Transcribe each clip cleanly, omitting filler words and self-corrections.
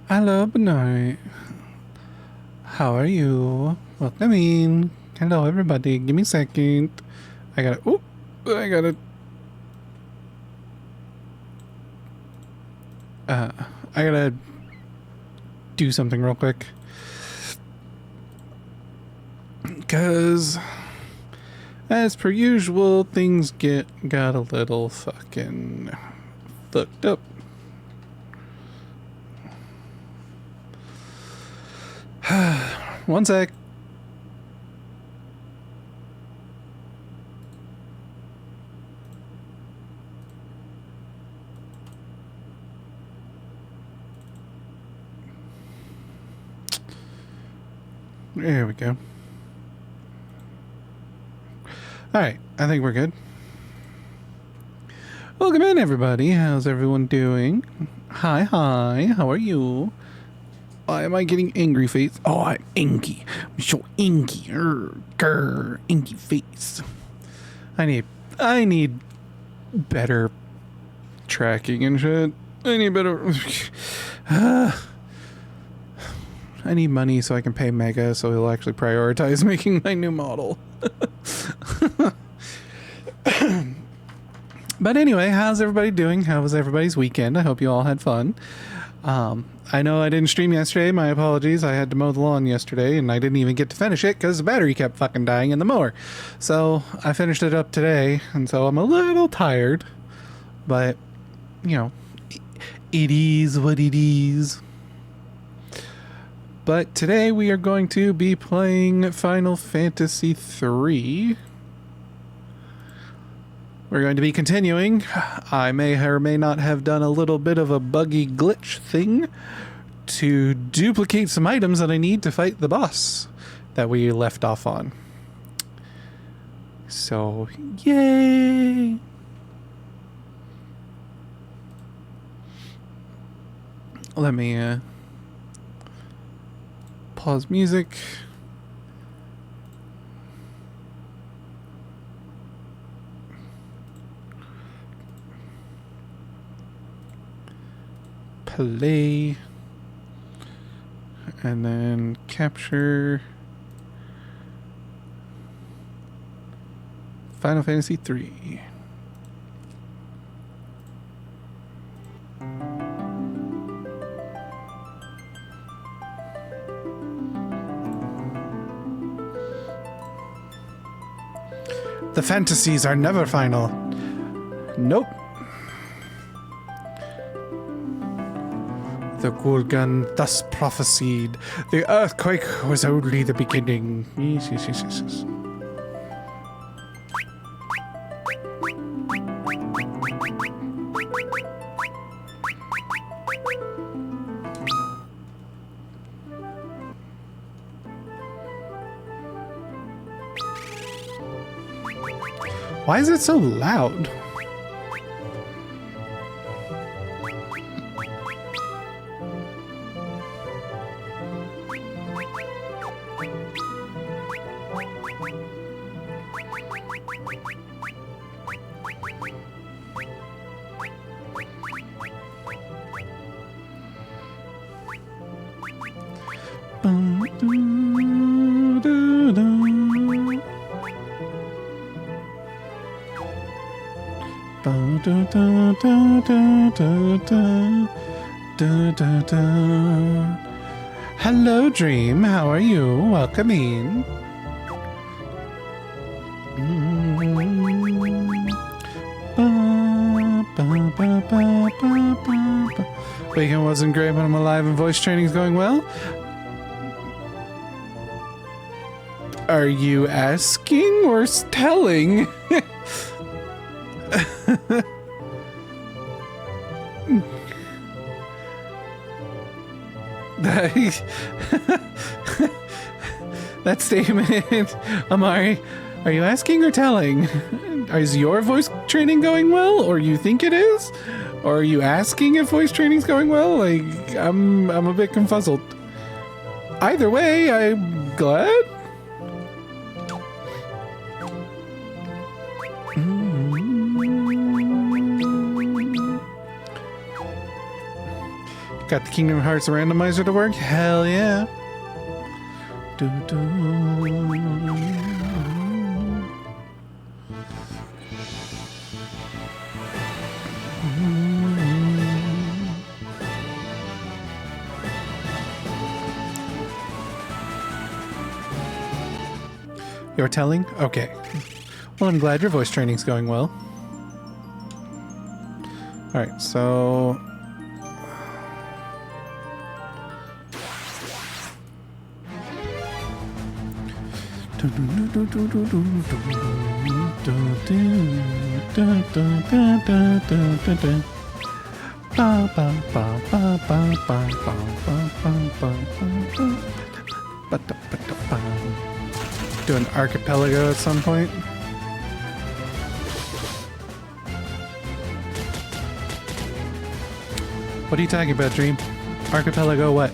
Hello, Benoit. How are you? Welcome in. Hello, everybody. Give me a second. I gotta. Oop. I gotta. I gotta do something real quick. Because, as per usual, things got a little fucking fucked up. One sec. There we go. Alright, I think we're good. Welcome in, everybody. How's everyone doing? Hi, how are you? Why am I getting angry face? Oh, I'm inky. I'm so inky. Grr, inky face. I need better tracking and shit. I need better. I need money so I can pay Mega so he'll actually prioritize making my new model. But anyway, how's everybody doing? How was everybody's weekend? I hope you all had fun. I know I didn't stream yesterday. My apologies. I had to mow the lawn yesterday, and I didn't even get to finish it because the battery kept fucking dying in the mower. So I finished it up today, and so I'm a little tired. But, you know, it is what it is. But today we are going to be playing Final Fantasy III. We're going to be continuing. I may or may not have done a little bit of a buggy glitch thing to duplicate some items that I need to fight the boss that we left off on. So, yay! Let me pause music. Play. And then capture Final Fantasy III. The fantasies are never final. Nope. The Gul'dan thus prophesied. The earthquake was only the beginning. Yes. Why is it so loud? Hello, Dream. How are you? Welcome in. Weekend wasn't great, but I'm alive and voice training is going well. Are you asking or telling? That statement, Amari, are you asking or telling? Is your voice training going well, or you think it is? Or are you asking if voice training's going well? Like, I'm a bit confuzzled. Either way, I'm glad. Got the Kingdom Hearts randomizer to work? Hell yeah. Do, do. You're telling? Okay. Well, I'm glad your voice training's going well. Alright, so... Do an archipelago at some point. What are you talking about, Dream? Archipelago what?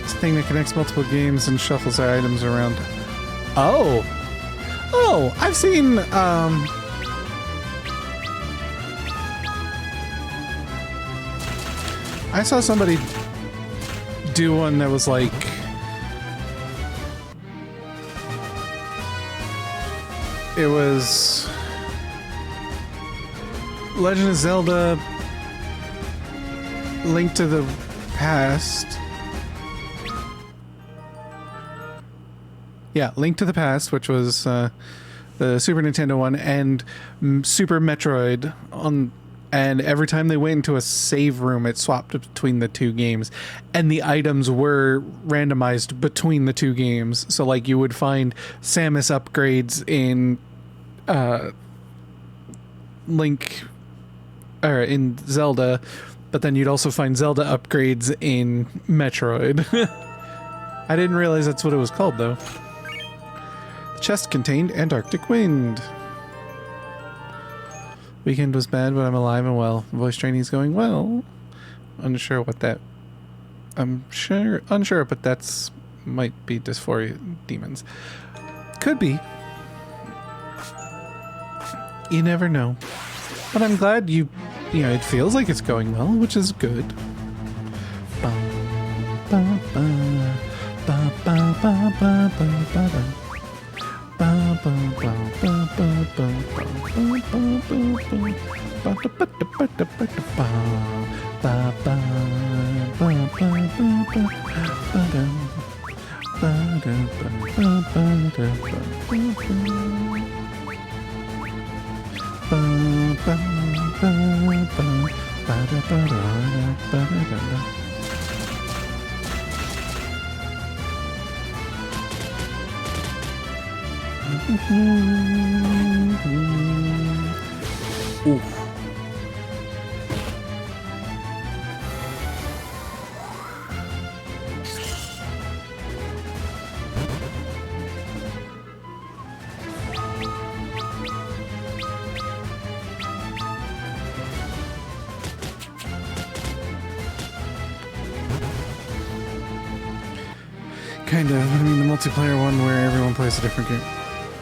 It's a thing that connects multiple games and shuffles our items around. Oh! Oh! I've seen, I saw somebody do one that was like... It was... Legend of Zelda... Link to the Past. Yeah, Link to the Past, which was the Super Nintendo one, and Super Metroid on... And every time they went into a save room, it swapped between the two games. And the items were randomized between the two games. So, like, you would find Samus upgrades in Link... Or in Zelda. But then you'd also find Zelda upgrades in Metroid. I didn't realize that's what it was called, though. The chest contained Antarctic Wind. Weekend was bad, but I'm alive and well. Voice training's going well. Unsure what that... unsure, but that's... might be dysphoria demons. Could be. You never know. But I'm glad you know, it feels like it's going well, which is good. Ba, ba, ba, ba, ba, ba, ba, ba, ba, ba. Ba ba ba ba ba ba ba ba Ooh. Kind of. I mean, the multiplayer one where everyone plays a different game.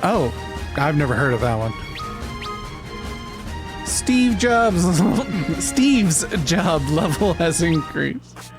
Oh, I've never heard of that one. Steve's job level has increased.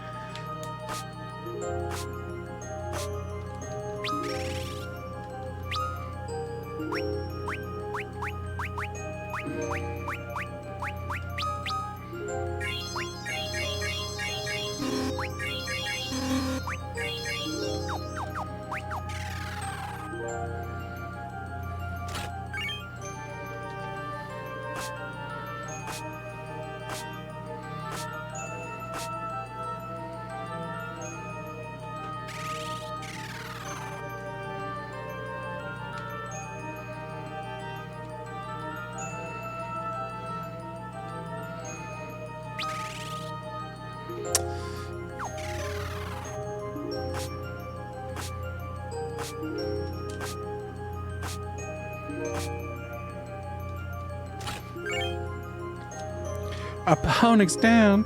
Opponent's down.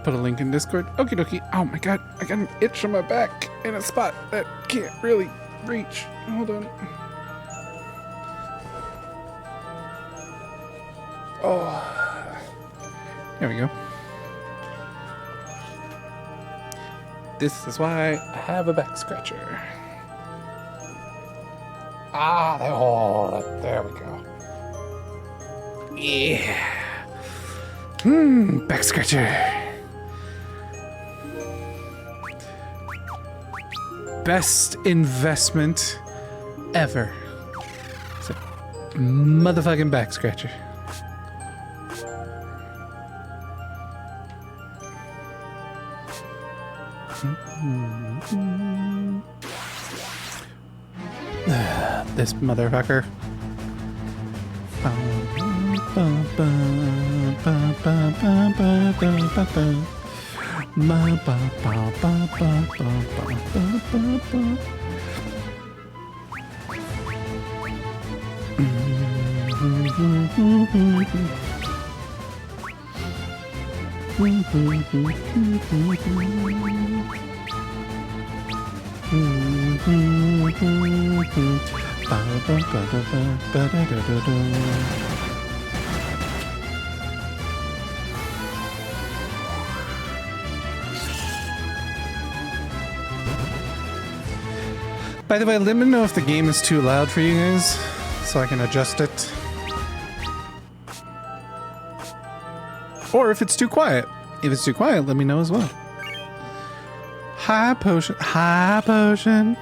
Put a link in Discord. Okie dokie. Oh my god, I got an itch on my back in a spot that can't really reach. Hold on. Oh. There we go. This is why I have a back scratcher. Ah, there we go. Yeah. Back scratcher. Best investment ever. It's a motherfucking back scratcher. This motherfucker. By the way, let me know if the game is too loud for you guys, so I can adjust it. Or if it's too quiet. If it's too quiet, let me know as well. High potion. High potion.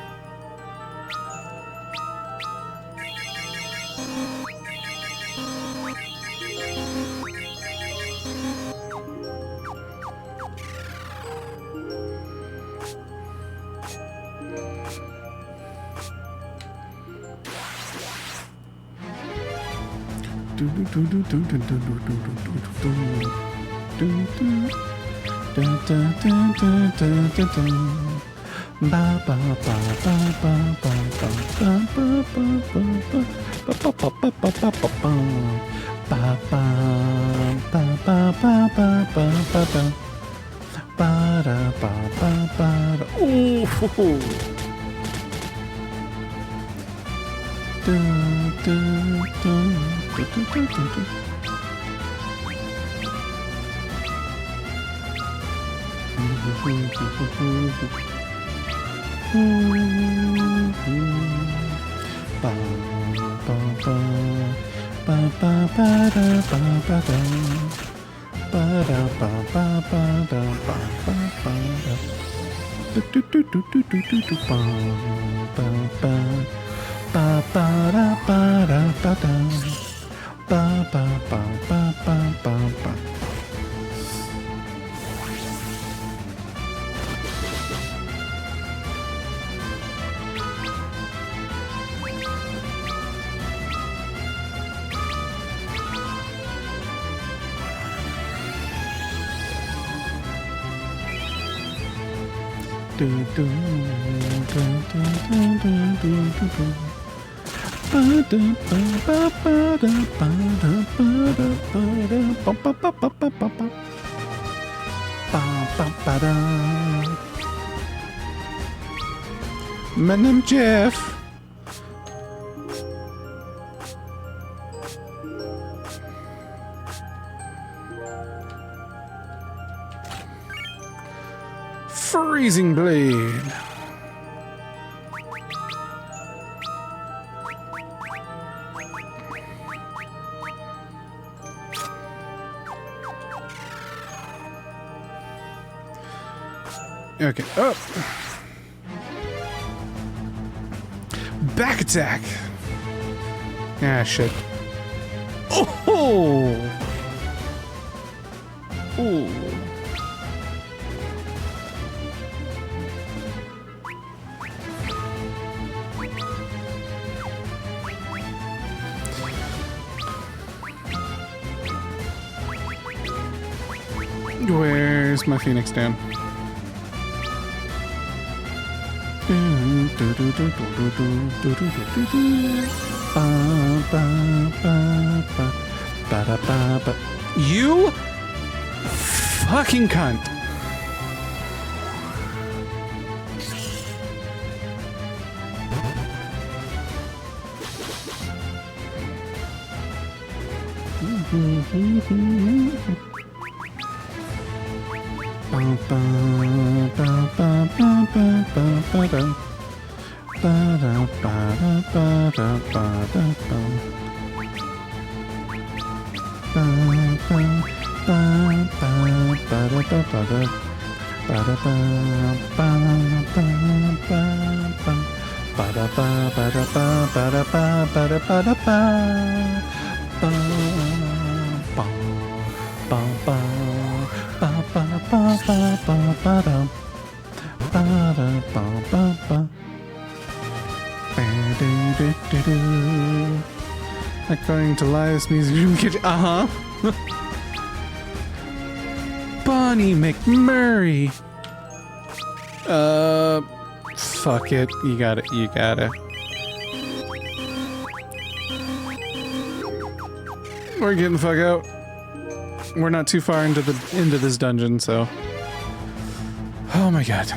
My name's Jeff. Freezing blade. Okay. Oh. Back attack. Ah, shit. Oh. Ooh. Where's my Phoenix down? You fucking cunt. According to Live's Museum Kitchen. Bonnie McMurray. Fuck it. You got it. You gotta. We're getting the fuck out. We're not too far into this dungeon, so. Oh my god.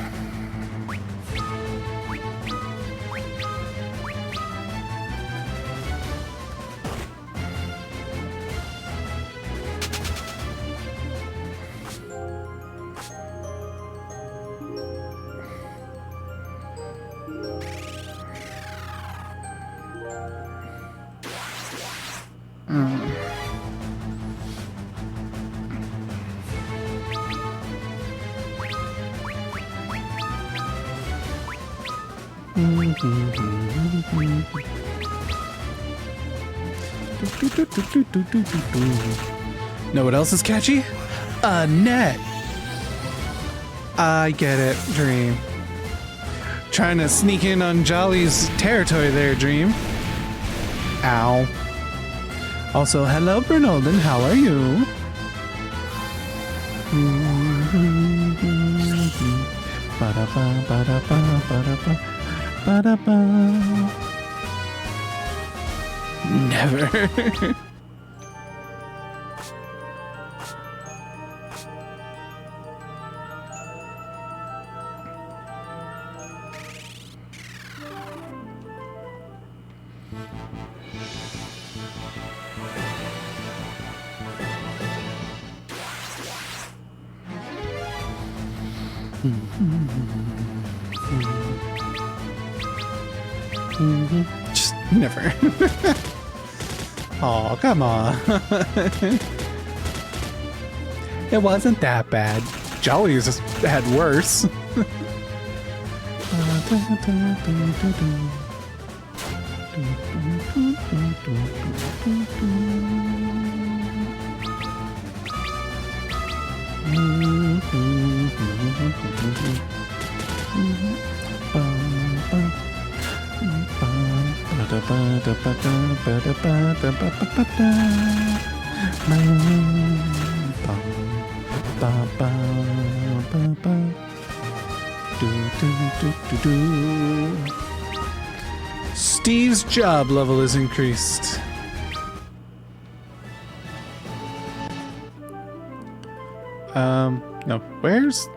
Know what else is catchy? A net. I get it, Dream. Trying to sneak in on Jolly's territory there, Dream. Ow. Also, hello, Bernolden. How are you? Ba-da-ba, ba-da-ba, ba-da-ba, ba-da-ba. Never. Just never. Oh, come on. It wasn't that bad. Jolly's just had worse. Steve's job level is increased. No, where's...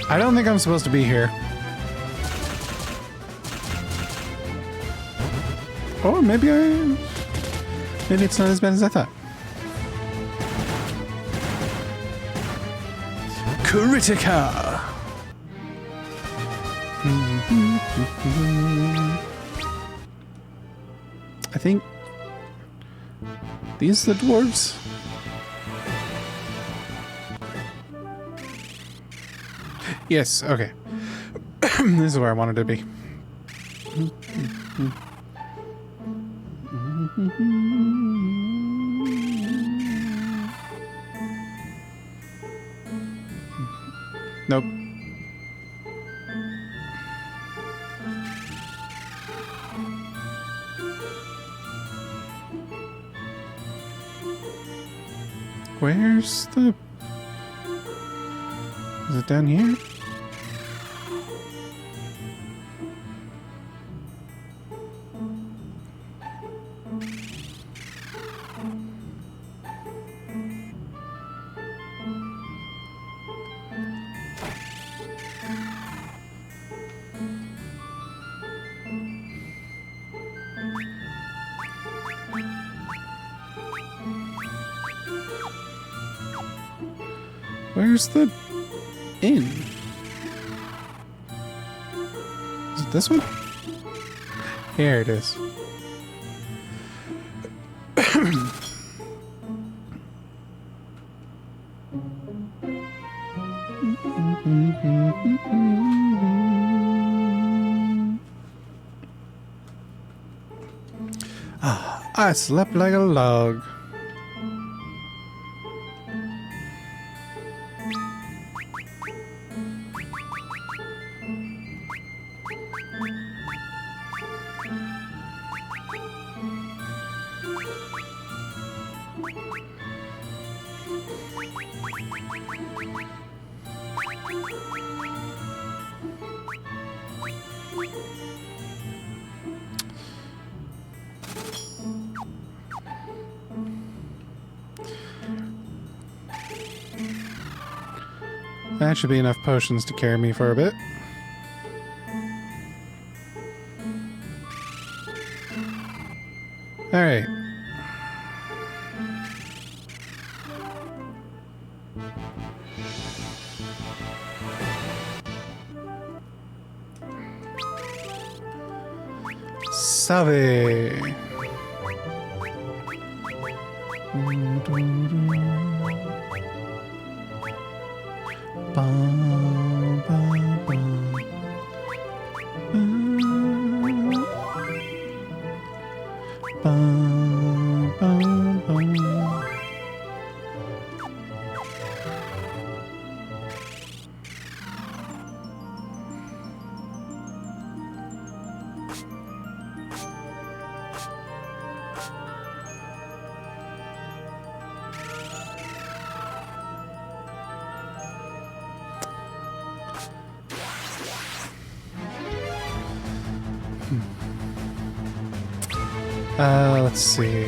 I don't think I'm supposed to be here. Oh, maybe it's not as bad as I thought. Kritika! I think these are the dwarves. Yes, okay. This is where I wanted to be. Nope. Where's the... Is it down here? Where's the inn? Is it this one? Here it is. I slept like a log. That should be enough potions to carry me for a bit. Alright. Salve! Bum, bum, bum. Bum, bum, bum. Let's see.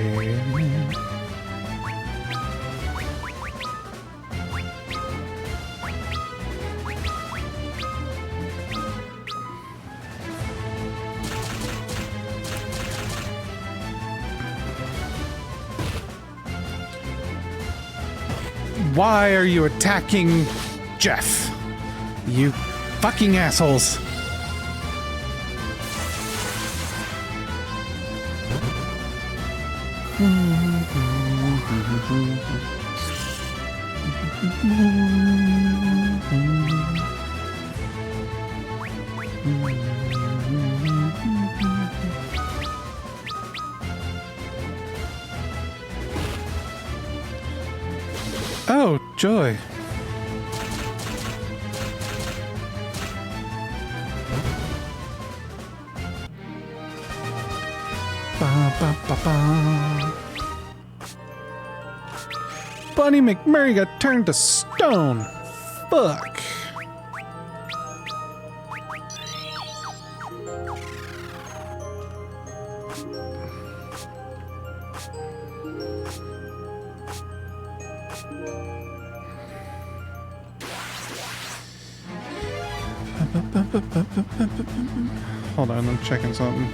Why are you attacking Jeff? You fucking assholes. Oh, joy. Ba, ba, ba, ba. Bunny McMurray got turned to stone. Fuck. Hold on, I'm checking something.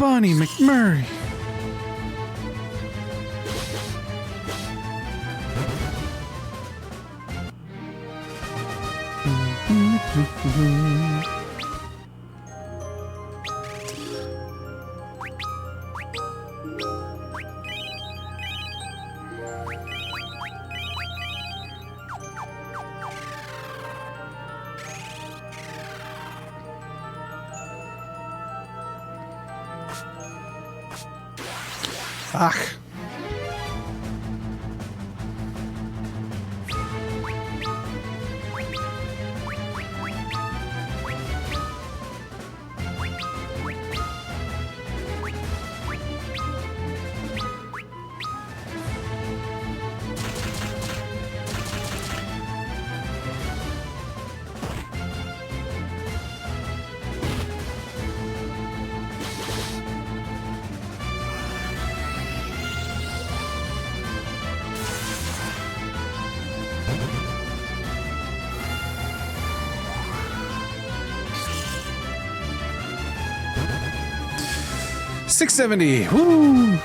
Bonnie McMurray. Fuck. $670. Woo!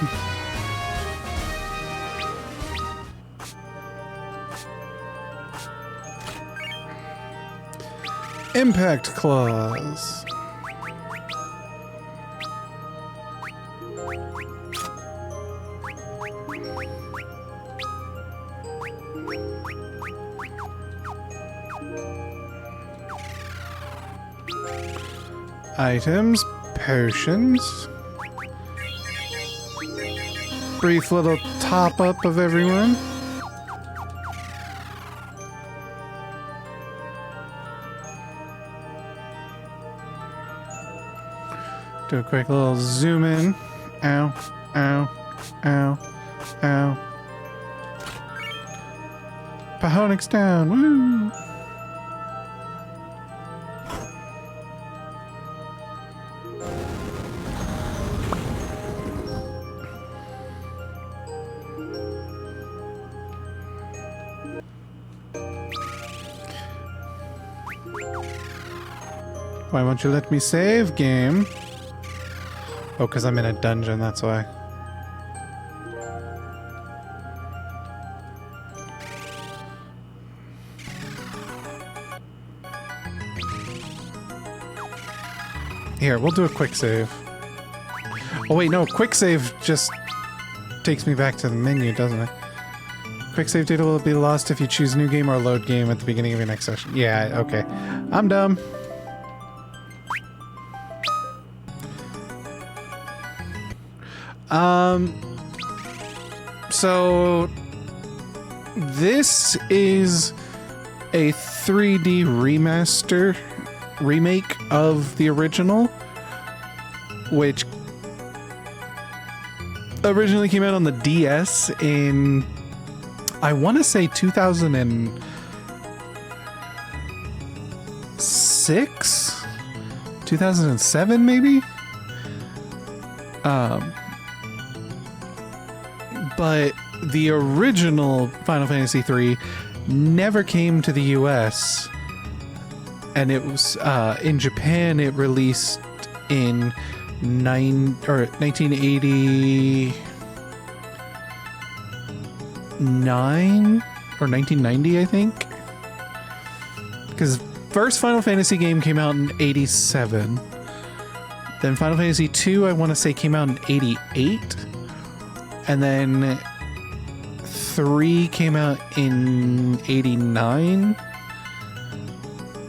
Impact clause. Items, potions. Brief little top up of everyone. Do a quick little zoom in. Ow, ow, ow, ow. Pahonix down. Woo! Why won't you let me save, game? Oh, because I'm in a dungeon, that's why. Here, we'll do a quick save. Oh wait, no, quick save just takes me back to the menu, doesn't it? Quick save data will be lost if you choose new game or load game at the beginning of your next session. Yeah, okay. I'm dumb. So this is a 3D remake of the original, which originally came out on the DS in, I want to say 2006, 2007 maybe. But the original Final Fantasy III never came to the US, and it was in Japan. It released in 1989 or 1990, I think. Because first Final Fantasy game came out in 87. Then Final Fantasy II, I want to say, came out in 88. And then 3 came out in 89.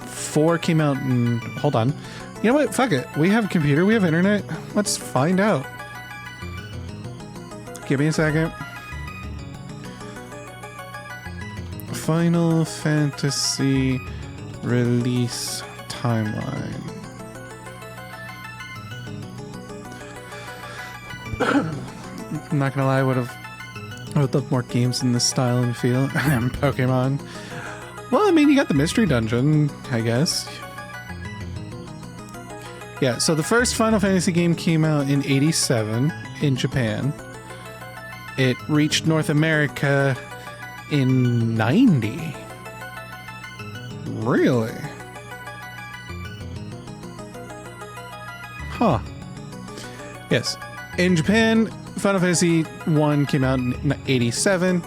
4 came out in... Hold on. You know what? Fuck it. We have a computer. We have internet. Let's find out. Give me a second. Final Fantasy release timeline. I'm not gonna lie, I would love more games in this style and feel. Pokemon. Well, I mean, you got the Mystery Dungeon, I guess. Yeah, so the first Final Fantasy game came out in 87 in Japan. It reached North America in 90. Really? Huh. Yes. In Japan, Final Fantasy 1 came out in 87,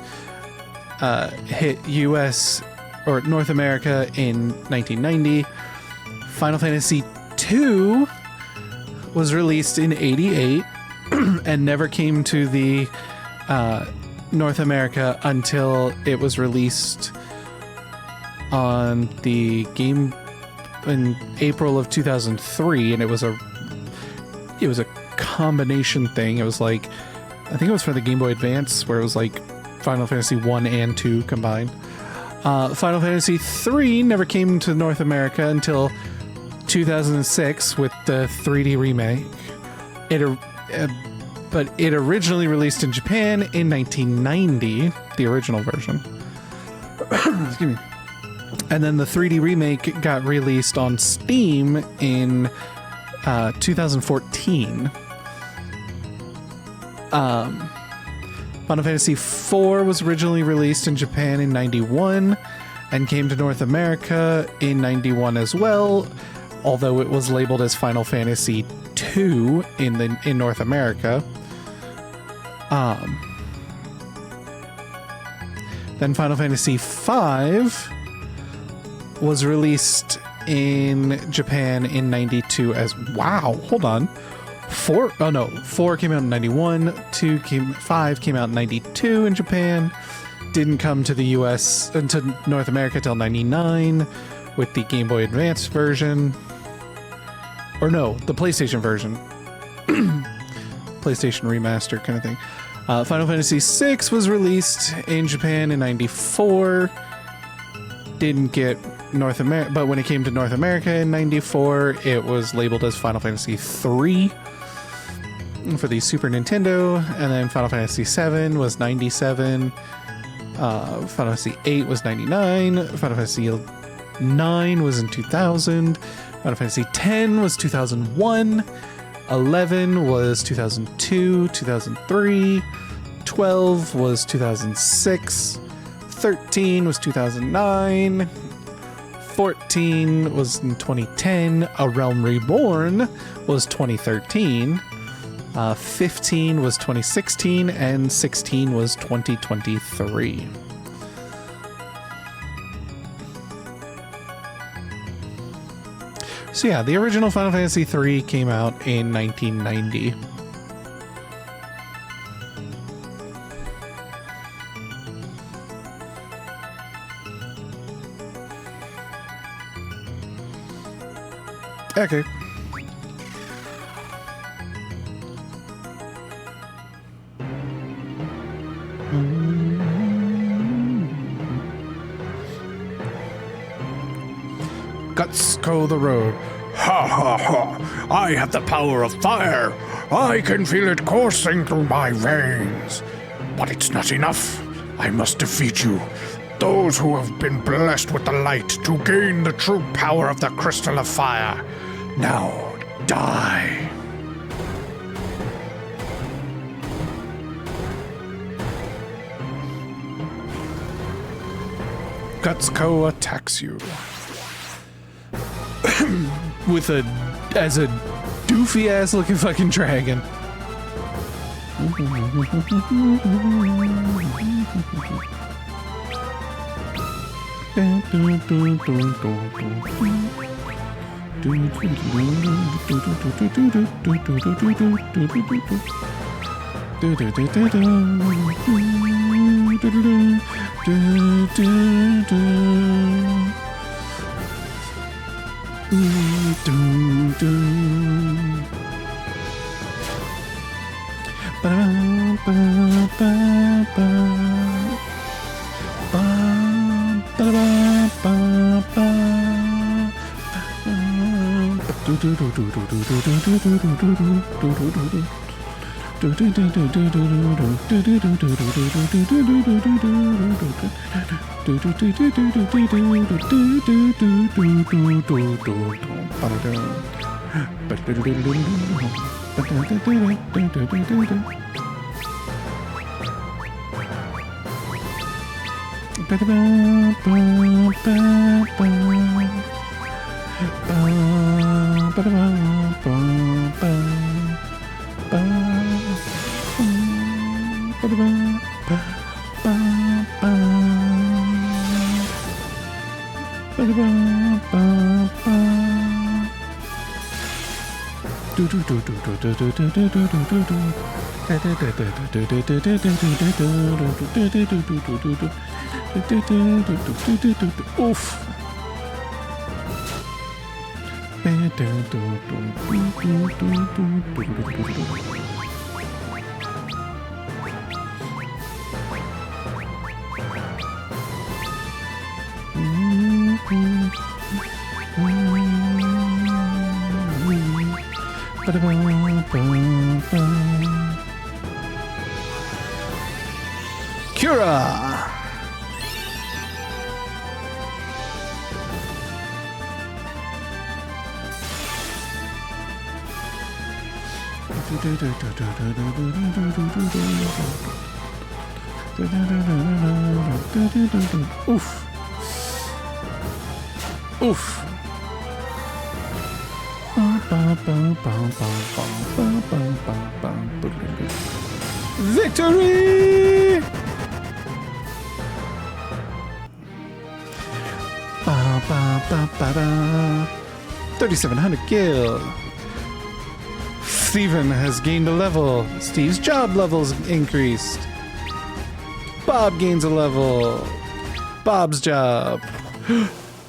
hit US or North America in 1990. Final Fantasy 2 was released in 88 and never came to the North America until it was released on the game in April of 2003, and it was a combination thing. It was like, I think it was for the Game Boy Advance, where it was like Final Fantasy 1 and 2 combined. Final Fantasy 3 never came to North America until 2006 with the 3D remake. But it originally released in Japan in 1990, the original version. Excuse me. And then the 3D remake got released on Steam in 2014. Final Fantasy IV was originally released in Japan in 91 and came to North America in 91 as well, although it was labeled as Final Fantasy II in North America. Then Final Fantasy V was released in Japan in 92 as wow. Hold on. 4 came out in 91, 5 came out in 92 in Japan. Didn't come to the US into North America till 99 with the Game Boy Advance version. Or no, the PlayStation version. PlayStation remaster kind of thing. Final Fantasy VI was released in Japan in 94. Didn't get North America, but when it came to North America in 94, it was labeled as Final Fantasy III for the Super Nintendo, and then Final Fantasy VII was 97. Final Fantasy VIII was 99. Final Fantasy IX was in 2000. Final Fantasy X was 2001. 11 was 2002, 2003. 12 was 2006. 13 was 2009. 14 was in 2010. A Realm Reborn was 2013. 15 was 2016, and 16 was 2023. So yeah, the original Final Fantasy III came out in 1990. Okay. Gutsco the Road. Ha ha ha! I have the power of fire! I can feel it coursing through my veins! But it's not enough! I must defeat you! Those who have been blessed with the light to gain the true power of the Crystal of Fire. Now, die! Gutsco attacks you. as a doofy ass looking fucking dragon. Oof. Cura! Oof. Oof. Victory! 3,700 gil. Steven has gained a level. Steve's job levels increased. Bob gains a level. Bob's job.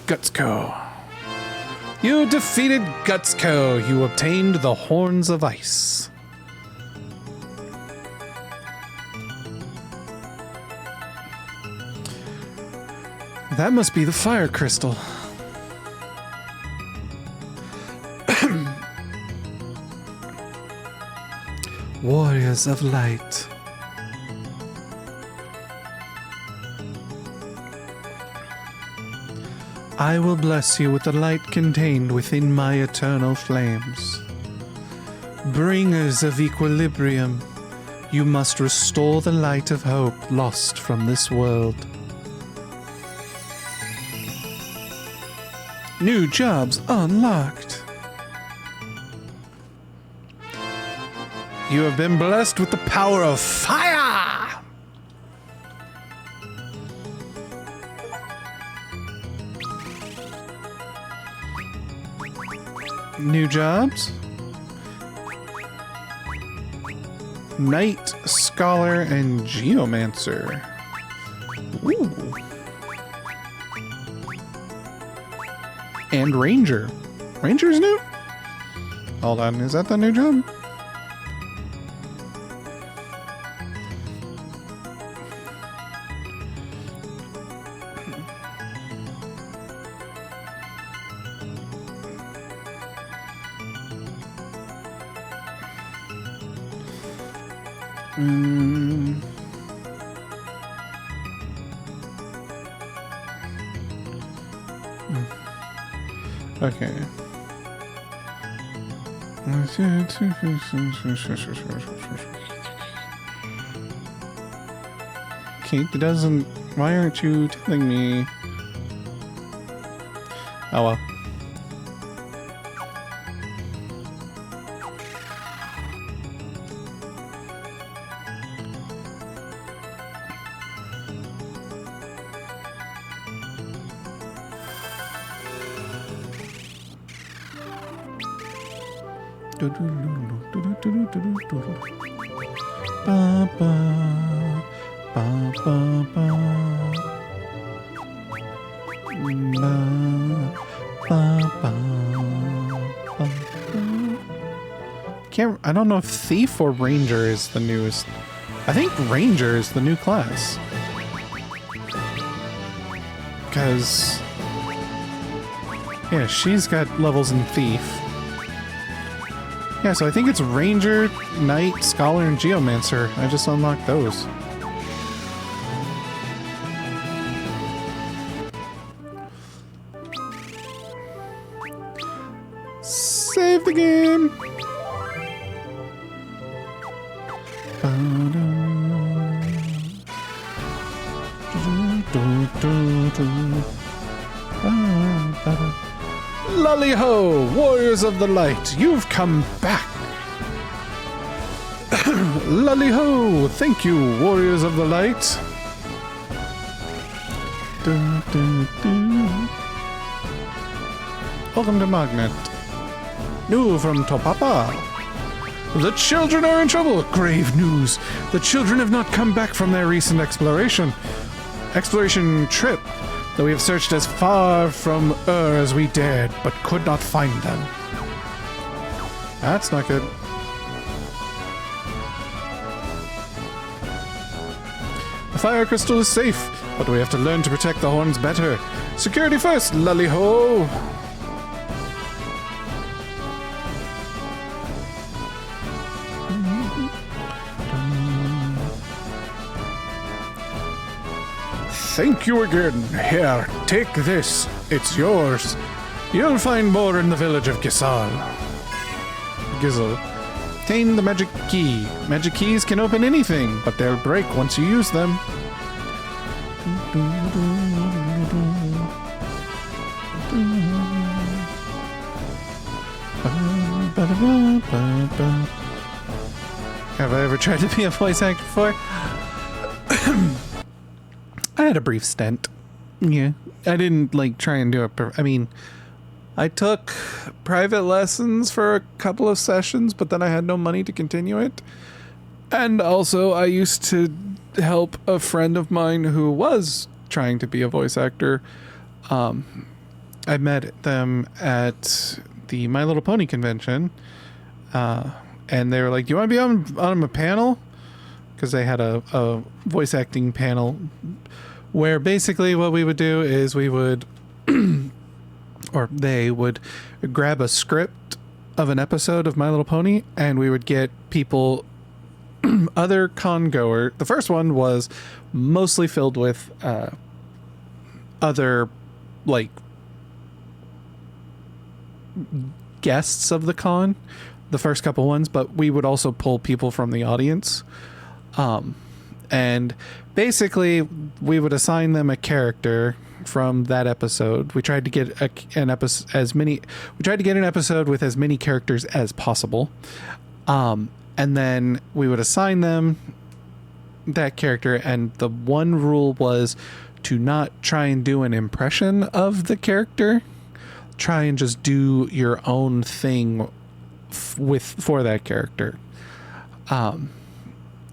Gutsco. You defeated Gutsco. You obtained the Horns of Ice. That must be the fire crystal. Warriors of Light. I will bless you with the light contained within my eternal flames. Bringers of equilibrium, you must restore the light of hope lost from this world. New jobs unlocked. You have been blessed with the power of fire! New jobs? Knight, Scholar, and Geomancer. Ooh. And Ranger. Ranger's new? Hold on, is that the new job? Okay. Kate, it doesn't... Why aren't you telling me? Oh well. I don't know if Thief or Ranger is the newest. I think Ranger is the new class. Because... yeah, she's got levels in Thief. Yeah, so I think it's Ranger, Knight, Scholar, and Geomancer. I just unlocked those. Save the game! Lully-ho, Warriors of the Light, you've come back. Lully-ho, thank you, Warriors of the Light. Welcome to Magnet. New from Topapa. The children are in trouble. Grave news. The children have not come back from their recent exploration trip, though we have searched as far from as we dared, but could not find them. That's not good. The fire crystal is safe, but we have to learn to protect the horns better. Security first, lully-ho! Thank you again. Here, take this. It's yours. You'll find more in the village of Gisal. Gizzle. Obtain the magic key. Magic keys can open anything, but they'll break once you use them. Have I ever tried to be a voice actor before? I had a brief stint. Yeah. I didn't like try and do it. I mean, I took private lessons for a couple of sessions, but then I had no money to continue it. And also, I used to help a friend of mine who was trying to be a voice actor. I met them at the My Little Pony convention. And they were like, "Do you want to be on a panel?" Because they had a voice acting panel where basically what we would do is we would, or they would grab a script of an episode of My Little Pony, and we would get people, other con-goer. The first one was mostly filled with other, like, guests of the con, the first couple ones, but we would also pull people from the audience. And basically we would assign them a character from that episode. We tried to get an episode with as many characters as possible. And then we would assign them that character, and the one rule was to not try and do an impression of the character. Try and just do your own thing for that character.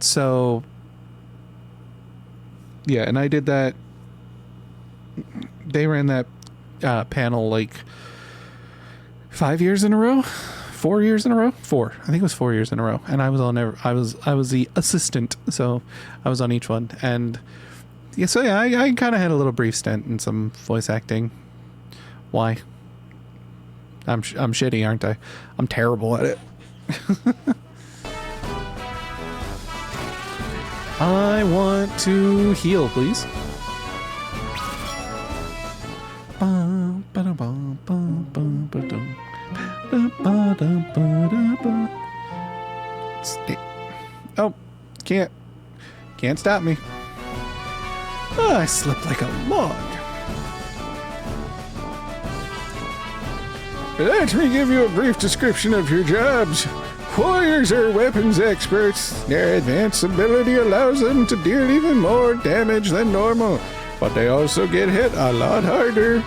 So yeah, and I did that. They ran that panel like 5 years in a row, 4 years in a row, 4. I think it was 4 years in a row. And I was I was the assistant, so I was on each one. And yeah, so yeah, I kind of had a little brief stint in some voice acting. Why? I'm shitty, aren't I? I'm terrible at it. I want to heal, please. Oh, can't stop me. Oh, I slipped like a log. Let me give you a brief description of your jobs. Warriors are weapons experts. Their advanced ability allows them to deal even more damage than normal, but they also get hit a lot harder.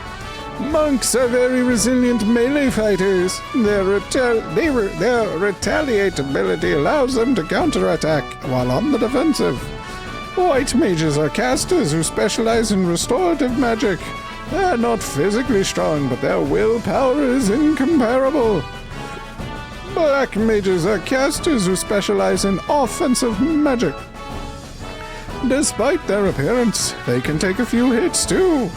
Monks are very resilient melee fighters. Their retaliate ability allows them to counterattack while on the defensive. White mages are casters who specialize in restorative magic. They're not physically strong, but their willpower is incomparable. Black mages are casters who specialize in offensive magic. Despite their appearance, they can take a few hits too.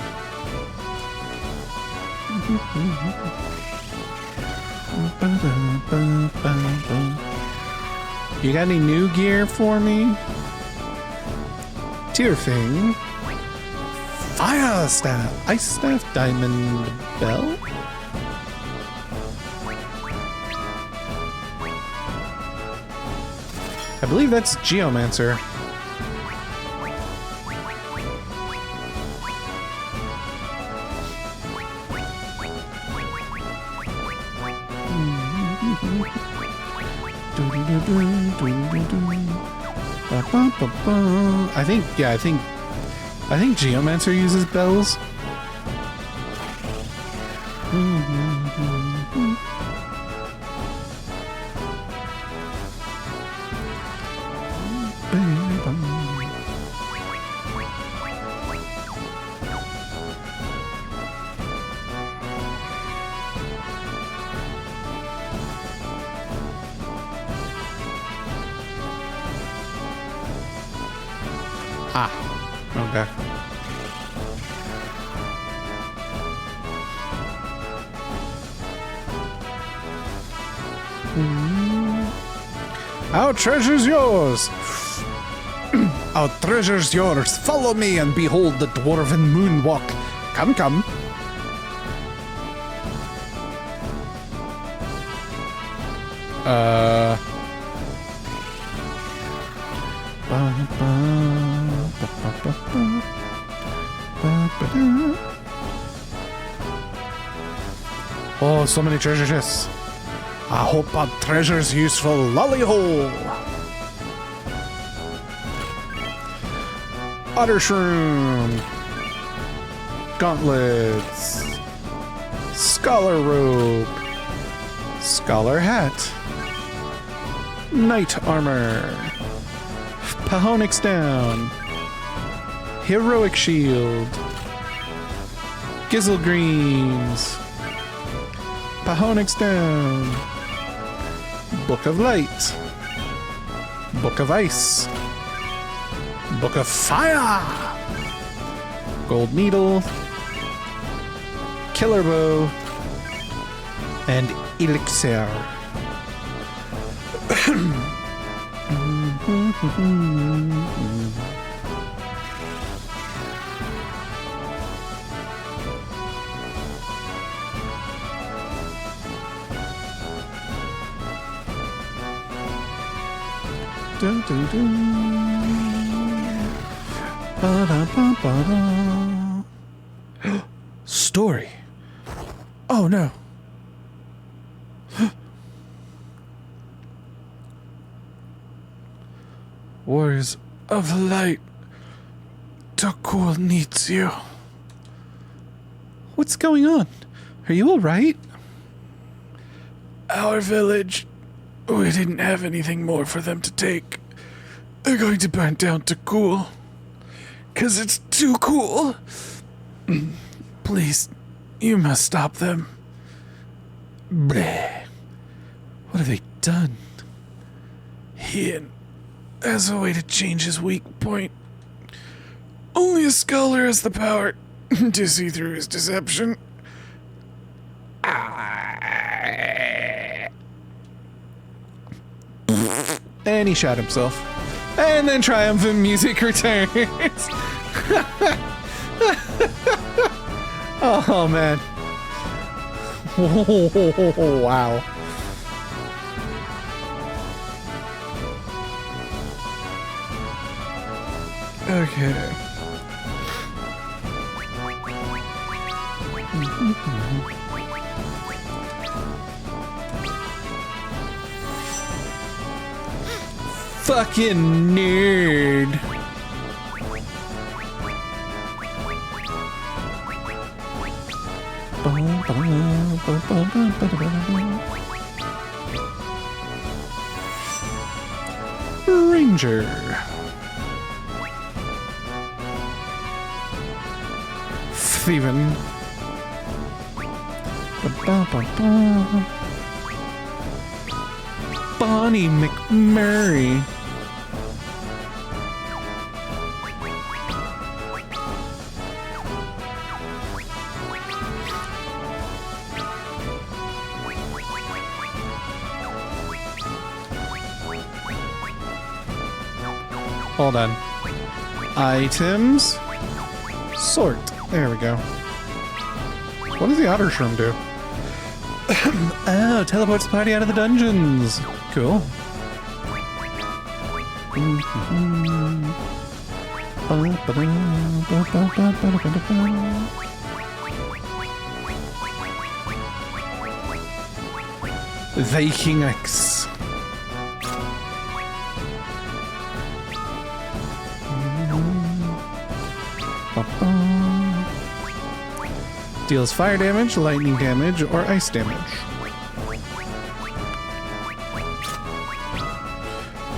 You got any new gear for me? Tear thing. Fire staff. Ice staff. Diamond bell. I believe that's Geomancer. I think Geomancer uses bells. Ah, okay. Our treasure's yours. Our treasure's yours. Follow me and behold the dwarven moonwalk. Come, come. Oh, so many treasure chests. I hope our treasure's useful. Lolly-hole. Otter shroom. Gauntlets. Scholar robe. Scholar hat. Knight armor. Pahonix down. Heroic shield. Gizzle greens. Pahonix down. Book of light. Book of ice. Book of fire. Gold needle. Killer bow. And elixir. Dun, dun, dun. Ba-da-ba-ba-da. Story. Oh no. Warriors of the Light, Dokul needs you. What's going on? Are you all right? Our village, we didn't have anything more for them to take. They're going to burn down Dokul. 'Cause it's too cool. Please, you must stop them. Bleh. What have they done? Hien has a way to change his weak point. Only a scholar has the power to see through his deception. And he shot himself. And then triumphant music returns. Oh man. Wow. Okay. Fucking nerd. Ranger. Thievin. Bonnie McMurray. Hold on. Items. Sort. There we go. What does the otter shroom do? Oh, teleports the party out of the dungeons. Cool. Viking X. Deals fire damage, lightning damage, or ice damage.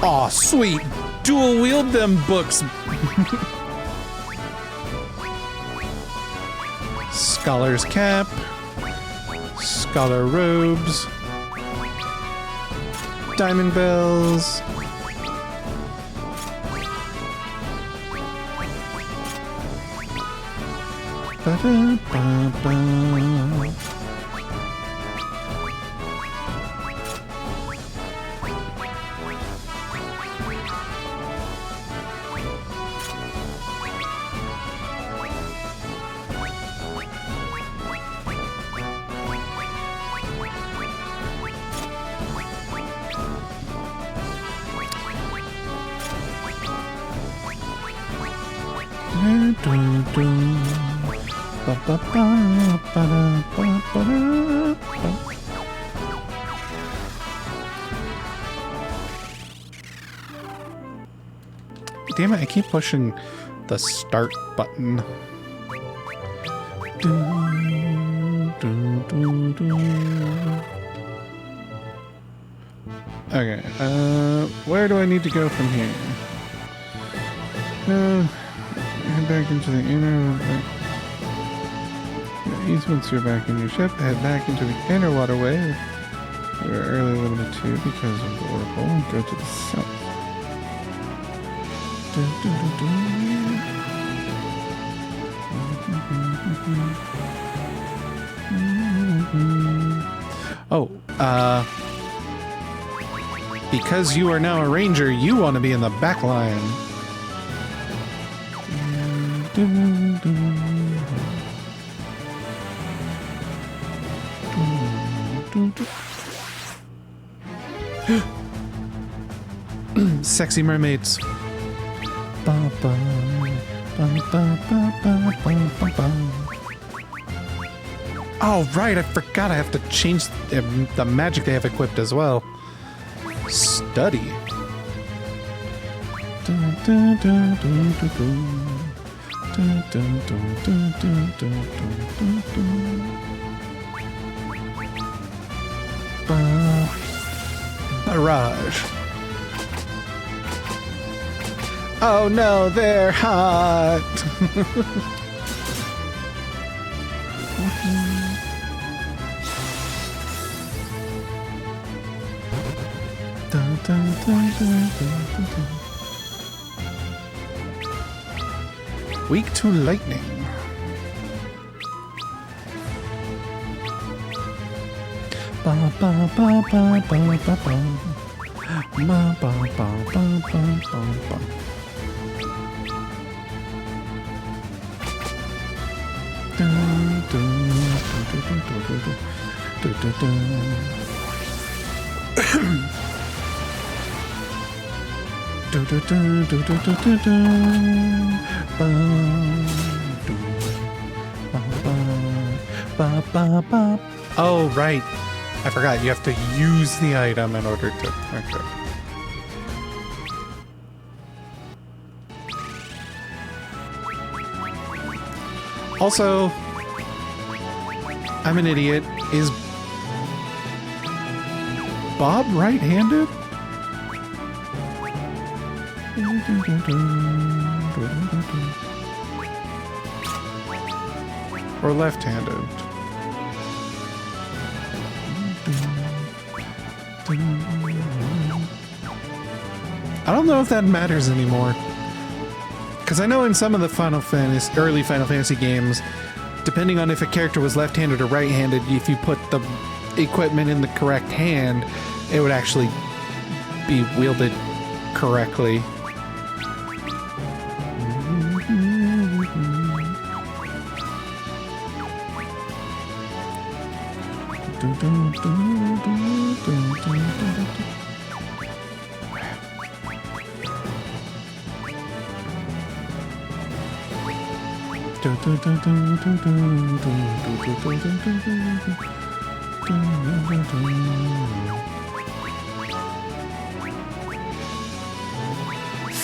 Aw, sweet! Dual wield them books! Scholar's cap. Scholar robes. Diamond bells. Ba-da-ba-ba. Damn it, I keep pushing the start button. Okay, where do I need to go from here? Head back into the inner... East, once you're back in your ship, head back into the inner waterway. We were earlier limited to because of the Oracle, and go to the south. Oh, because you are now a ranger, you want to be in the back line. Sexy mermaids. Oh, right, I forgot I have to change the magic they have equipped as well. Study. Barrage. Oh no, they're hot. Weak to lightning. Ba ba ba ba ba ba ba. Ba ba ba ba ba ba ba. Oh, right. I forgot. You have to use the item in order to... Okay. Also, I'm an idiot. Is Bob right-handed? Or left-handed? I don't know if that matters anymore. Because I know in some of the early Final Fantasy games, depending on if a character was left-handed or right-handed, if you put the equipment in the correct hand, it would actually be wielded correctly.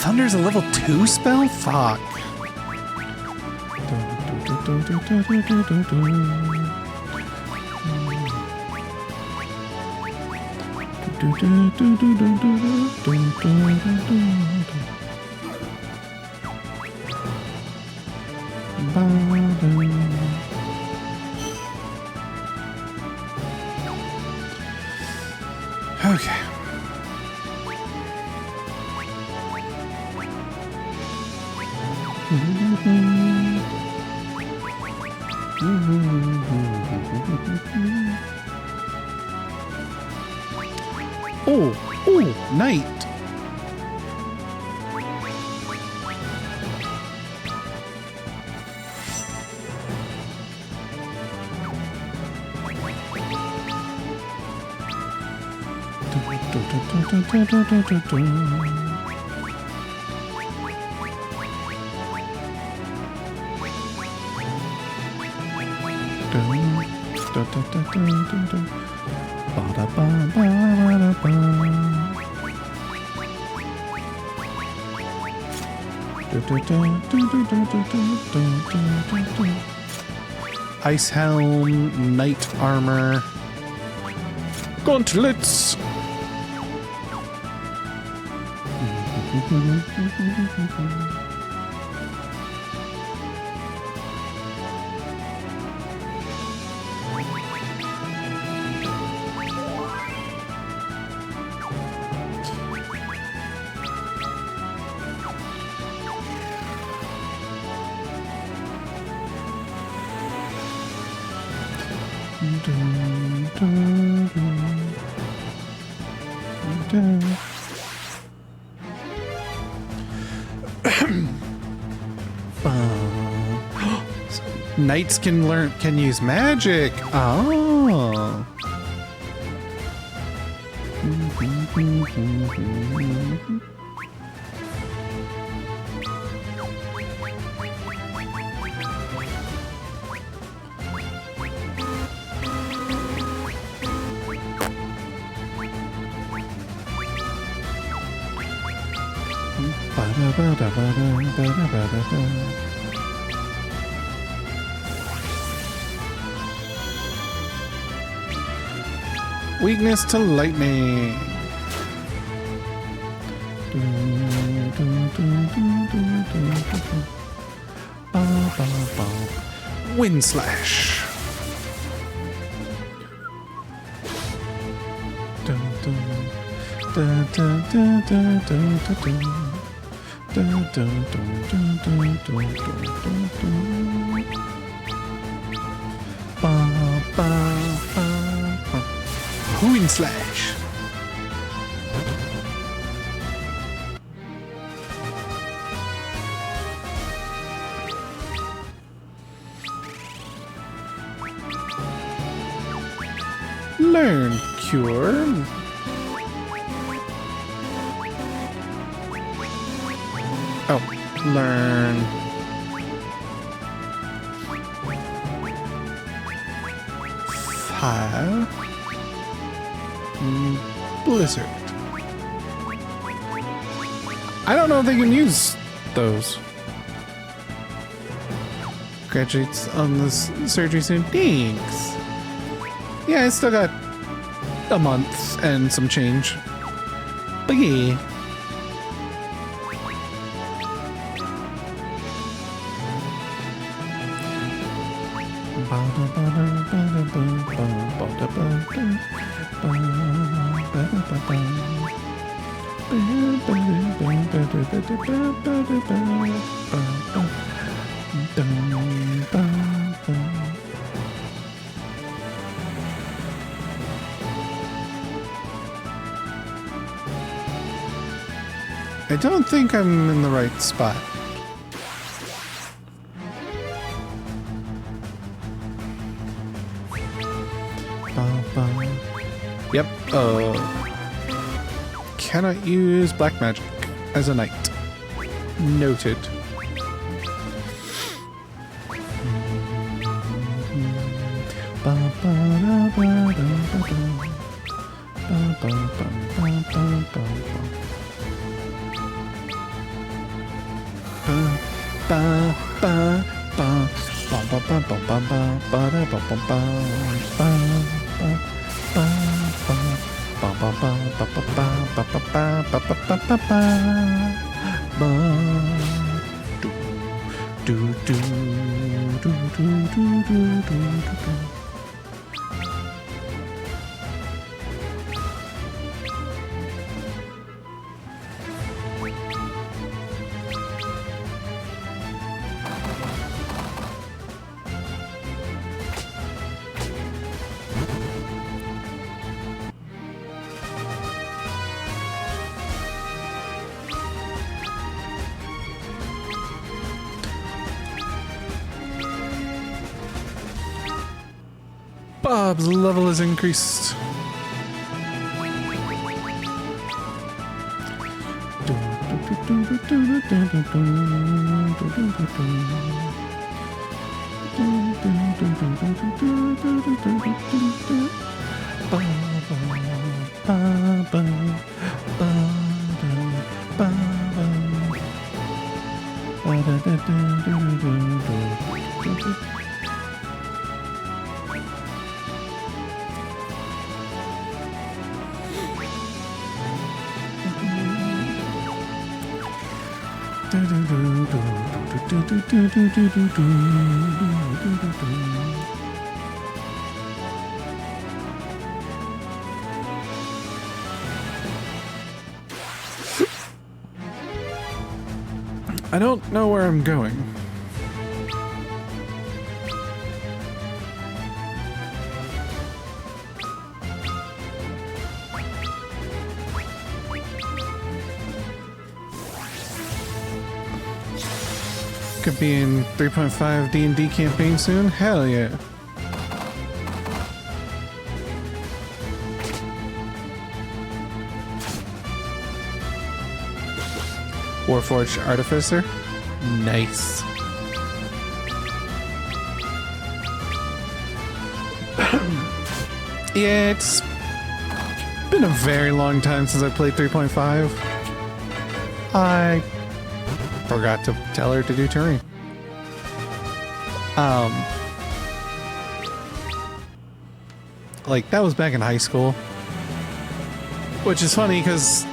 Thunder's a level 2 spell? Fuck. Okay. Oh, knight. Ice helm, knight armor, gauntlets. Knights can use magic. Oh. Weakness to lightning. Wind slash. Wind slash. Learn cure. Oh, learn. Fire. Blizzard. I don't know if they can use those. Graduates on this surgery soon. Thanks. Yeah, I still got a month and some change. But yeah. I don't think I'm in the right spot. Yep. Cannot use black magic as a knight. Noted. Bob's level is increased. I don't know where I'm going. Could be in 3.5 D&D campaign soon? Hell yeah. Warforged Artificer? Nice. Yeah, it's been a very long time since I played 3.5. I forgot to tell her to do Turing. Like, that was back in high school. Which is funny, because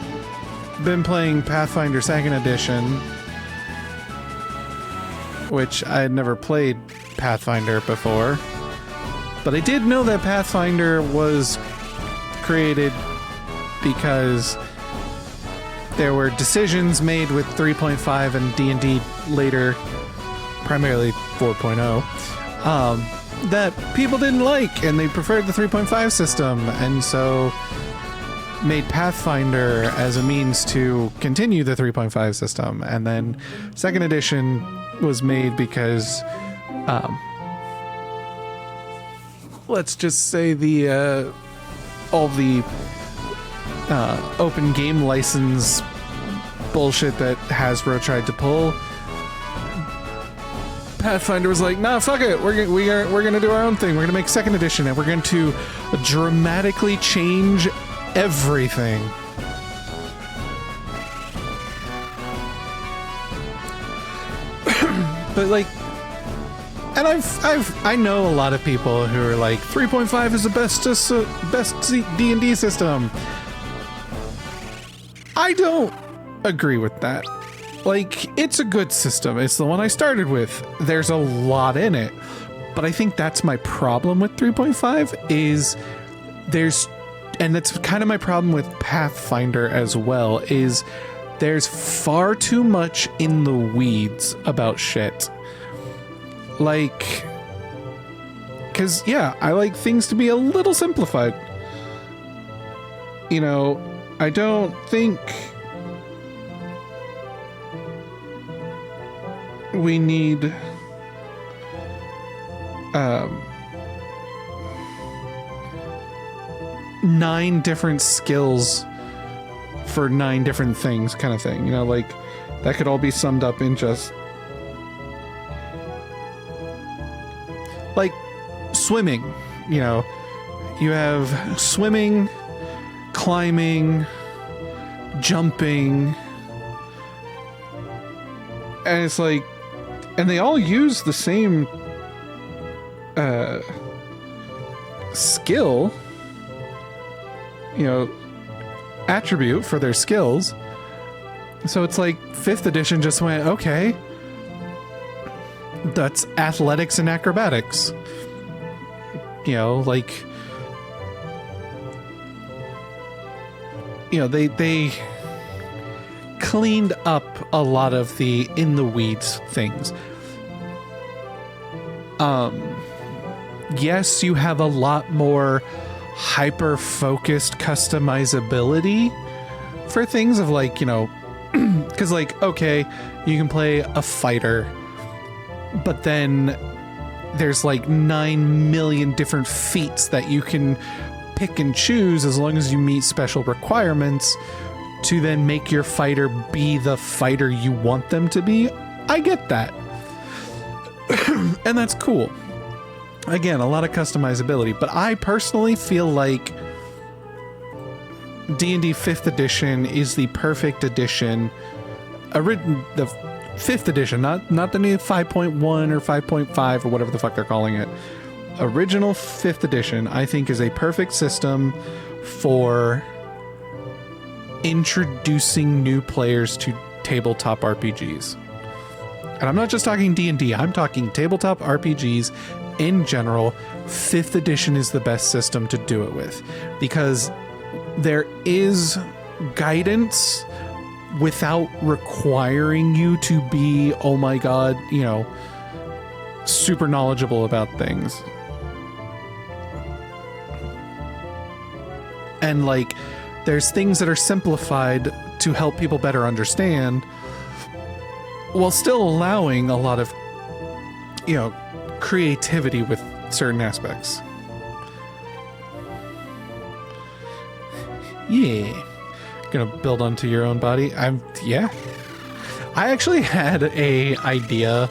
been playing Pathfinder 2nd Edition, which I had never played Pathfinder before. But I did know that Pathfinder was created because there were decisions made with 3.5 and D&D later, primarily 4.0, that people didn't like, and they preferred the 3.5 system, and so made Pathfinder as a means to continue the 3.5 system. And then 2nd edition was made because let's just say the all the open game license bullshit that Hasbro tried to pull, Pathfinder was like, nah, fuck it, we're gonna do our own thing. We're gonna make 2nd edition, and we're going to dramatically change everything. But like, and I know a lot of people who are like, 3.5 is the best D&D system. I don't agree with that. Like, it's a good system. It's the one I started with. There's a lot in it. But I think that's my problem with 3.5 is and that's kind of my problem with Pathfinder as well, is there's far too much in the weeds about shit. Like, because, yeah, I like things to be a little simplified. You know, I don't think we need 9 different skills for 9 different things, kind of thing. You know, like, that could all be summed up in just like swimming. You know, you have swimming, climbing, jumping, and it's like, and they all use the same skill, you know, attribute for their skills. So it's like 5th edition just went, okay, that's athletics and acrobatics. You know, like, you know, they cleaned up a lot of the in the weeds things. Yes, you have a lot more hyper focused customizability for things of, like, you know, because, like, okay, you can play a fighter, but then there's like 9 million different feats that you can pick and choose as long as you meet special requirements to then make your fighter be the fighter you want them to be. I get that. And that's cool. Again, a lot of customizability, but I personally feel like D&D 5th edition is the perfect edition. The 5th edition, not the new 5.1 or 5.5 or whatever the fuck they're calling it. Original 5th edition, I think, is a perfect system for introducing new players to tabletop RPGs. And I'm not just talking D&D, I'm talking tabletop RPGs in general. 5th edition is the best system to do it with because there is guidance without requiring you to be, oh my god, super knowledgeable about things. And like, there's things that are simplified to help people better understand while still allowing a lot of, creativity with certain aspects. Yeah. Gonna build onto your own body. I actually had a idea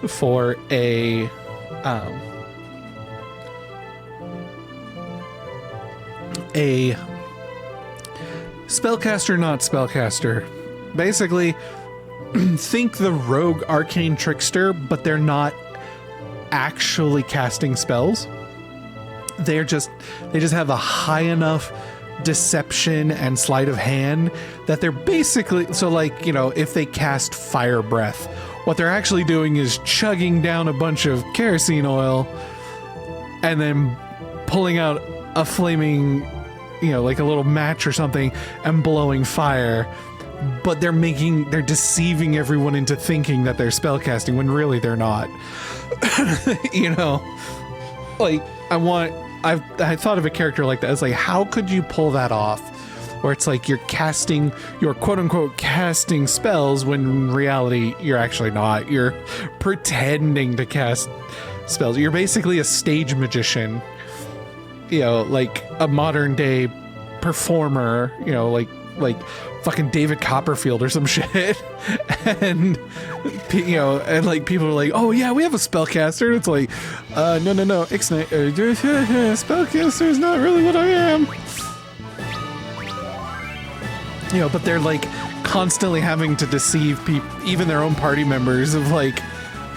for a spellcaster, not spellcaster. Basically, think the rogue arcane trickster, but they're not actually casting spells. They just have a high enough deception and sleight of hand that they're basically, so like, if they cast fire breath, what they're actually doing is chugging down a bunch of kerosene oil and then pulling out a flaming, like a little match or something and blowing fire. But they're deceiving everyone into thinking that they're spellcasting when really they're not. Like I thought of a character like that. It's like, how could you pull that off? Where it's like you're quote unquote casting spells when in reality you're actually not. You're pretending to cast spells. You're basically a stage magician. Like a modern day performer, like fucking David Copperfield or some shit. And like people are like, oh yeah, we have a spellcaster. And it's like, no, Ixnay, spellcaster is not really what I am. But they're like constantly having to deceive people, even their own party members, of like,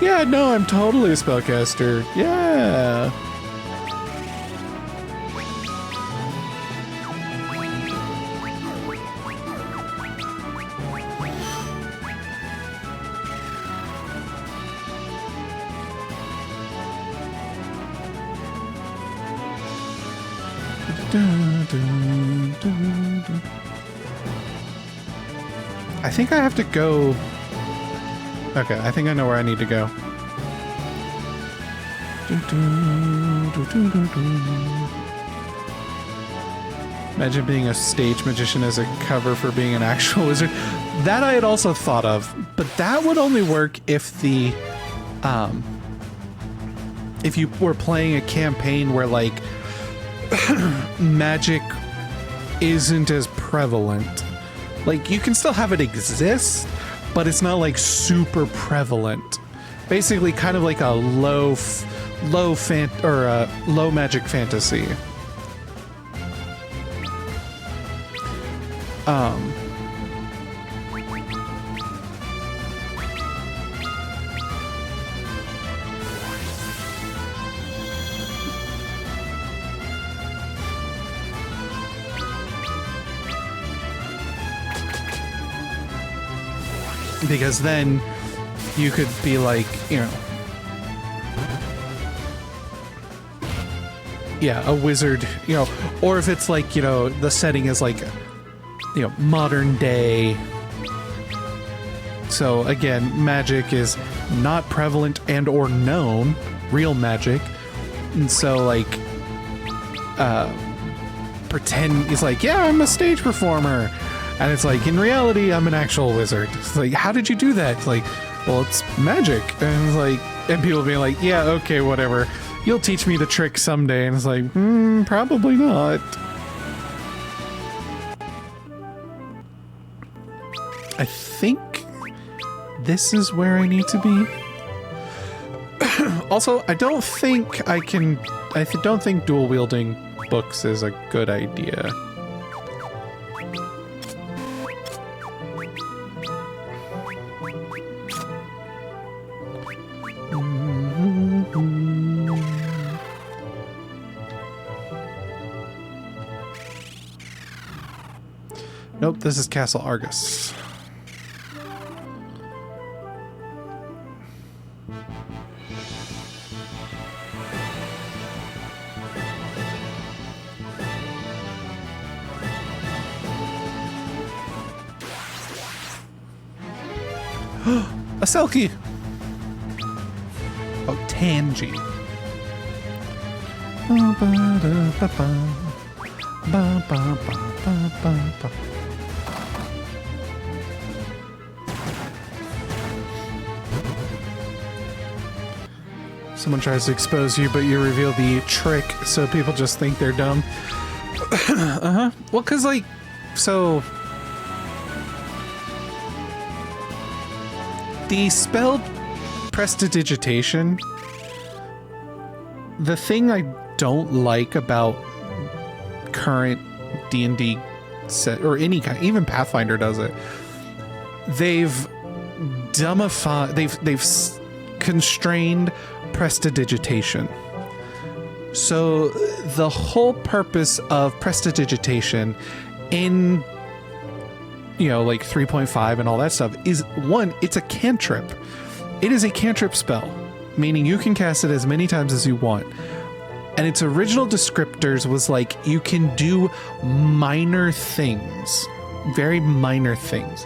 yeah, no, I'm totally a spellcaster. Yeah. I think I have to go. Okay, I think I know where I need to go. Imagine being a stage magician as a cover for being an actual wizard. That I had also thought of, but that would only work if if you were playing a campaign where like magic isn't as prevalent. Like, you can still have it exist, but it's not like super prevalent. Basically, kind of like a low magic fantasy. Because then you could be like, yeah, a wizard, or if it's like, the setting is like, modern day. So again, magic is not prevalent and or known, real magic. And so like, pretend it's like, yeah, I'm a stage performer. And it's like, in reality, I'm an actual wizard. It's like, how did you do that? It's like, well, it's magic. And it's like, And people being like, yeah, okay, whatever. You'll teach me the trick someday. And it's like, probably not. I think this is where I need to be. Also, I don't think I can... don't think dual wielding books is a good idea. Nope, this is Castle Argus. A Selkie! Oh, Tangy. Someone tries to expose you, but you reveal the trick, so people just think they're dumb. Uh-huh. Well, because, like, so... the spell Prestidigitation, the thing I don't like about current D&D set, or any kind, even Pathfinder does it, they've dumbified, they've constrained Prestidigitation. So the whole purpose of Prestidigitation in, you know, like 3.5 and all that stuff is, one, it's a cantrip. It is a cantrip spell, meaning you can cast it as many times as you want. And its original descriptors was like, you can do minor things, very minor things,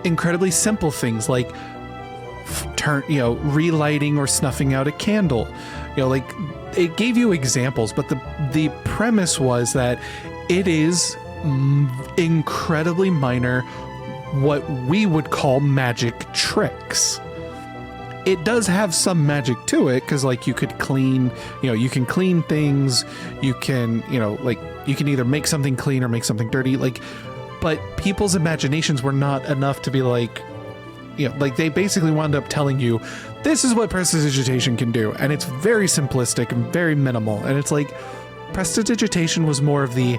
incredibly simple things like relighting or snuffing out a candle. You know, like, it gave you examples, but the premise was that it is incredibly minor, what we would call magic tricks. It does have some magic to it, because, like, you could clean, you know, you can clean things, you can, you know, like, you can either make something clean or make something dirty, like, but people's imaginations were not enough to be like, you know, like, they basically wound up telling you, this is what Prestidigitation can do, and it's very simplistic and very minimal, and it's like, Prestidigitation was more of the,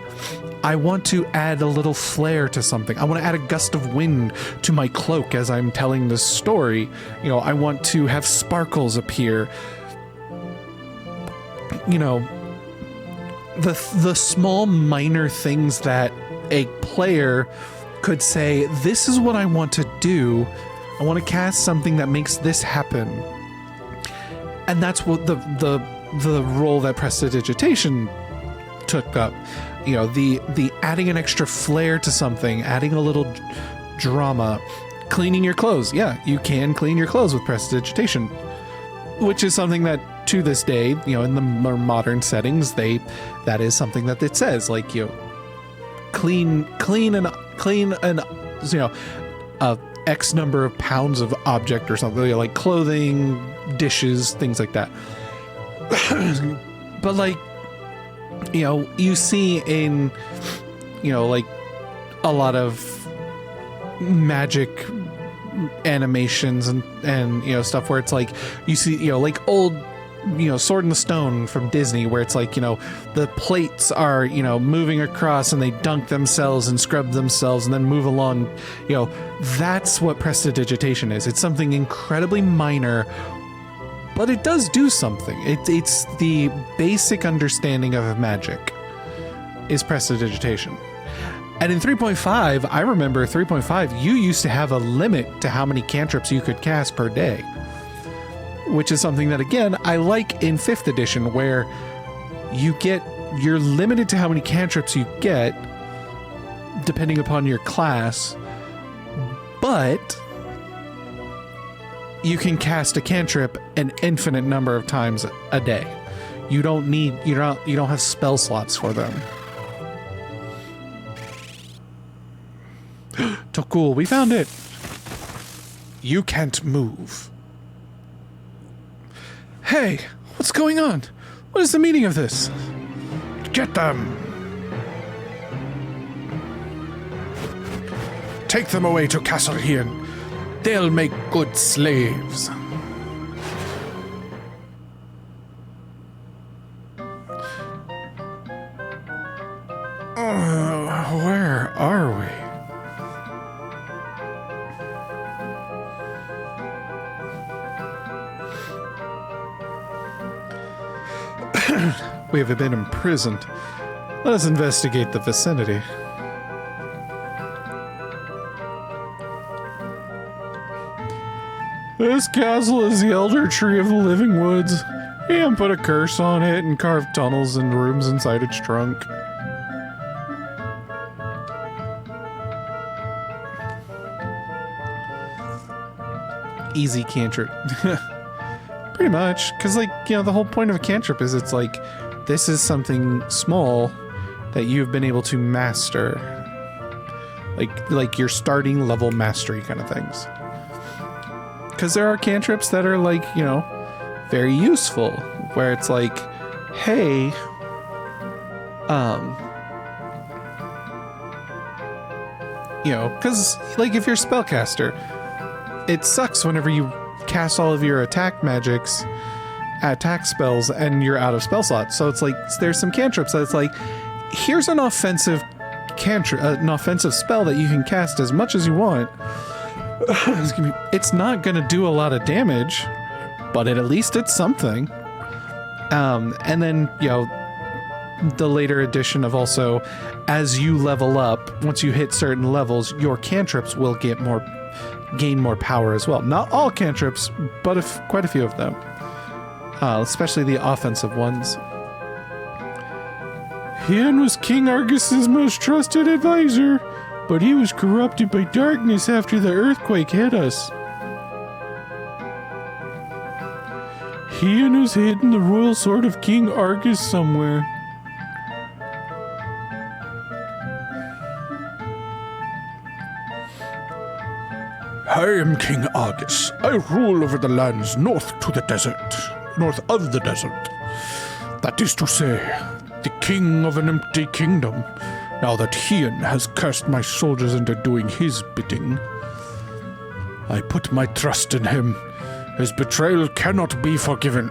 I want to add a little flair to something. I want to add a gust of wind to my cloak as I'm telling this story. You know, I want to have sparkles appear. You know, the small minor things that a player could say, this is what I want to do. I want to cast something that makes this happen. And that's what the role that Prestidigitation took up. You know, the adding an extra flair to something, adding a little drama, cleaning your clothes. Yeah, you can clean your clothes with Prestidigitation, which is something that to this day, you know, in the more modern settings, that is something that it says, like, you know, clean an you know, X number of pounds of object or something, you know, like clothing, dishes, things like that. But, like, you know, you see in, you know, like, a lot of magic animations and you know, stuff where it's like, you see, you know, like old, you know, Sword in the Stone from Disney, where it's like, you know, the plates are, you know, moving across and they dunk themselves and scrub themselves and then move along. You know, that's what Prestidigitation is. It's something incredibly minor, but it does do something. It's the basic understanding of magic is Prestidigitation. And in 3.5, I remember 3.5, you used to have a limit to how many cantrips you could cast per day, which is something that, again, I like in 5th edition, where you're limited to how many cantrips you get depending upon your class, but you can cast a cantrip an infinite number of times a day. You don't have spell slots for them. Tokul, we found it. You can't move. Hey, what's going on? What is the meaning of this? Get them! Take them away to Castle Hien. They'll make good slaves. Where are we? We have been imprisoned. Let us investigate the vicinity. This castle is the Elder Tree of the Living Woods. And put a curse on it and carved tunnels and rooms inside its trunk. Easy cantrip. Pretty much. Because, like, you know, the whole point of a cantrip is it's like, this is something small that you've been able to master. Like your starting level mastery kind of things. Because there are cantrips that are, like, you know, very useful. Where it's like, hey, you know, because, like, if you're a spellcaster, it sucks whenever you cast all of your attack spells, and you're out of spell slots. So it's like, there's some cantrips that it's like, here's an offensive cantrip, an offensive spell that you can cast as much as you want. It's not going to do a lot of damage, but at least it's something. And then, you know, the later addition of also, as you level up, once you hit certain levels, your cantrips will gain more power as well. Not all cantrips, but quite a few of them. Especially the offensive ones. Hien was King Argus's most trusted advisor, but he was corrupted by darkness after the earthquake hit us. Hien has hidden the royal sword of King Argus somewhere. I am King Argus. I rule over the lands north of the desert. That is to say, the king of an empty kingdom, now that Hien has cursed my soldiers into doing his bidding. I put my trust in him. His betrayal cannot be forgiven.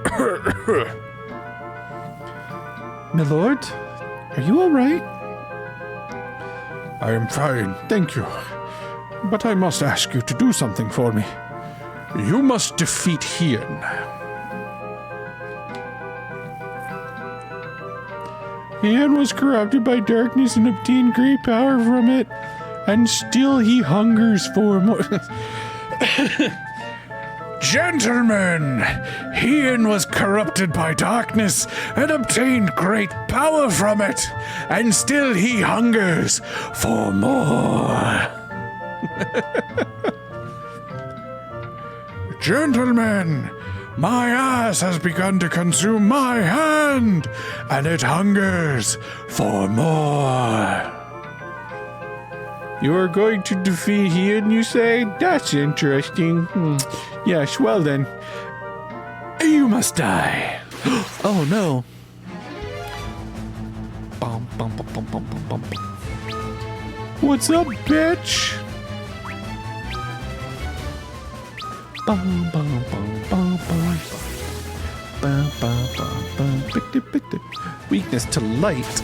My lord, are you all right? I am fine, thank you. But I must ask you to do something for me. You must defeat Hien. Hien was corrupted by darkness and obtained great power from it, and still he hungers for more. Gentlemen, Hien was corrupted by darkness and obtained great power from it, and still he hungers for more. Gentlemen, my ass has begun to consume my hand, and it hungers for more. You are going to defeat Hien, you say? That's interesting. Yes, well then. You must die. Oh no. Bum, bum, bum, bum, bum, bum, bum. What's up, bitch? Bum, bum, bum, bum, bum. Bum, bum, bum, bum. Weakness to light.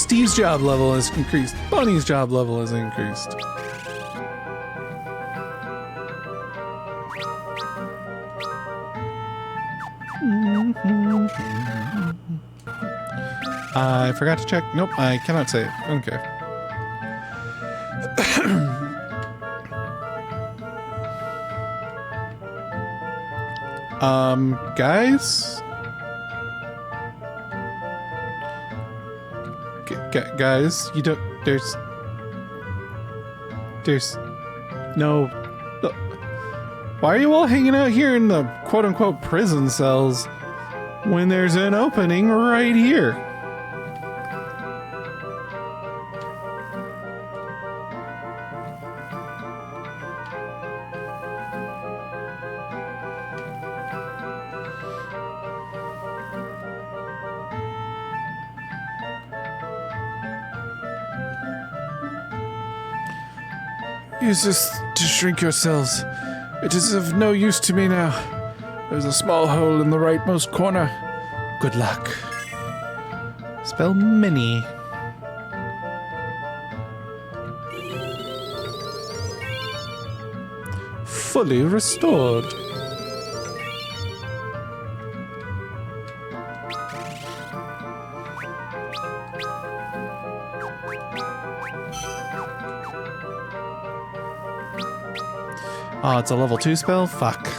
Steve's job level has increased. Bunny's job level has increased. I forgot to check. Nope, I cannot say it. Okay. Guys? Guys, you don't... There's no... Why are you all hanging out here in the quote-unquote prison cells when there's an opening right here? Use this to shrink your cells. It is of no use to me now. There's a small hole in the rightmost corner. Good luck. Spell mini. Fully restored. Oh, it's a level 2 spell? Fuck.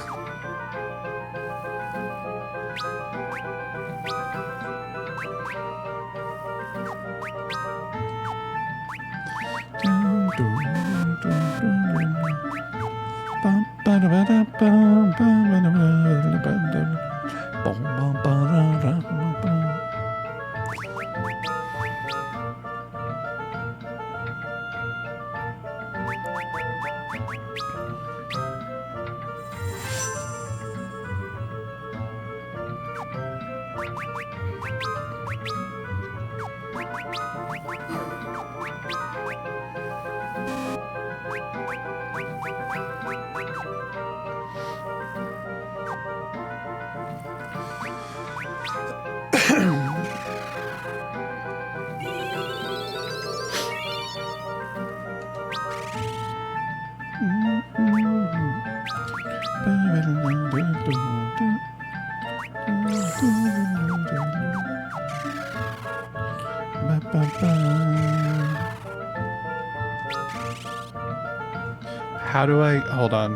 How do I... Hold on.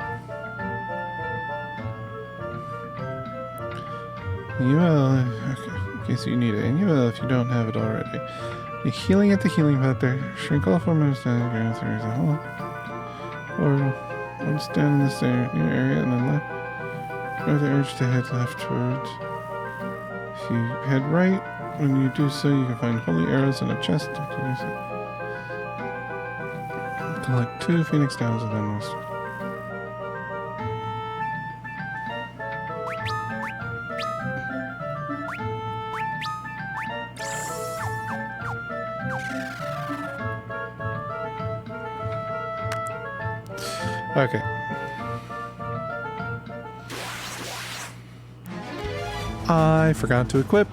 You will... Okay, in case you need it. And you will if you don't have it already. You're healing at the healing pad there. Shrink all forms of there's a hole. Or one stand in this area and then left. Or the urge to head leftwards. If you head right, when you do so, you can find holy arrows in a chest. Collect 2 phoenix downs and then rest. Okay. I forgot to equip.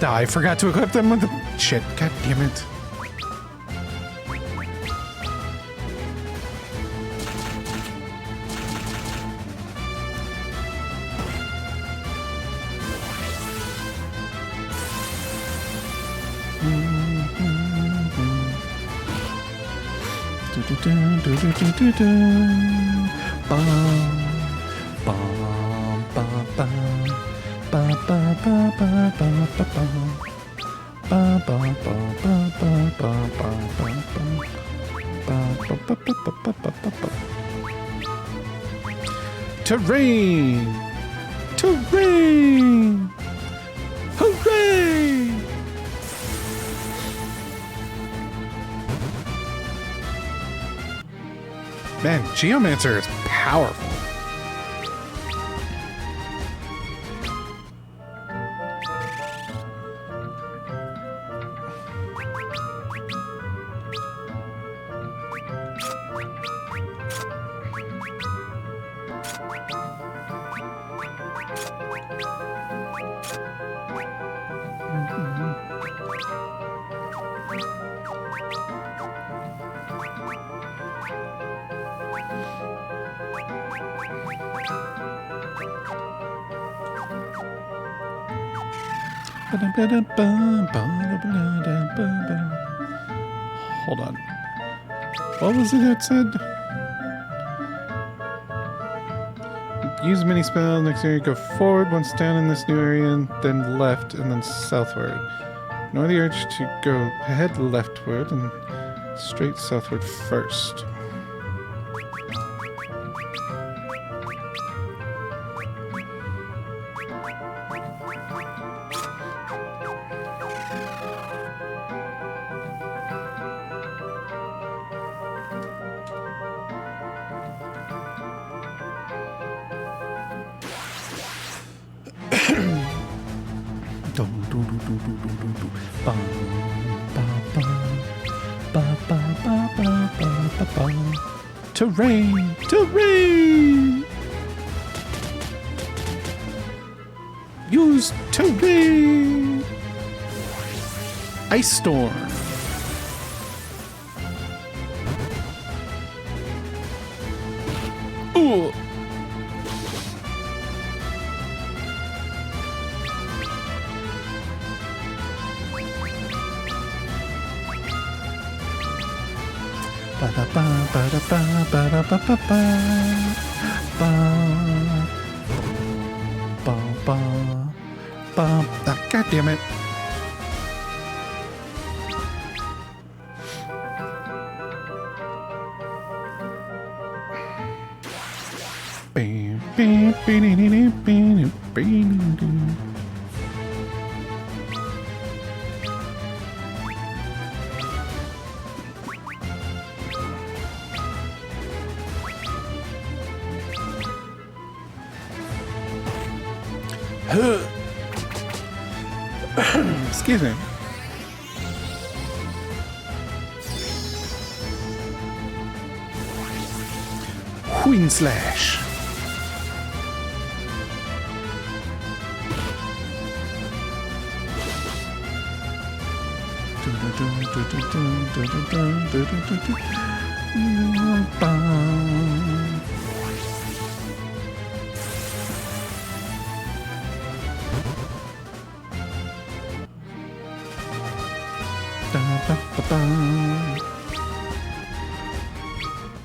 I forgot to equip them with the shit. God damn it. Terrain! Terrain! Hooray! Man, Geomancer is powerful. Hold on. What was it that said? Use mini spell next area. Go forward once down in this new area, and then left, and then southward. Ignore the urge to go ahead leftward and straight southward first. Terrain! Terrain! Use terrain! Ice storm! Ooh! Ah, God damn it. Excuse me. Queen slash.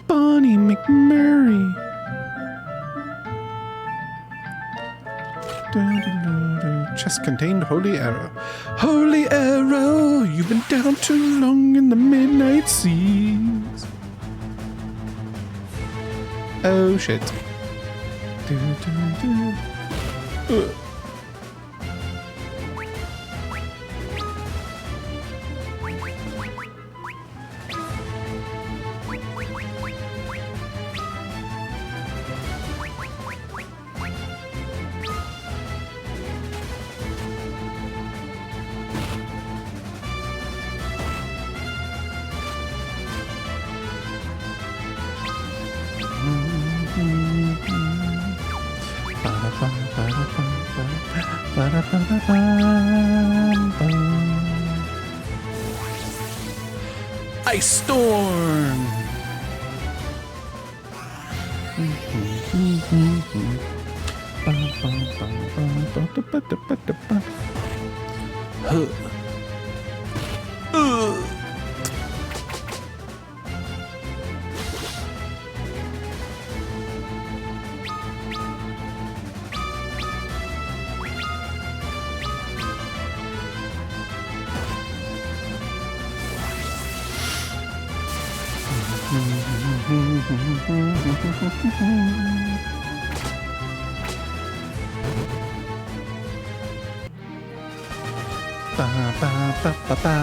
Bonnie McMurray. Chest contained holy arrow. Holy arrow, you've been down too long in the midnight seas. Oh shit. Ice storm. Ba ba ba ba ba.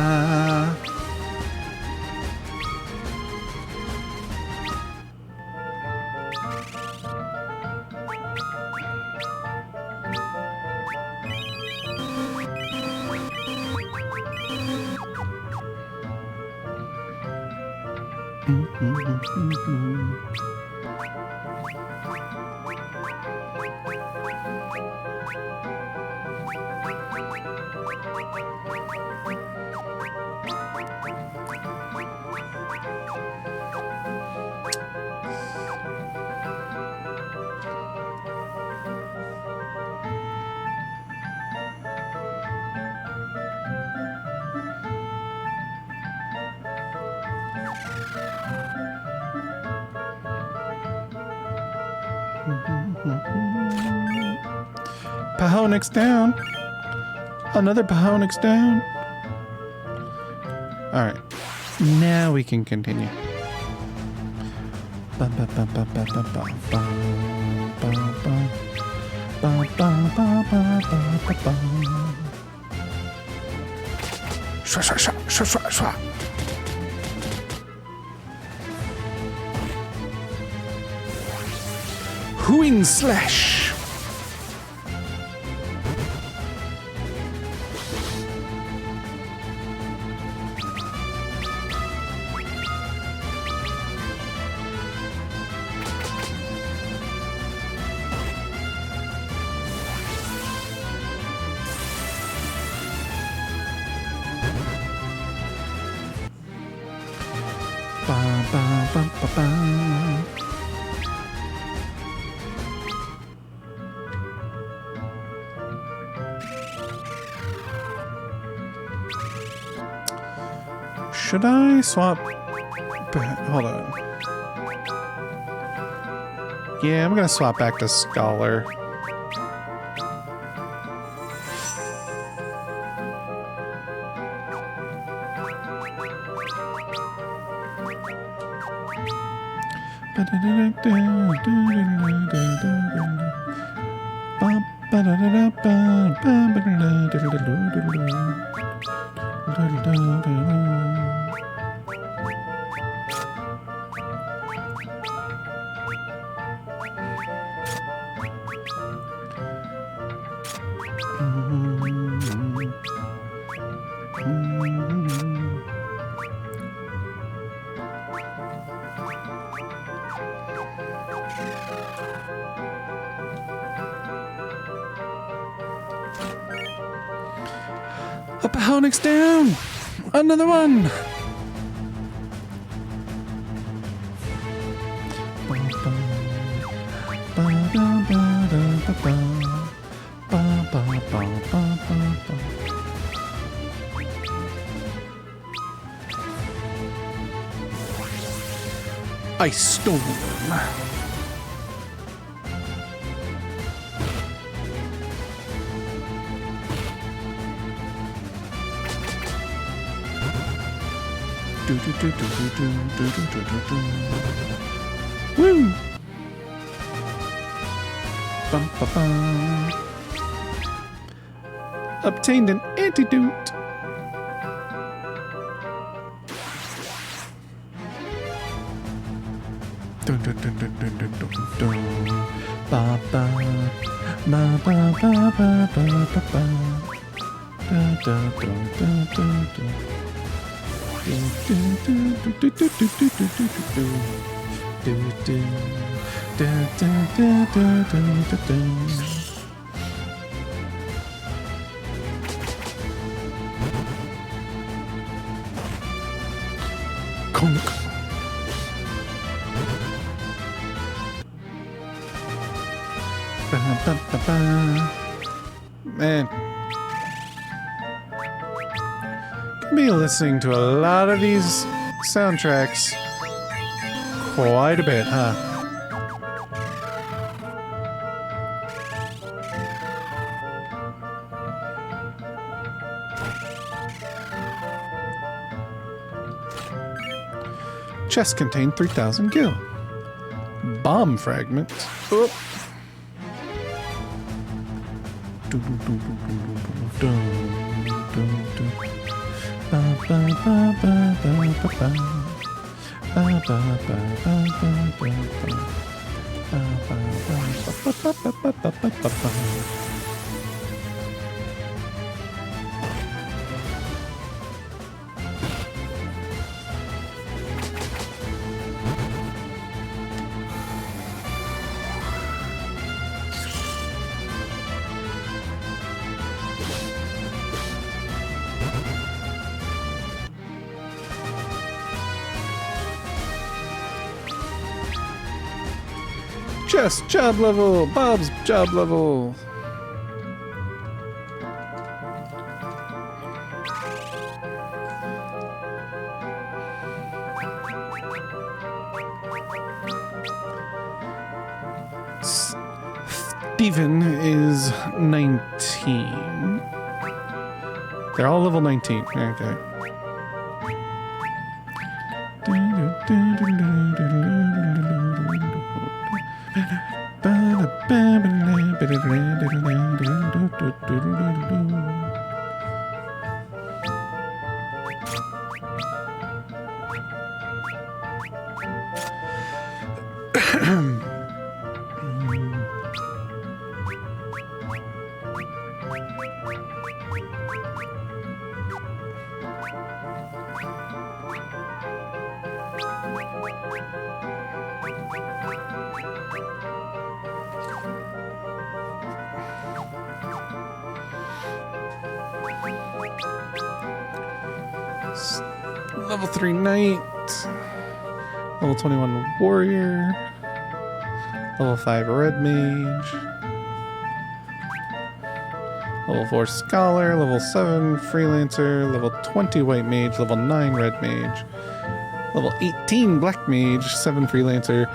Pahonix down. Another Pahonix down. All right. Now we can continue. Shwa, shwa, shwa, shwa, shwa, shwa. Hooing slash. Ba ba ba ba ba. Should I swap? Hold on. Yeah, I'm gonna swap back to Scholar. A Pahonix down! Another one! Ice Storm. Woo! Bum, ba, bum. Obtained an antidote. Dun, dun, dun, dun, dun, dun, dun, dun. Ba, ba. Ba, ba, ba, ba, ba, ba, ba. Da, da, da, da, da, da. Do, do, do, do, do, do, do, do, do, do. Do, do. Da, da, da, da, da, da, da. Conk. Ba, ba, ba, ba. Man. Gonna be listening to a lot of these soundtracks quite a bit, huh? Chest contained 3,000 gil. Bomb fragment. Oh. Jess, job level. Bob's job level. Steven is 19. They're all level 19. Okay. Level 3 Knight. Level 21 Warrior. Level 5 Red Mage. Level 4 Scholar. Level 7 Freelancer. Level 20 White Mage. Level 9 Red Mage. Level 18 Black Mage. 7 Freelancer.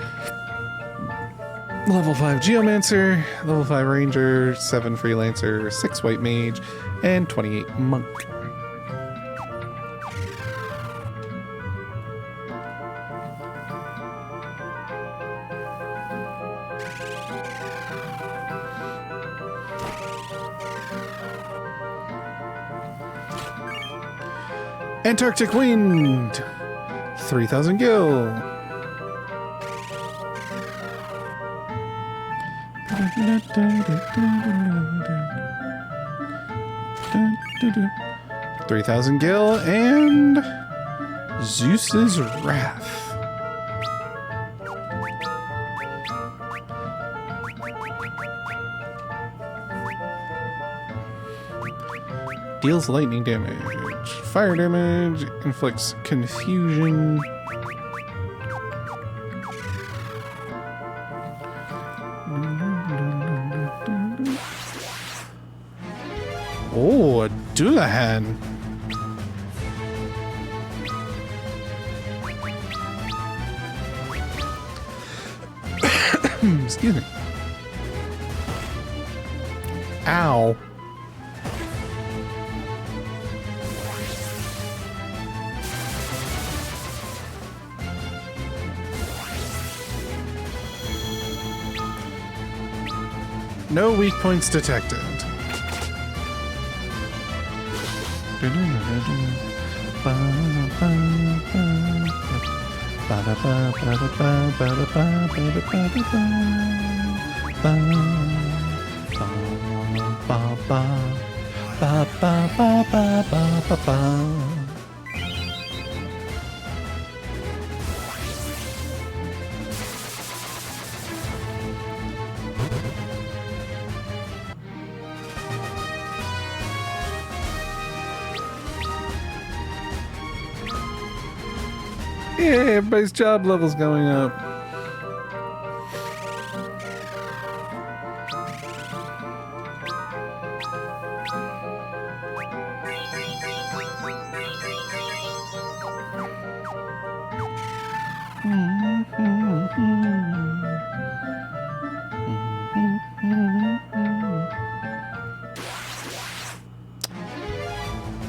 Level 5 Geomancer. Level 5 Ranger. 7 Freelancer. 6 White Mage. And 28 Monk. Antarctic Wind, 3,000 gil. $3,000 gil and Zeus's Wrath. Deals lightning damage. Fire damage. Inflicts confusion. Oh, a Dullahan. Excuse me. Ow. No weak points detected. Yeah, everybody's job level's going up.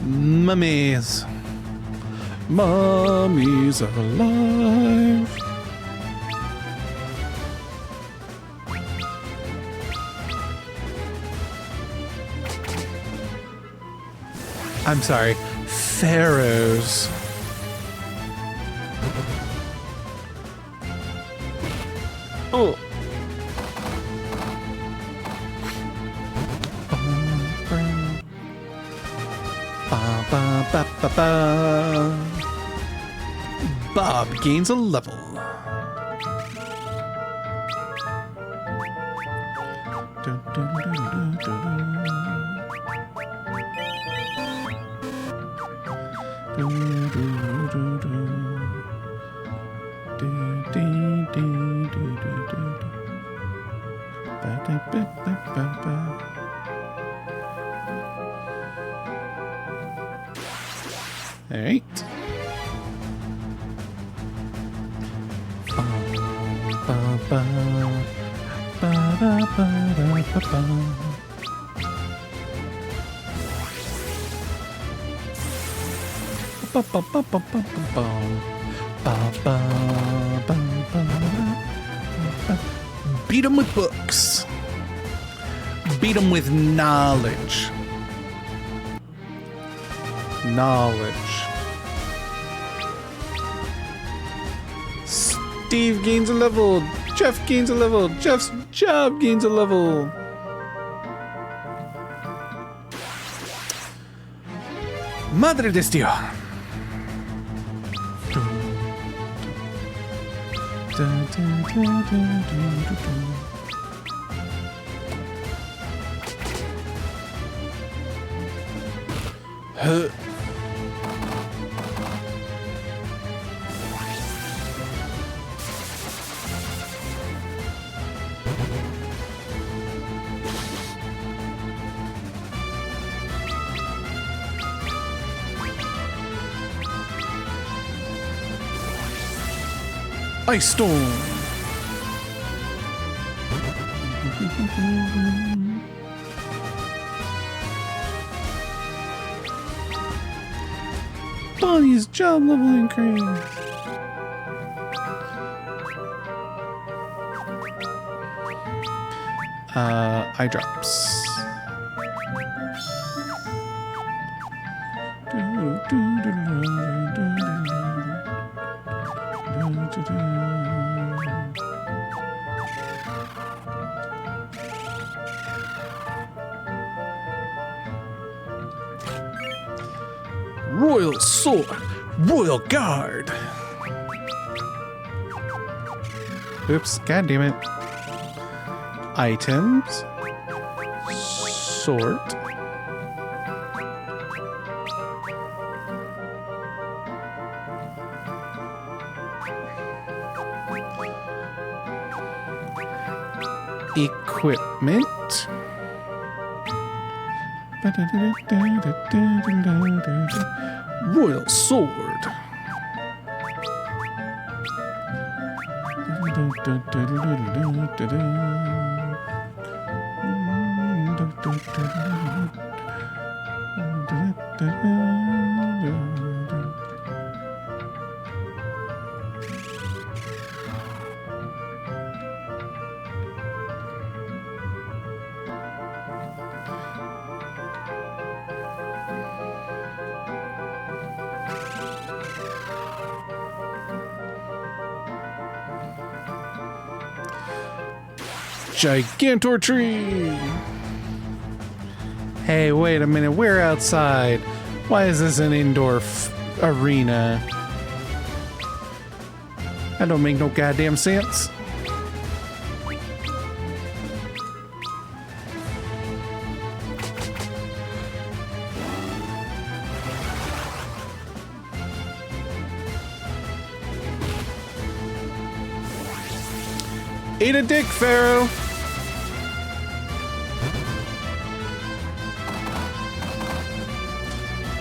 Mummies. Mommy's alive. I'm sorry, pharaohs. Oh. Ba ba ba ba ba. Bob gains a level. All right. Beat 'em with books. Beat 'em with knowledge. Knowledge. Steve gains a level. Jeff gains a level. Jeff's job gains a level. Madre de Dios. Huh. Ice Storm. Bonnie's job level increase. Eye drops. Royal Sword, Royal Guard. Oops, god damn it. Items. Sort. Equipment. Royal Sword. Gigantor tree. Hey, wait a minute. We're outside. Why is this an indoor arena? That don't make no goddamn sense. Eat a dick, Pharaoh.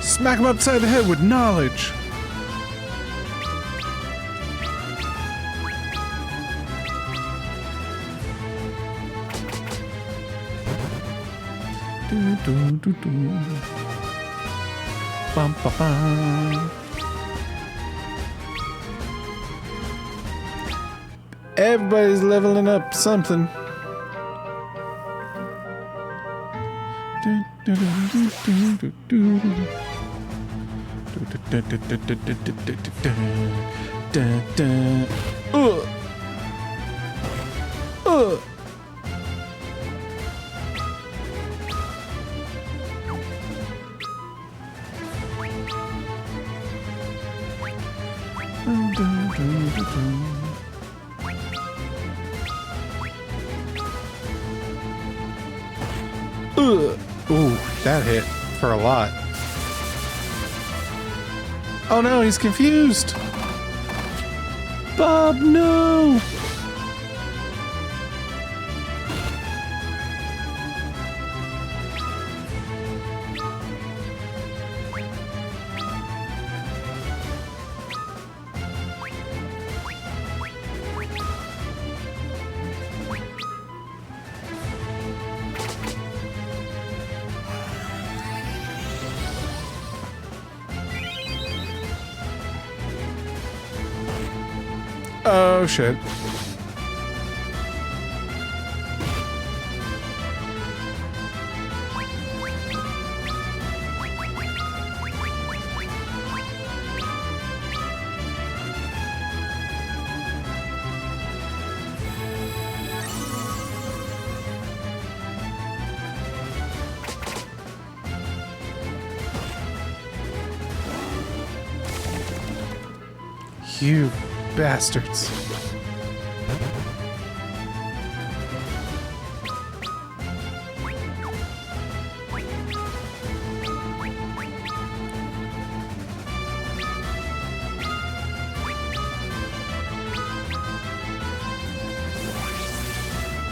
Smack him upside the head with knowledge. Bum, ba, bum. Everybody's leveling up something. Ooh, that hit for a lot. Oh no, he's confused. Bob, no. Oh, shit. You bastards.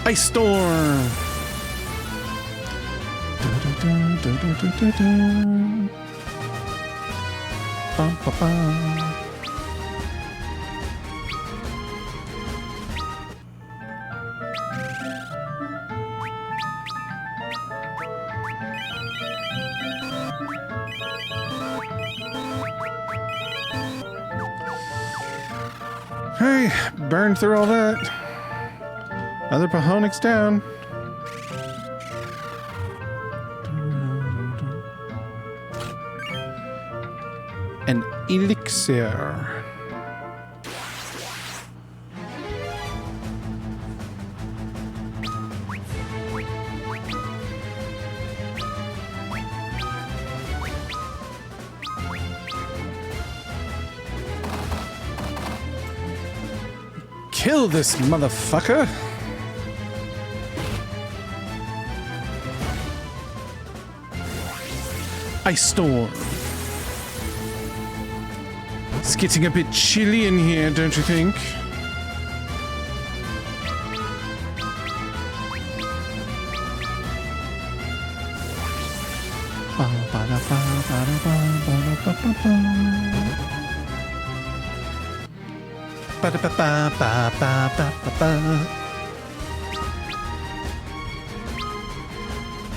Ice Storm. Bum, ba, bum. Hey, burned through all that. Other Pahonix down. An elixir. Kill this motherfucker! Ice Storm. It's getting a bit chilly in here, don't you think?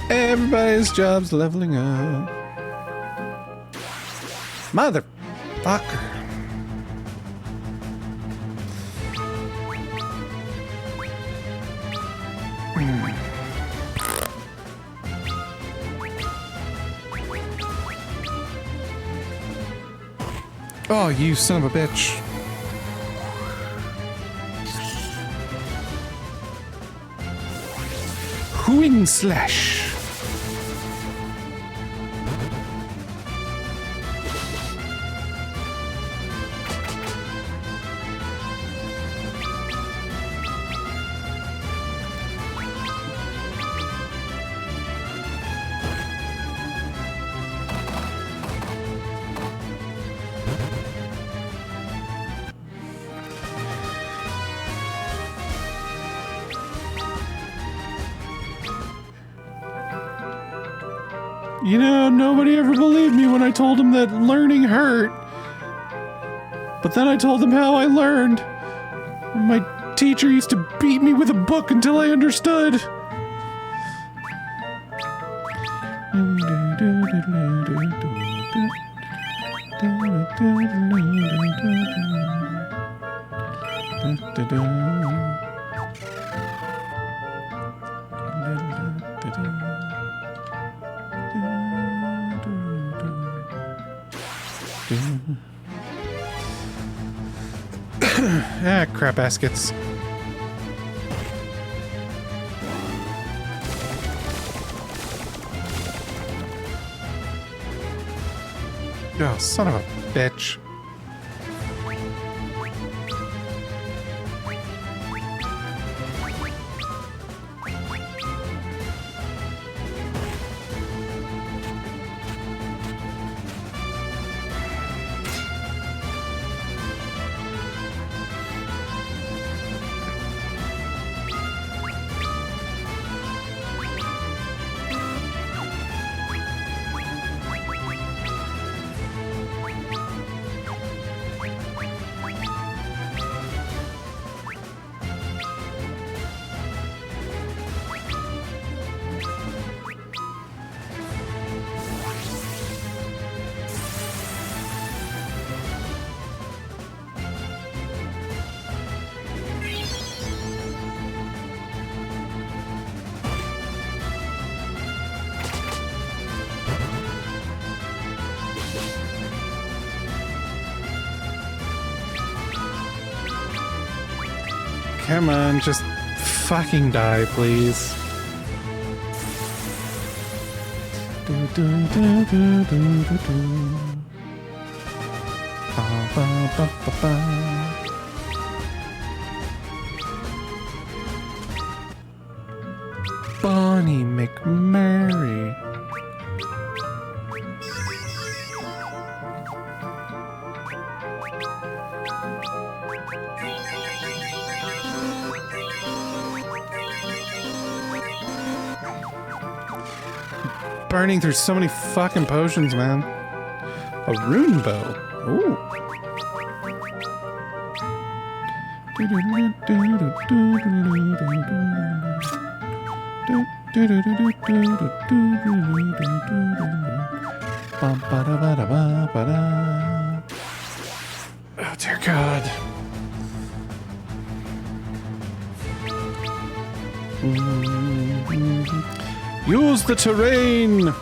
Everybody's job's leveling up. Motherfucker. Oh, you son of a bitch. Wing slash. You know, nobody ever believed me when I told them that learning hurt. But then I told them how I learned. My teacher used to beat me with a book until I understood. Ah, crap baskets. Oh, son of a bitch. Come on, just fucking die, please. Bonnie McMurray. Burning through so many fucking potions, man. A rune bow. Ooh. Oh dear God. Use the terrain!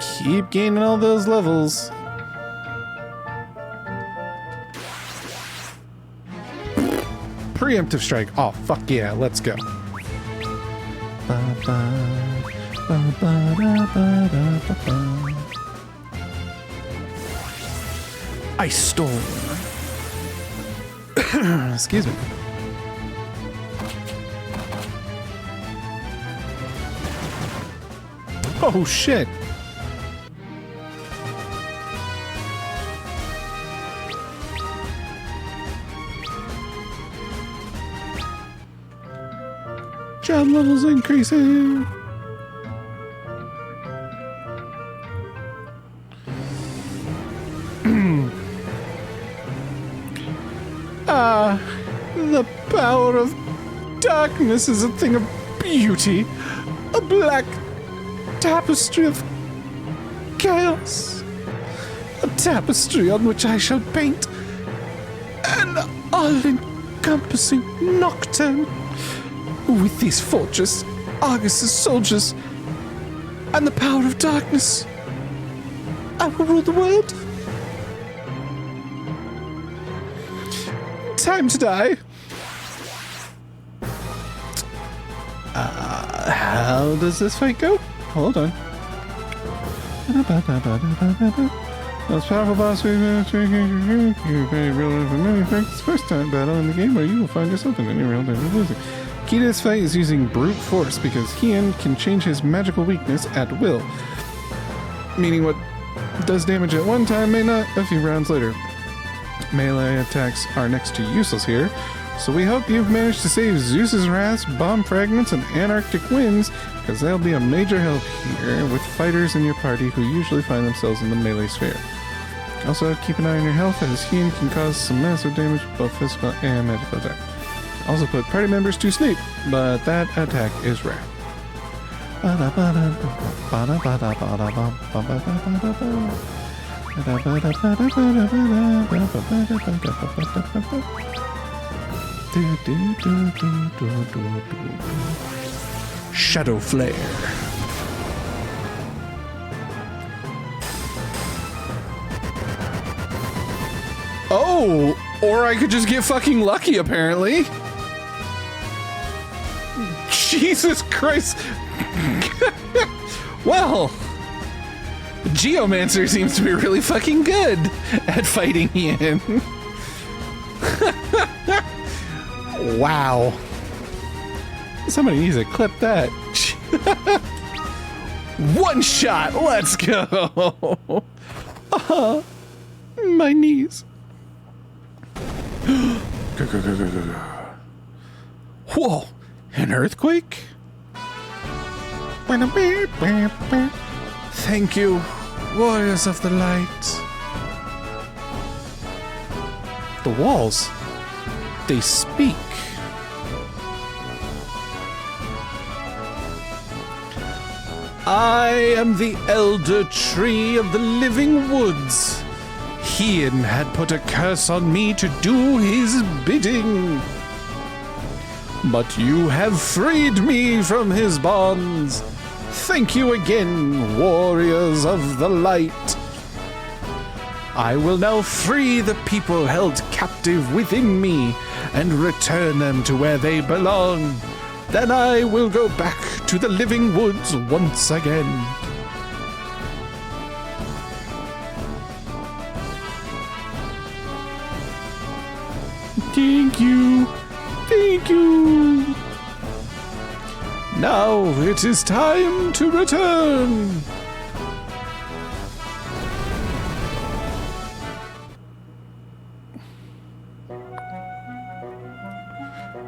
Keep gaining all those levels. Preemptive strike. Oh, fuck yeah, let's go. Ice Storm. Excuse me. Oh, shit. Job levels increasing. The power of darkness is a thing of beauty. A black tapestry of chaos. A tapestry on which I shall paint an all-encompassing nocturne. With these fortress, Argus' soldiers, and the power of darkness, I will rule the world. Time to die. How does this fight go? Hold on. Most powerful boss we've first time battle in the game where you will find yourself in any real danger of losing. Key to this fight is using brute force because Hien can change his magical weakness at will. Meaning what does damage at one time may not a few rounds later. Melee attacks are next to useless here, so we hope you've managed to save Zeus's Wrath, Bomb Fragments, and Antarctic Winds, because they'll be a major help here with fighters in your party who usually find themselves in the melee sphere. Also, keep an eye on your health, as Hien can cause some massive damage, both physical and magical attack. Also put party members to sleep, but that attack is rare. Shadow Flare. Oh, or I could just get fucking lucky, apparently. Jesus Christ. Well, Geomancer seems to be really fucking good at fighting Hien. Wow. Somebody needs to clip that. One shot. Let's go. My knees. Whoa. An earthquake? Thank you, warriors of the light. The walls, they speak. I am the elder tree of the living woods. Hien had put a curse on me to do his bidding. But you have freed me from his bonds. Thank you again, warriors of the light. I will now free the people held captive within me and return them to where they belong. Then I will go back to the living woods once again. Thank you. Thank you. Now it is time to return.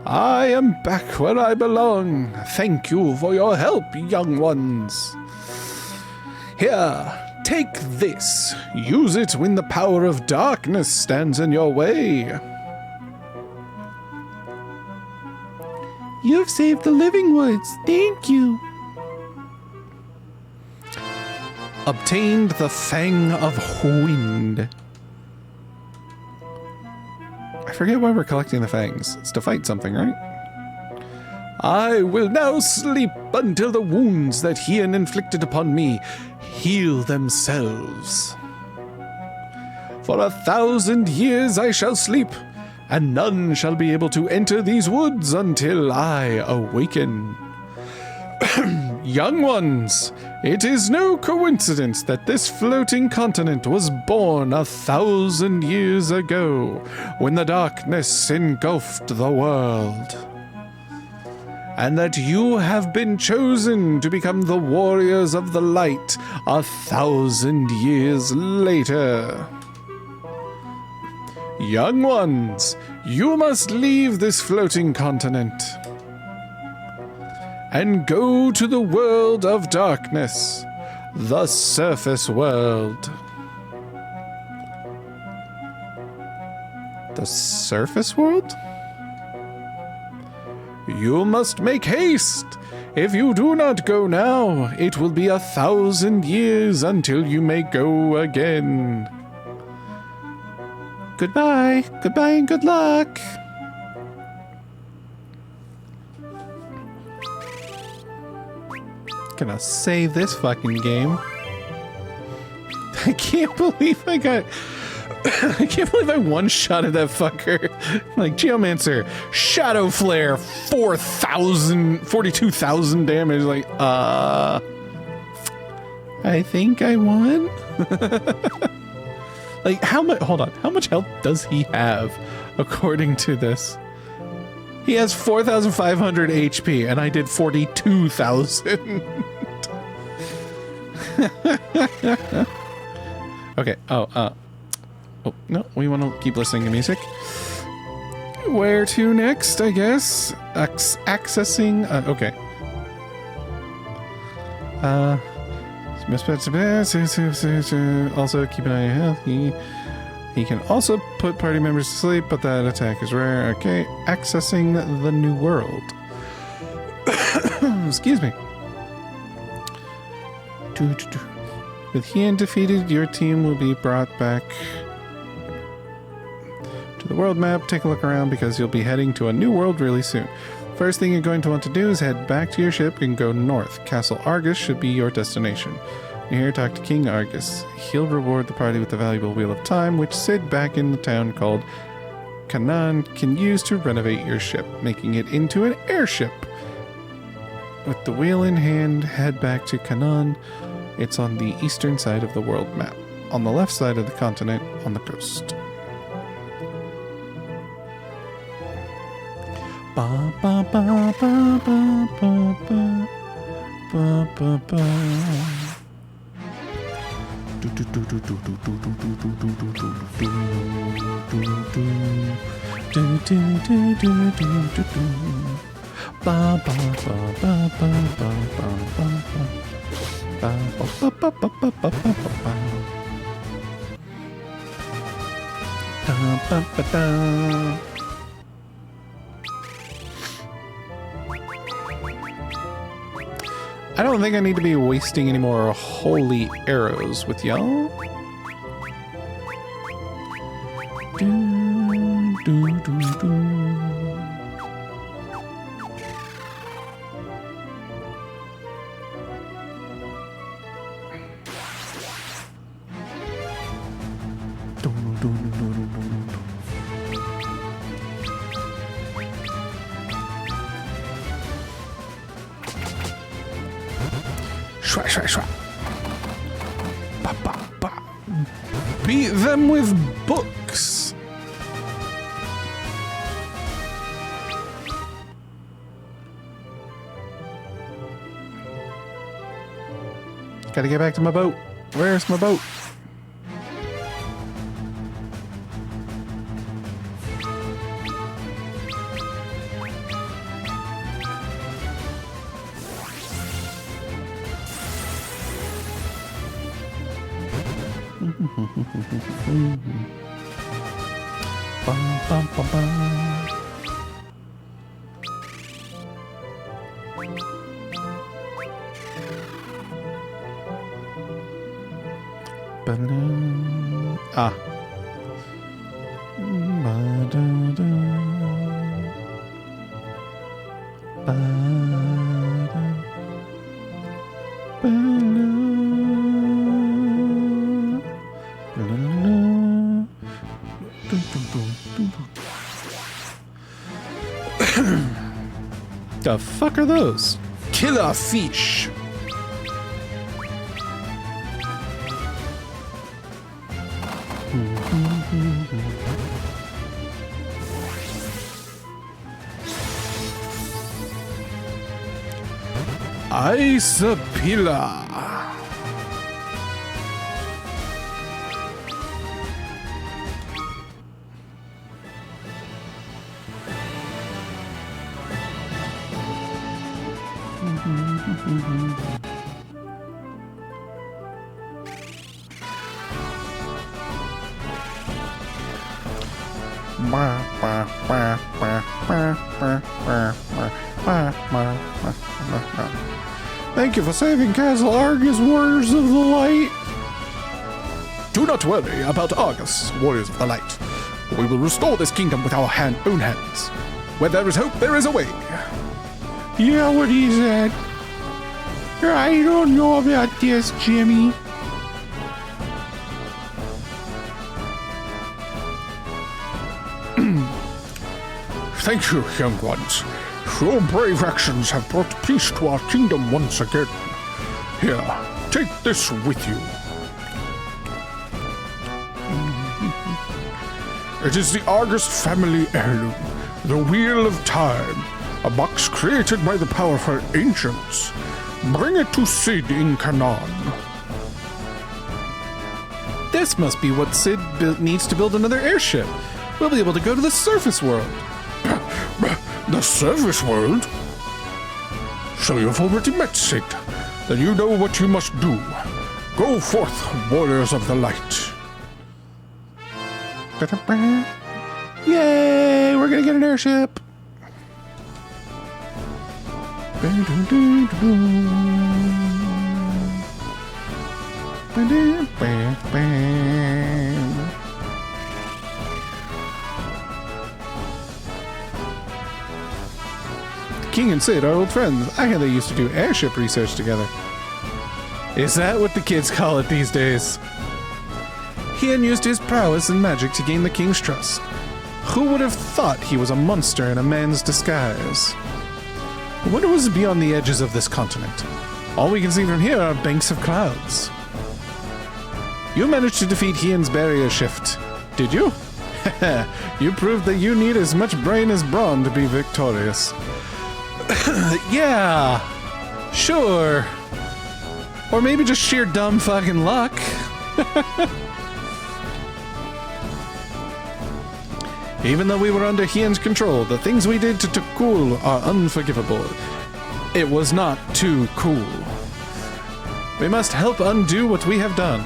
I am back where I belong. Thank you for your help, young ones. Here, take this. Use it when the power of darkness stands in your way. You've saved the living woods. Thank you. Obtained the Fang of Wind. I forget why we're collecting the fangs. It's to fight something, right? I will now sleep until the wounds that Hien inflicted upon me heal themselves. For 1,000 years I shall sleep, and none shall be able to enter these woods until I awaken. Young ones, it is no coincidence that this floating continent was born 1,000 years ago, when the darkness engulfed the world. And that you have been chosen to become the warriors of the light 1,000 years later. Young ones, you must leave this floating continent and go to the world of darkness, the surface world. The surface world? You must make haste. If you do not go now, it will be 1,000 years until you may go again. Goodbye. Goodbye and good luck. Gonna save this fucking game. I can't believe I got... I can't believe I one-shotted that fucker. Like, Geomancer, Shadow Flare, 42,000 damage. Like, I think I won? Like, how much... Hold on. How much health does he have, according to this? He has 4,500 HP, and I did 42,000. Okay. Oh, no. We want to keep listening to music. Where to next, I guess? Accessing... okay. Also, keep an eye on health. He can also put party members to sleep, but that attack is rare. Okay, accessing the new world. Excuse me. With Hien defeated, your team will be brought back to the world map. Take a look around because you'll be heading to a new world really soon. First thing you're going to want to do is head back to your ship and go north. Castle Argus should be your destination. You're here, talk to King Argus. He'll reward the party with the valuable Wheel of Time, which Sid back in the town called Canaan can use to renovate your ship, making it into an airship. With the wheel in hand, head back to Canaan. It's on the eastern side of the world map, on the left side of the continent, on the coast. Ba ba ba ba ba ba ba ba ba. I don't think I need to be wasting any more holy arrows with y'all. Shwa, shwa, shwa. Ba, ba, ba. Beat them with books. Gotta get back to my boat. Where's my boat? Bum, bum, bum, bum. Ba-da. Ah. Ba-da-da. Ba-da. Ba-da. The fuck are those? Killer fish. Isapilla. Thank you for saving Castle Argus, Warriors of the Light. Do not worry about Argus, Warriors of the Light. We will restore this kingdom with our own hands. Where there is hope, there is a way. Yeah, what he said. I don't know about this, Jimmy. Thank you, young ones. Your brave actions have brought peace to our kingdom once again. Here, take this with you. It is the Argus family heirloom, the Wheel of Time, a box created by the powerful ancients. Bring it to Sid in Canaan. This must be what Sid needs to build another airship. We'll be able to go to the surface world. The surface world? So you've already met Sid. Then you know what you must do. Go forth, Warriors of the Light. Yay! We're gonna get an airship. King and Sid are old friends. I hear they used to do airship research together. Is that what the kids call it these days? Hien used his prowess and magic to gain the king's trust. Who would have thought he was a monster in a man's disguise? What was beyond the edges of this continent? All we can see from here are banks of clouds. You managed to defeat Hien's barrier shift, did you? You proved that you need as much brain as brawn to be victorious. Yeah, sure. Or maybe just sheer dumb fucking luck. Even though we were under Hien's control, the things we did to Tukul are unforgivable. It was not too cool. We must help undo what we have done.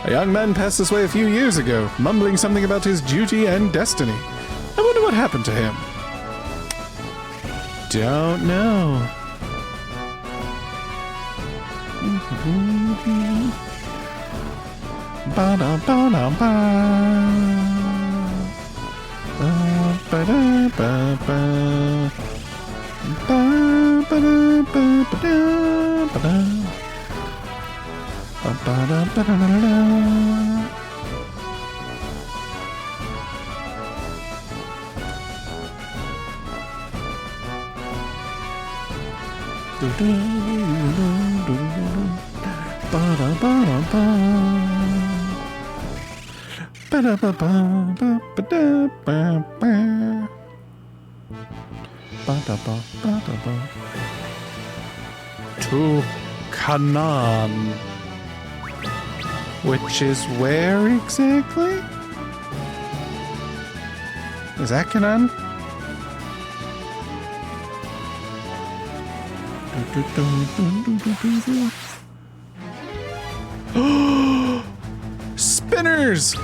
A young man passed this way a few years ago, mumbling something about his duty and destiny. I wonder what happened to him. Don't know. Ba-da-ba-da-ba. Ba-ba-da-ba-ba. Ba-ba-da-ba-ba-da. Ba-ba-da-ba-da-da-da. To Canaan, which is where exactly? Is that Canaan? Spinners!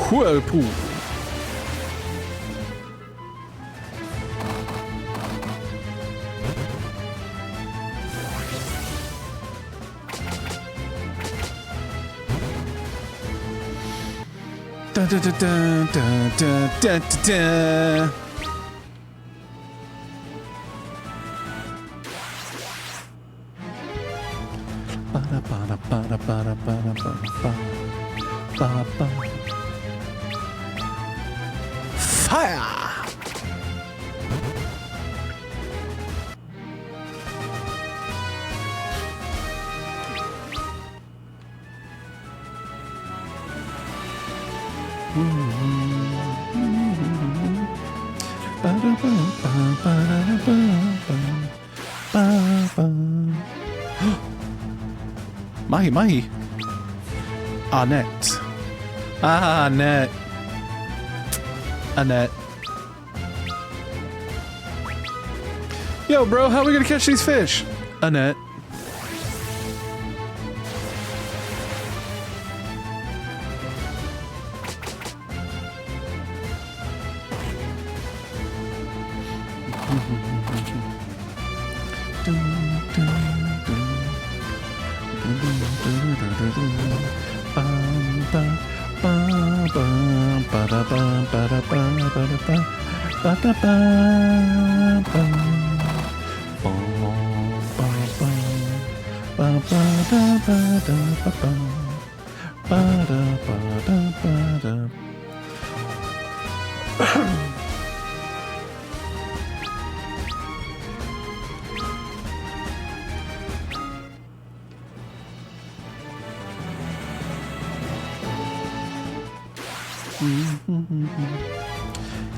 Whirlpool. Da da da da da da da da. Ba ba ba ba ba ba ba ba ba ba. Fire! Mahi Mahi. Annette. Ah, Annette. Annette. Yo, bro, how are we gonna catch these fish? Annette.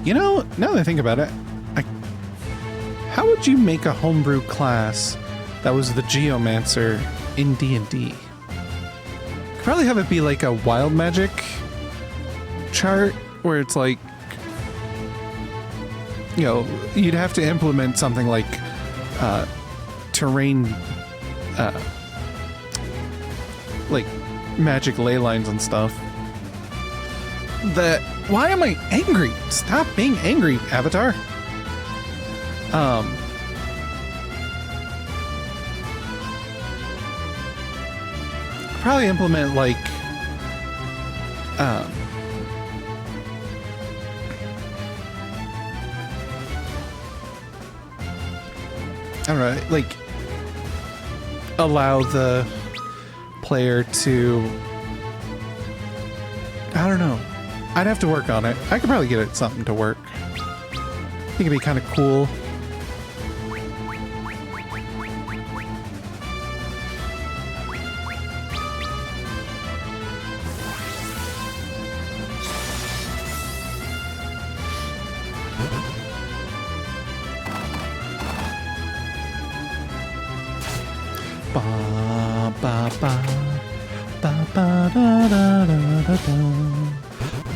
You know, now that I think about it, how would you make a homebrew class that was the Geomancer in D&D? Could probably have it be like a wild magic chart where it's like, you know, you'd have to implement something like terrain, like magic ley lines and stuff. Why am I angry? Stop being angry, Avatar. Probably implement like I don't know, like allow the player to, I don't know. I'd have to work on it. I could probably get it something to work. I think it'd be kind of cool. Ba ba ba ba ba da da da da da.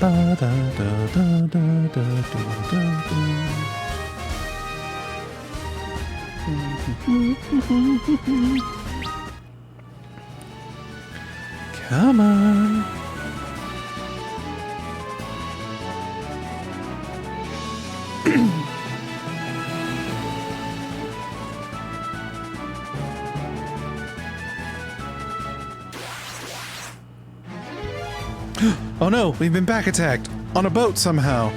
Ba da da da da da da da. Come on. Oh no, we've been back attacked on a boat somehow.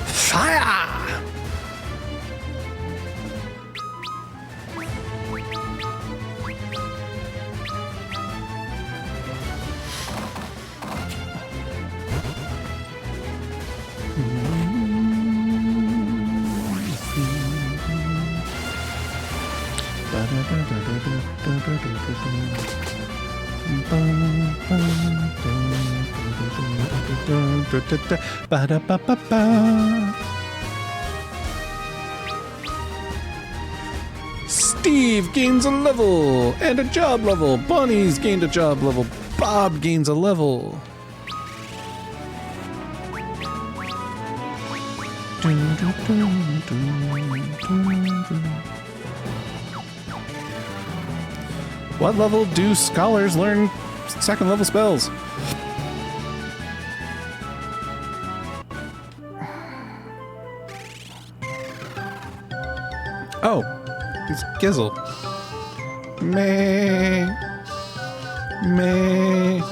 Fire! Steve gains a level and a job level. Bonnie's gained a job level. Bob gains a level. What level do scholars learn second level spells? Oh, it's Gizzle. Meh. Meh.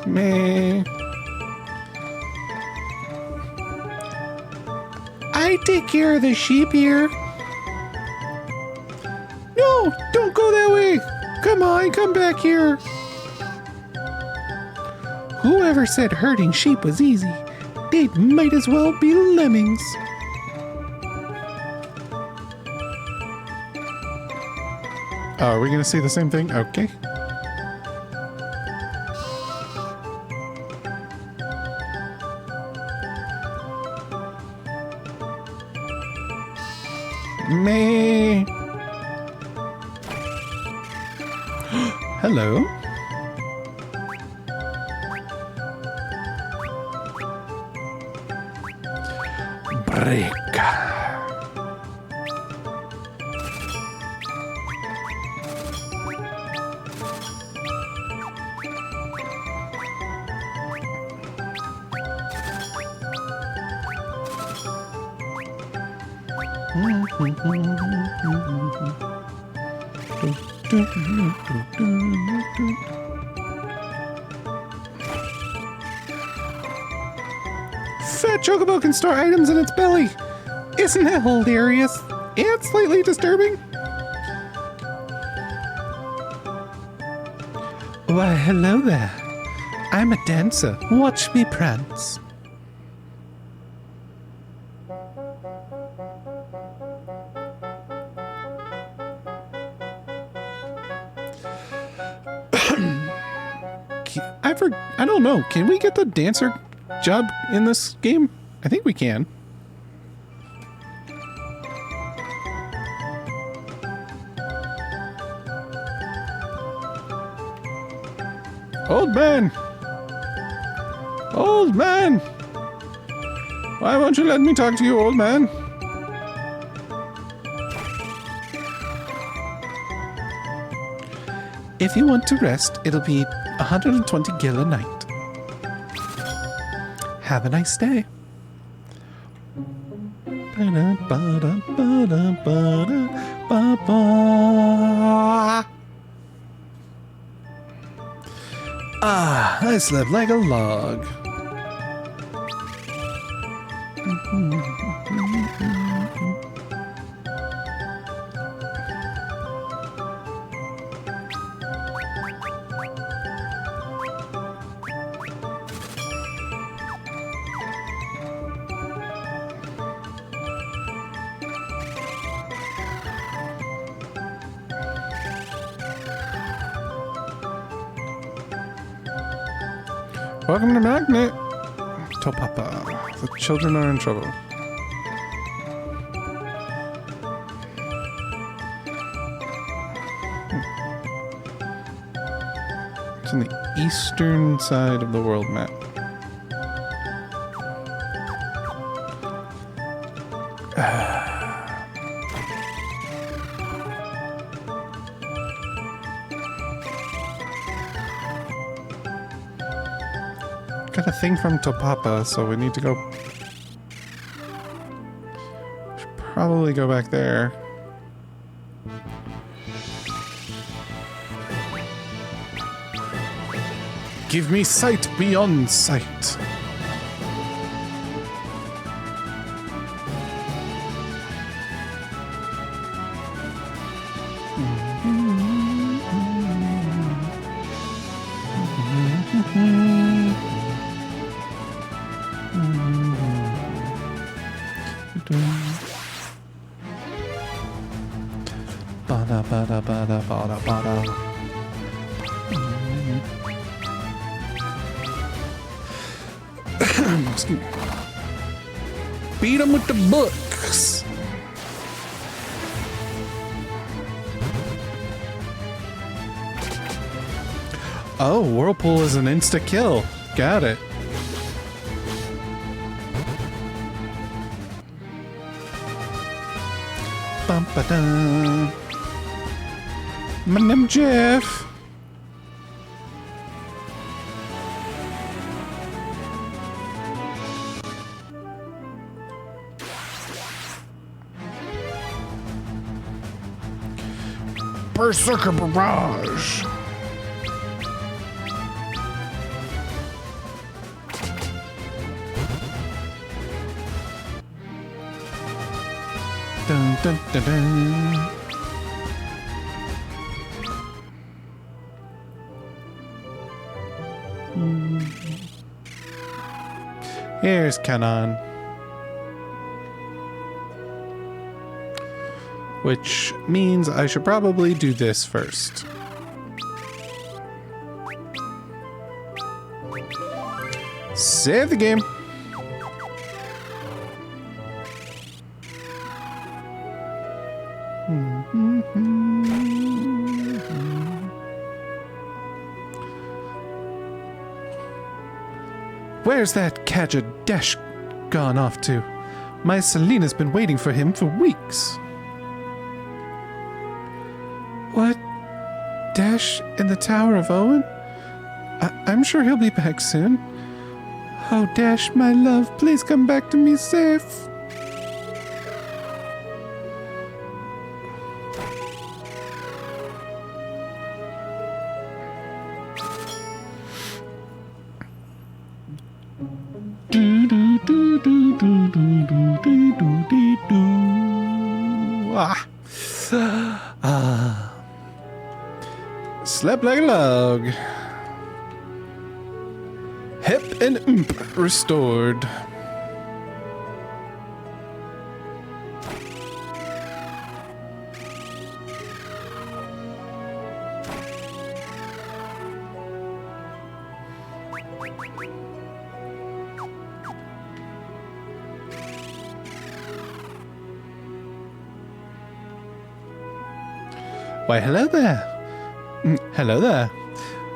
Meh. I take care of the sheep here. No, don't go that way. Come on, come back here. Whoever said herding sheep was easy? They might as well be lemmings. Oh, are we gonna say the same thing? Okay. Me. Hello. Break. Fat Chocobo can store items in its belly. Isn't that hilarious and slightly disturbing? Why, hello there. I'm a dancer. Watch me prance. I don't know. Can we get the dancer job in this game? I think we can. Old man! Old man! Why won't you let me talk to you, old man? If you want to rest, it'll be 120 gil a night. Have a nice day. Ah, I slept like a log. Welcome to Magnet. Topapa. The children are in trouble. It's on the eastern side of the world map. Got a thing from Topapa, so we need to go. Should probably go back there. give me sight beyond sight. Bada bada bada bada bada. Excuse me. Beat him with the books. Oh, Whirlpool is an insta kill. Got it. Bum ba dum. My name's Jeff. Berserker Barrage. Dun, dun, dun, dun. Here's Kanan. Which means I should probably do this first. Save the game. Where's that Kaja Dash gone off to? My Selena's been waiting for him for weeks. What? Dash in the Tower of Owen? I'm sure he'll be back soon. Oh, Dash, my love, please come back to me safe. Slept like a log. Hip and oomph restored. Why, hello there. Hello there.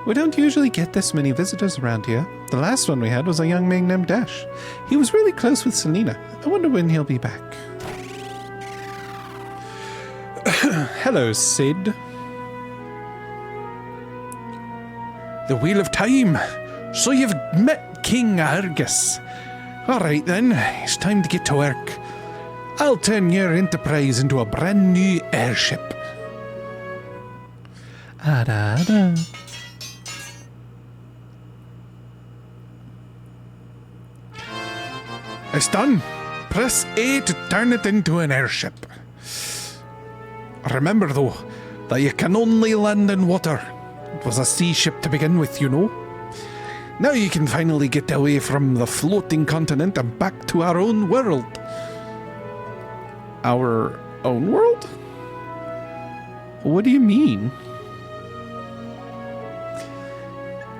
We don't usually get this many visitors around here. The last one we had was a young man named Dash. He was really close with Selena. I wonder when he'll be back. Hello, Sid. The Wheel of Time. So you've met King Argus. All right then, it's time to get to work. I'll turn your enterprise into a brand new airship. Da. It's done. Press A to turn it into an airship. Remember though, that you can only land in water. It was a sea ship to begin with, you know. Now you can finally get away from the floating continent and back to our own world. Our own world? What do you mean?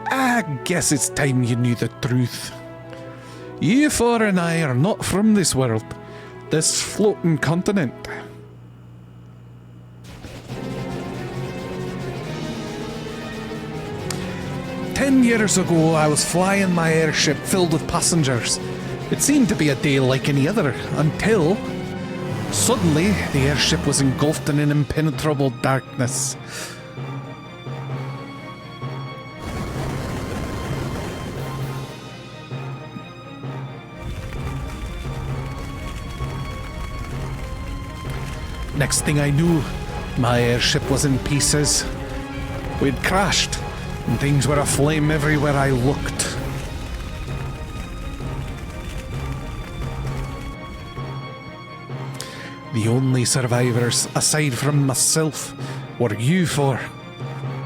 I guess it's time you knew the truth. You four and I are not from this world, this floating continent. "10 years ago, I was flying my airship filled with passengers. It seemed to be a day like any other, until suddenly the airship was engulfed in an impenetrable darkness. Next thing I knew, my airship was in pieces. We'd crashed. and things were aflame everywhere I looked. The only survivors, aside from myself, were you four.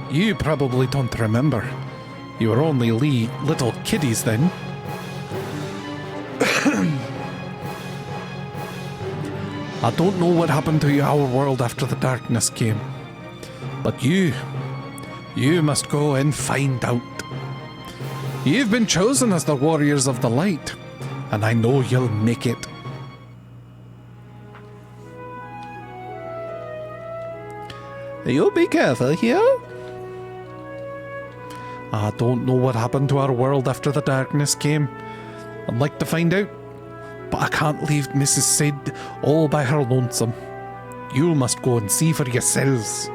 You probably don't remember. You were only little kiddies then. I don't know what happened to our world after the darkness came. But you must go and find out. You've been chosen as the warriors of the light, and I know you'll make it. You'll be careful here. I don't know what happened to our world after the darkness came. I'd like to find out, but I can't leave Mrs. Sid all by her lonesome. You must go and see for yourselves.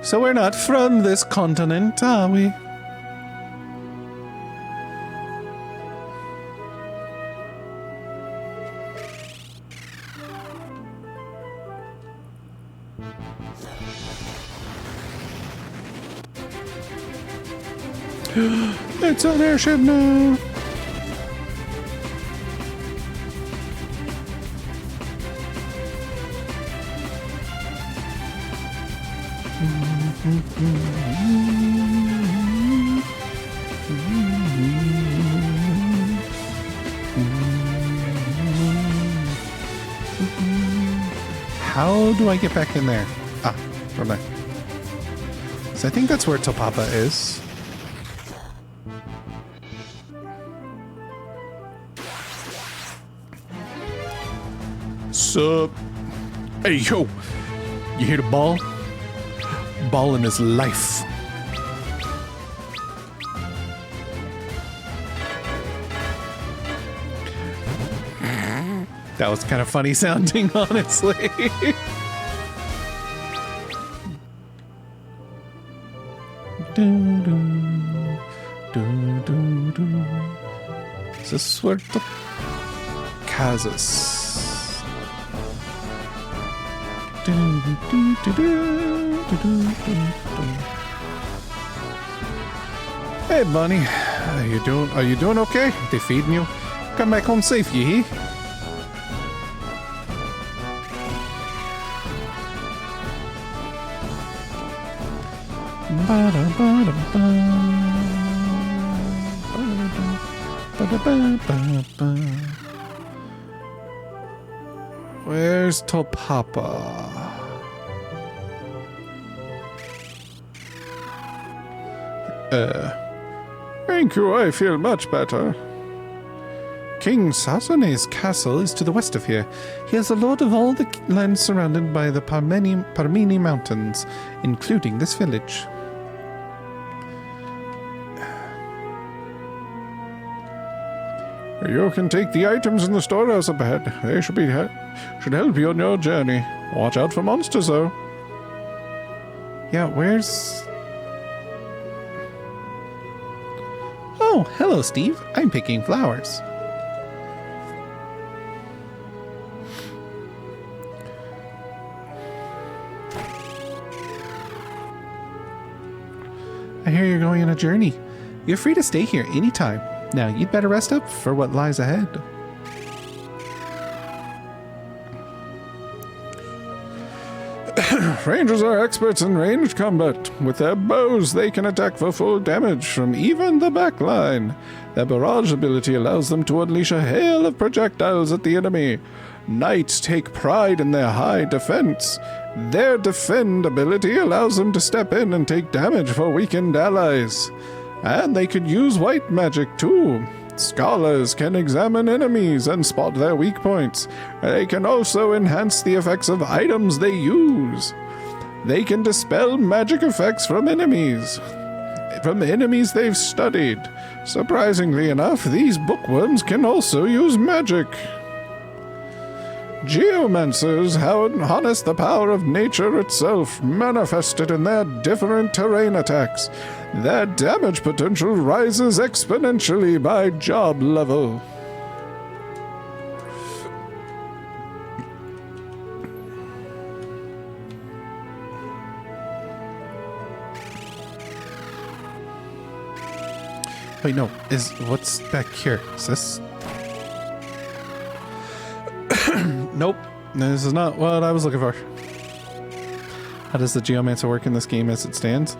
So we're not from this continent, are we? It's an airship now. How do I get back in there? Ah, from there. So I think that's where Topapa is. Sup? Hey, yo! You hear the ball? Ball in his life. That was kind of funny sounding, honestly. Is this where the Kazas? Hey, Bunny. Are you doing okay? They feeding you? Come back home safe, you hear? Where's Topapa? Thank you, I feel much better. King Sasane's castle is to the west of here. He is the lord of all the lands surrounded by the Parmeni Mountains, including this village. You can take the items in the storehouse up ahead. They should help you on your journey. Watch out for monsters, though. Yeah, where's... Oh, hello, Steve. I'm picking flowers. I hear you're going on a journey. You're free to stay here anytime. Now, you'd better rest up for what lies ahead. Rangers are experts in ranged combat. With their bows, they can attack for full damage from even the back line. Their barrage ability allows them to unleash a hail of projectiles at the enemy. Knights take pride in their high defense. Their defend ability allows them to step in and take damage for weakened allies. And they could use white magic too. Scholars can examine enemies and spot their weak points. They can also enhance the effects of items they use. They can dispel magic effects from enemies they've studied. Surprisingly enough, these bookworms can also use magic. Geomancers harness the power of nature itself, manifested in their different terrain attacks. Their damage potential rises exponentially by job level. Wait, no. What's back here? Is this? Nope. This is not what I was looking for. How does the Geomancer work in this game as it stands?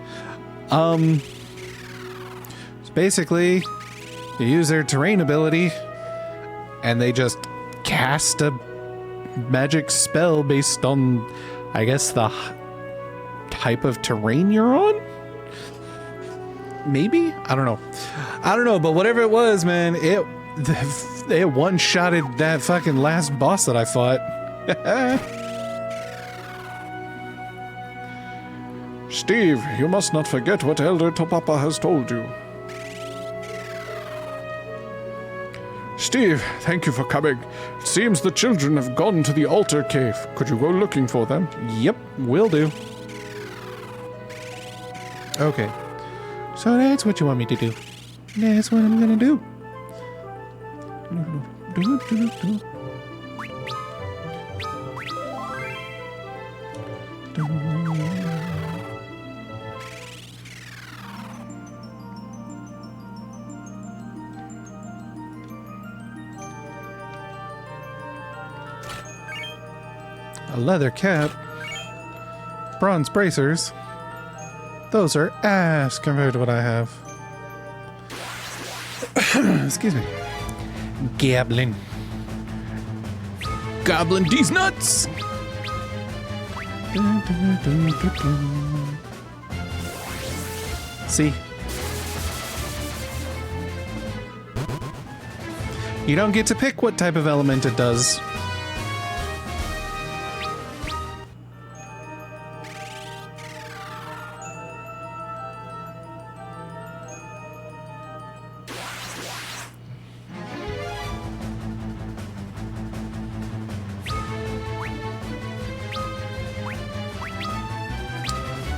Basically, you use their terrain ability, and they just cast a magic spell based on, I guess, the type of terrain you're on? Maybe? I don't know, but whatever it was, man, it one-shotted that fucking last boss that I fought. Steve, you must not forget what Elder Topapa has told you. Steve, thank you for coming. It seems the children have gone to the altar cave. Could you go looking for them? Yep, will do. Okay. So that's what you want me to do. That's what I'm gonna do. A leather cap. Bronze bracers. Those are ass compared to what I have. Excuse me. Goblin. Goblin these nuts! See? You don't get to pick what type of element it does.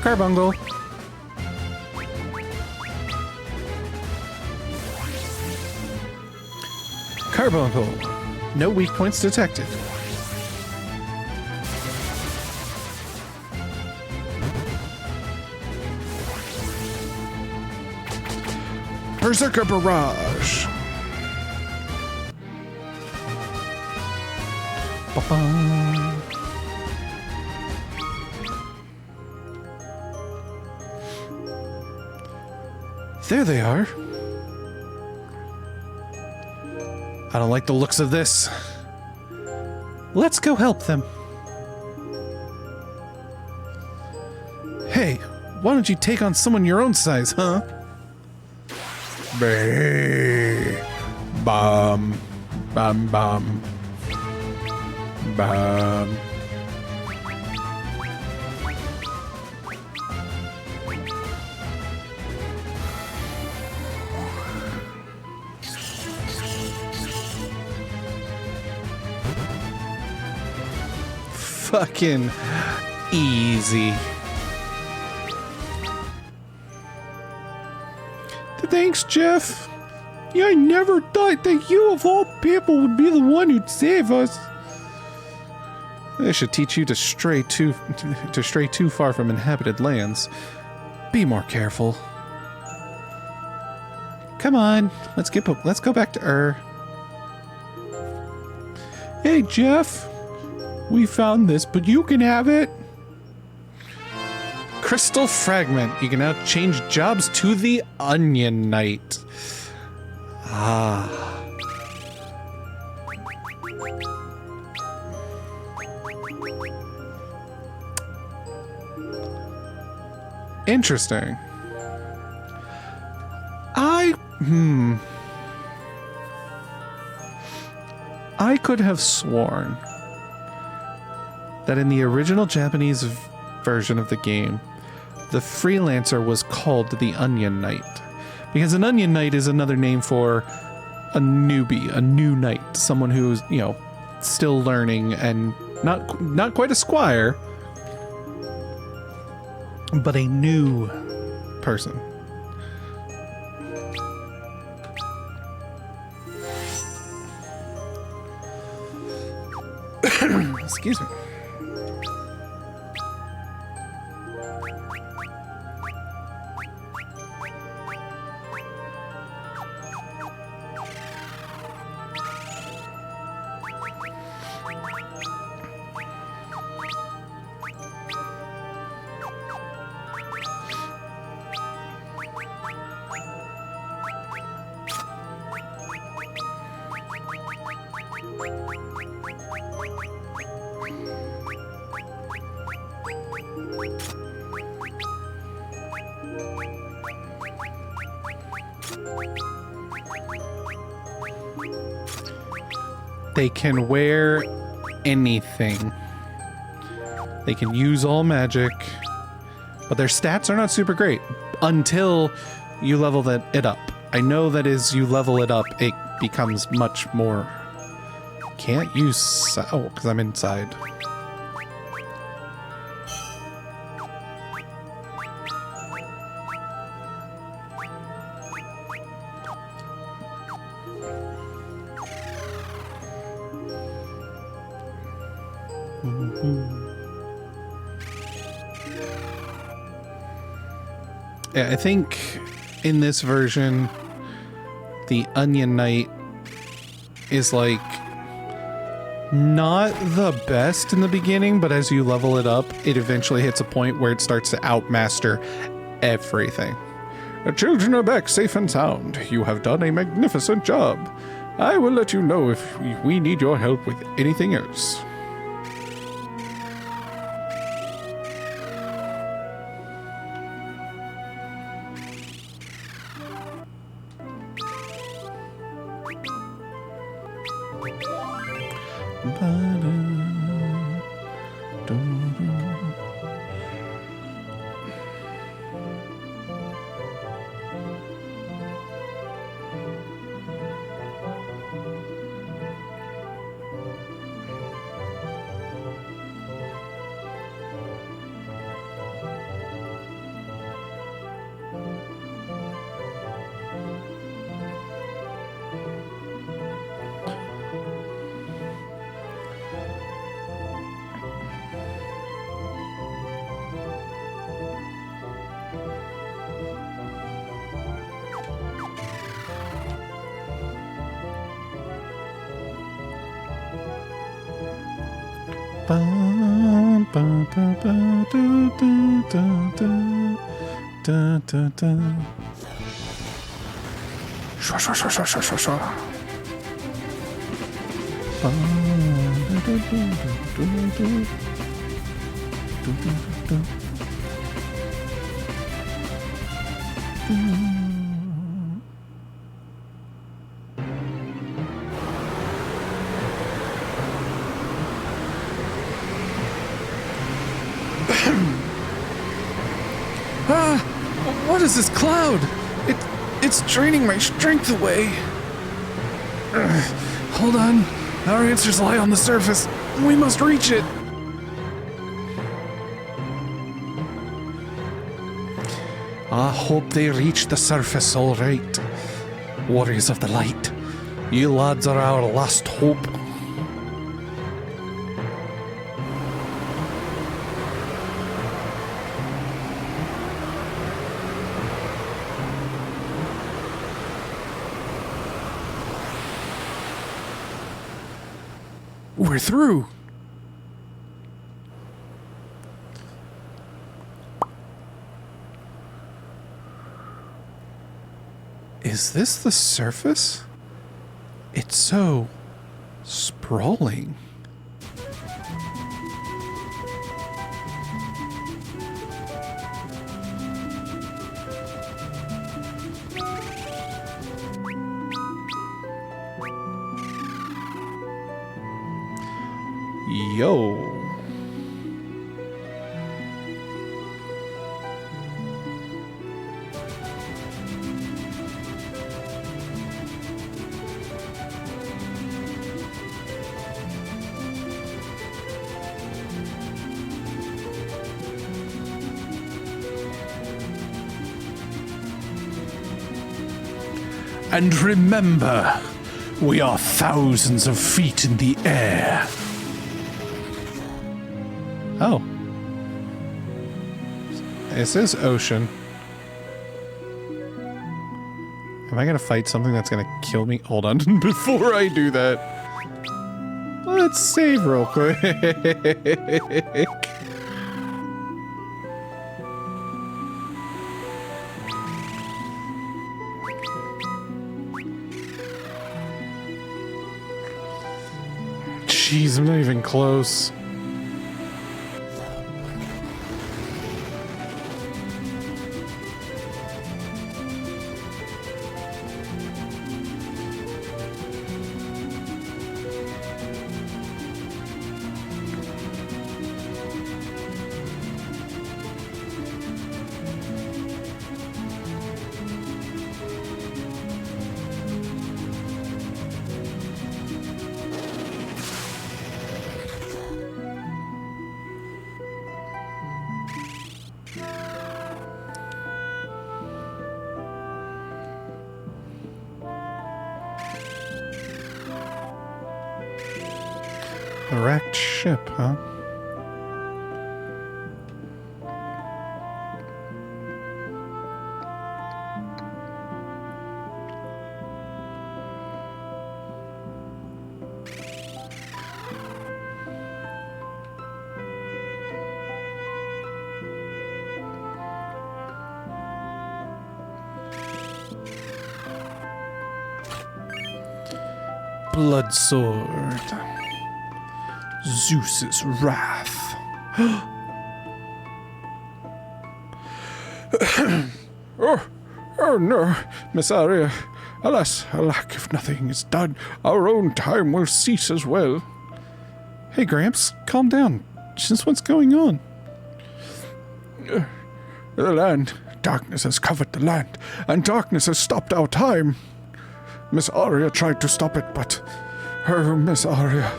Carbuncle. Carbuncle. No weak points detected. Berserker Barrage. Ba-bum. There they are. I don't like the looks of this. Let's go help them. Hey, why don't you take on someone your own size, huh? Bay. Bum. Bum bum. Bum. Fucking easy. Thanks, Jeff. Yeah, I never thought that you of all people would be the one who'd save us. They should teach you to stray too far from inhabited lands. Be more careful. Come on, let's go back to Ur. Hey, Jeff. We found this, but you can have it. Crystal Fragment. You can now change jobs to the Onion Knight. Ah. Interesting. I could have sworn that in the original Japanese version of the game, the freelancer was called the Onion Knight. Because an Onion Knight is another name for a newbie, a new knight, someone who's, you know, still learning and not quite a squire, but a new person. Excuse me. They can wear anything. They can use all magic, but their stats are not super great until you level it up. I know that as you level it up, it becomes much more. Can't use... Oh, because I'm inside. Yeah, I think in this version, the Onion Knight is like not the best in the beginning, but as you level it up, it eventually hits a point where it starts to outmaster everything. The children are back safe and sound. You have done a magnificent job. I will let you know if we need your help with anything else. Shwa, shwa, shwa, shwa, shwa, shwa, shwa. What is this cloud? It's draining my strength away. Hold on. Our answers lie on the surface. We must reach it. I hope they reach the surface all right. Warriors of the Light, you lads are our last hope. We're through. Is this the surface? It's so sprawling. Yo. And remember, we are thousands of feet in the air. Oh. It says ocean. Am I gonna fight something that's gonna kill me? Hold on. Before I do that, let's save real quick. Jeez, I'm not even close. A wrecked ship, huh? Blood sword. Zeus's wrath. Oh no, Miss Aria. Alas, alack, if nothing is done, our own time will cease as well. Hey, Gramps, calm down. Just what's going on? The land. Darkness has covered the land, and darkness has stopped our time. Miss Aria tried to stop it, but... Miss Aria...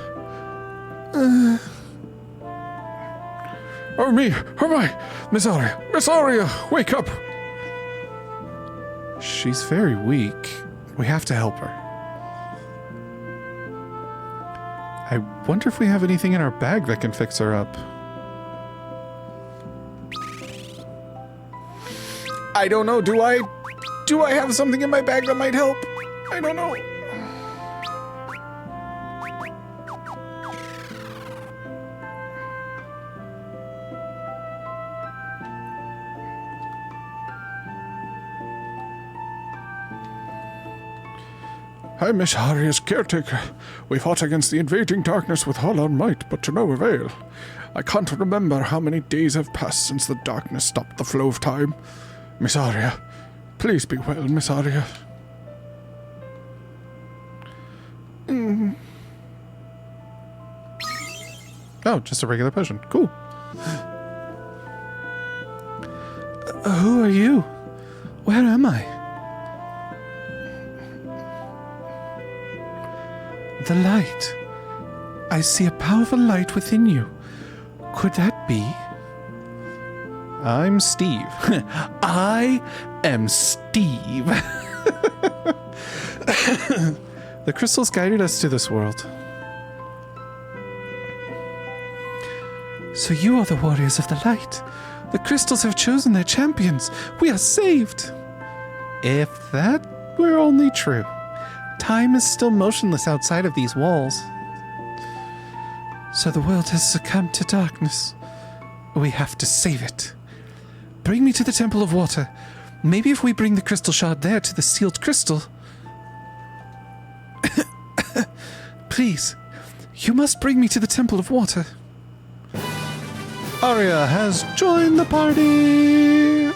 Oh, me! Oh, my! Miss Aria! Miss Aria! Wake up! She's very weak. We have to help her. I wonder if we have anything in our bag that can fix her up. I don't know. Do I have something in my bag that might help? I don't know. I'm Miss Aria's caretaker. We fought against the invading darkness with all our might, but to no avail. I can't remember how many days have passed since the darkness stopped the flow of time. Miss Aria, please be well, Miss Aria. Oh, just a regular potion. Cool. Who are you? Where am I? The light. I see a powerful light within you. Could that be? I'm Steve. I am Steve. The crystals guided us to this world. So you are the warriors of the light. The crystals have chosen their champions. We are saved. If that were only true. Time is still motionless outside of these walls. So the world has succumbed to darkness. We have to save it. Bring me to the Temple of Water. Maybe if we bring the crystal shard there to the sealed crystal... Please, you must bring me to the Temple of Water. Aria has joined the party!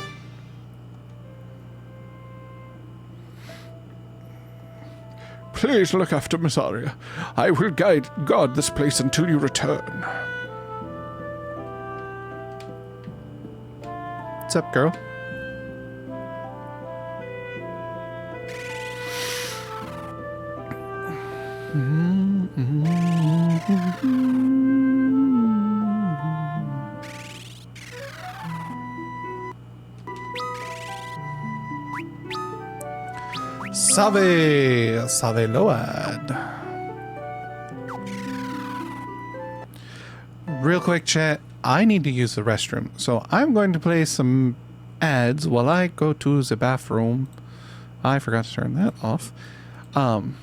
Please look after Miss Aria. I will guard this place until you return. What's up, girl? Salve Load. Real quick, chat. I need to use the restroom, so I'm going to play some ads while I go to the bathroom. I forgot to turn that off. And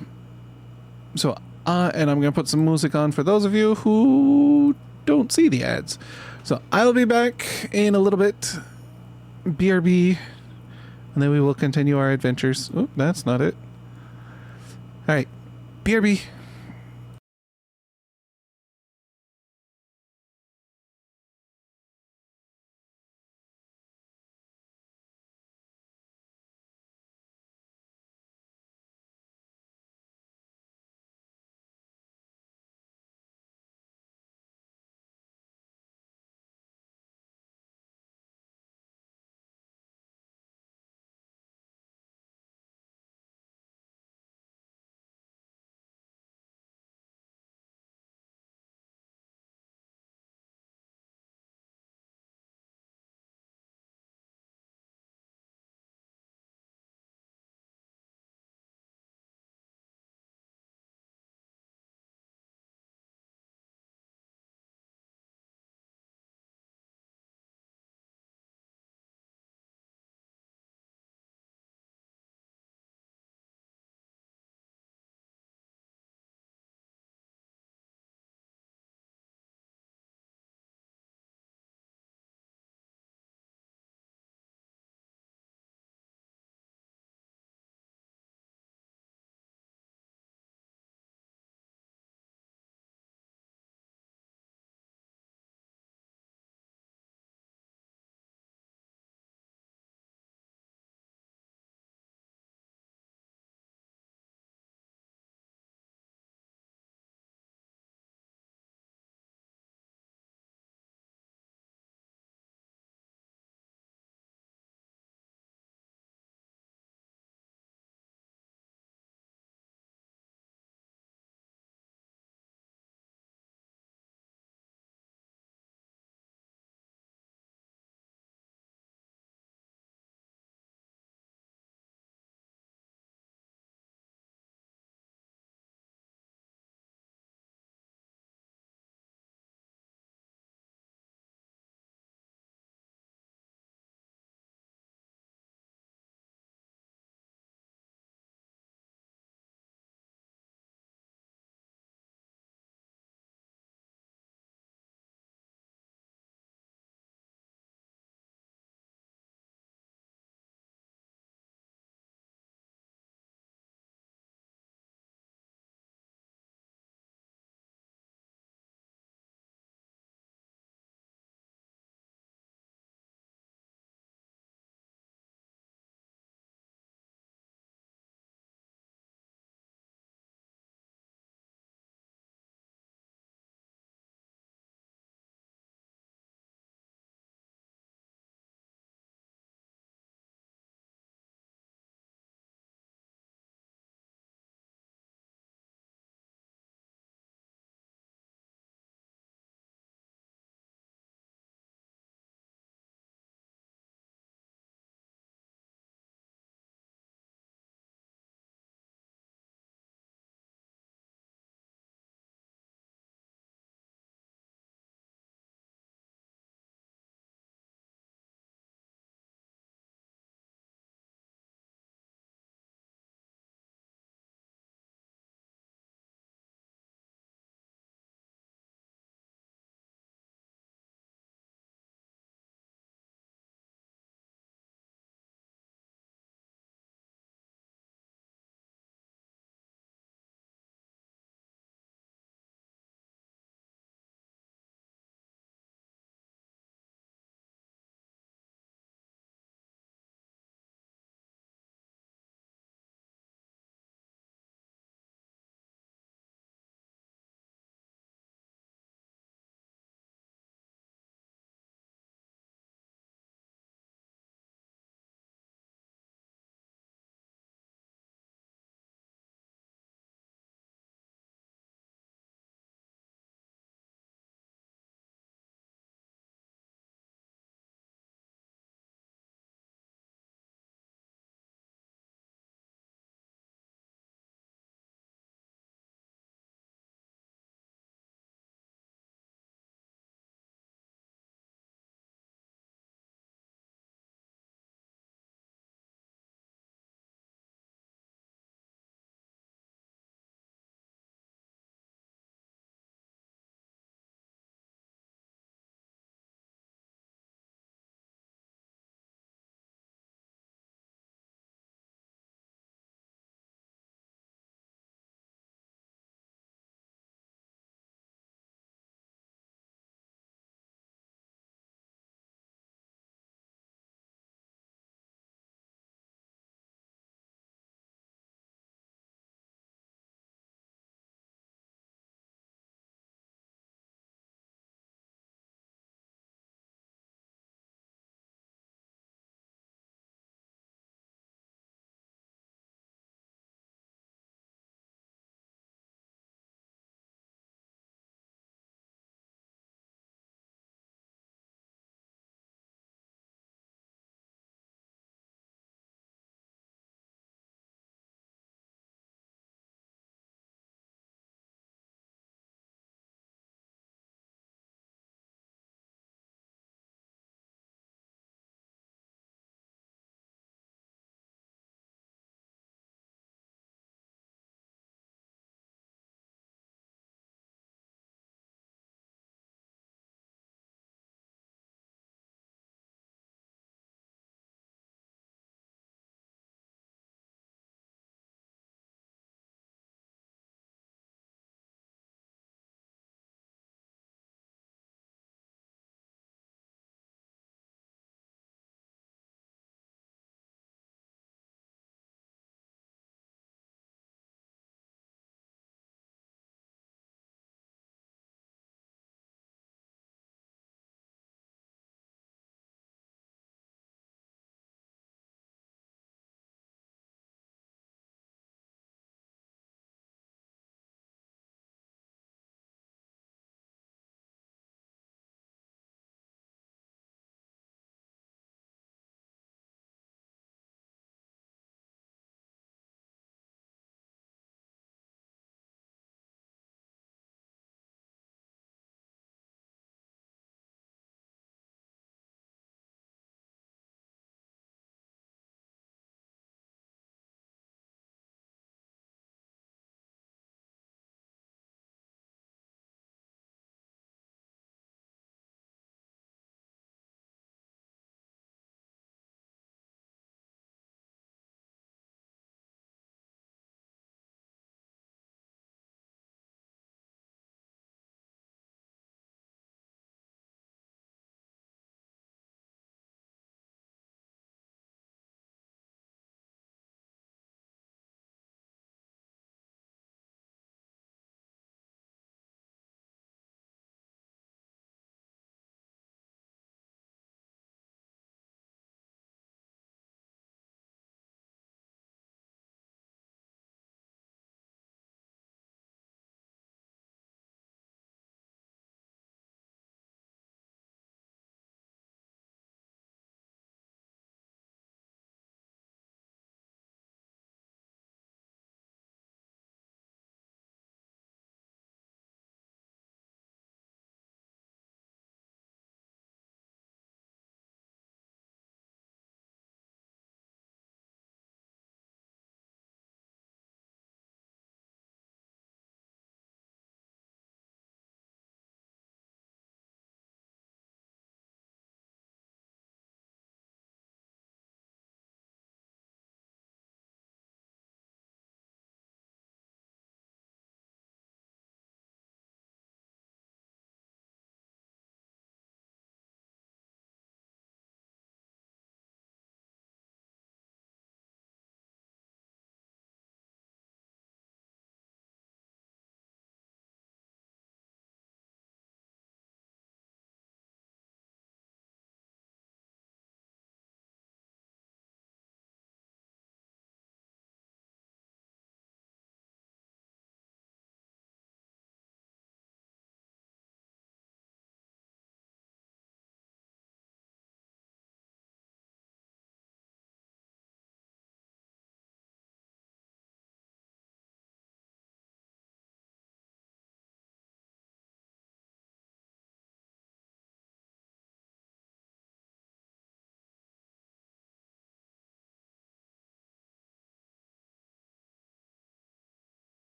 I'm going to put some music on for those of you who don't see the ads. So I'll be back in a little bit. BRB. And then we will continue our adventures. Oh, that's not it. All right. BRB.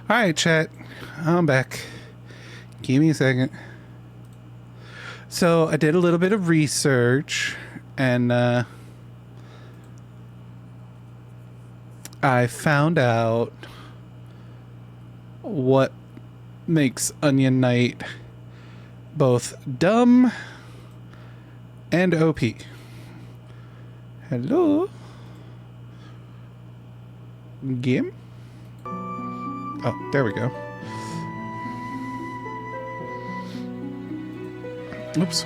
All right, chat. I'm back. Give me a second. So I did a little bit of research, and I found out what makes Onion Knight both dumb and OP. Hello? Game? Oh, there we go. Oops.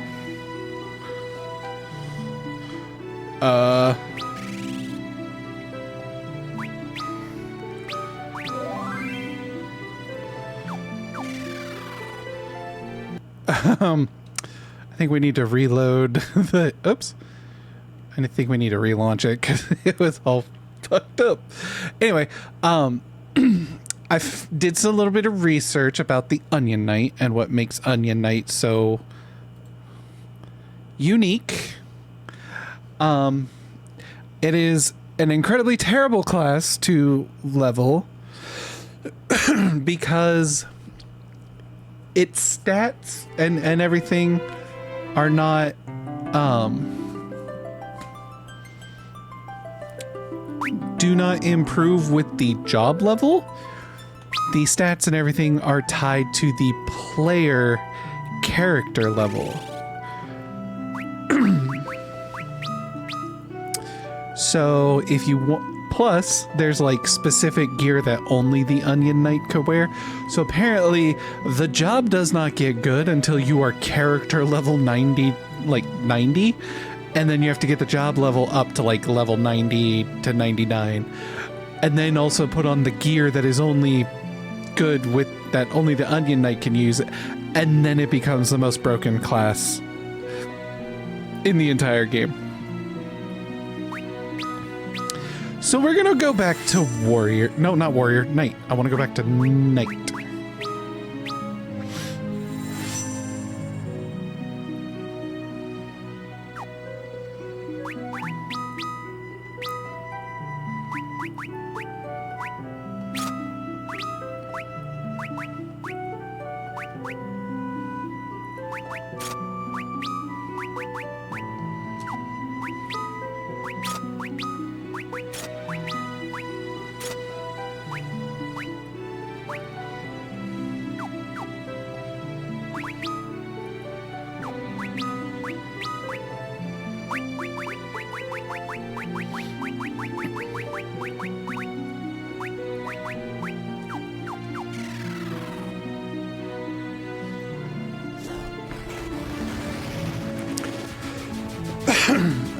I think we need to reload the... Oops. I think we need to relaunch it because it was all fucked up. Anyway, I did a little bit of research about the Onion Knight and what makes Onion Knight so unique. It is an incredibly terrible class to level because its stats and everything are not do not improve with the job level. The stats and everything are tied to the player character level. So if you want, plus there's like specific gear that only the Onion Knight could wear. So apparently the job does not get good until you are character level 90, like 90. And then you have to get the job level up to like level 90 to 99. And then also put on the gear that is only good with that only the Onion Knight can use. And then it becomes the most broken class in the entire game. So we're gonna go back to Warrior. No, not Warrior. Knight. I want to go back to Knight.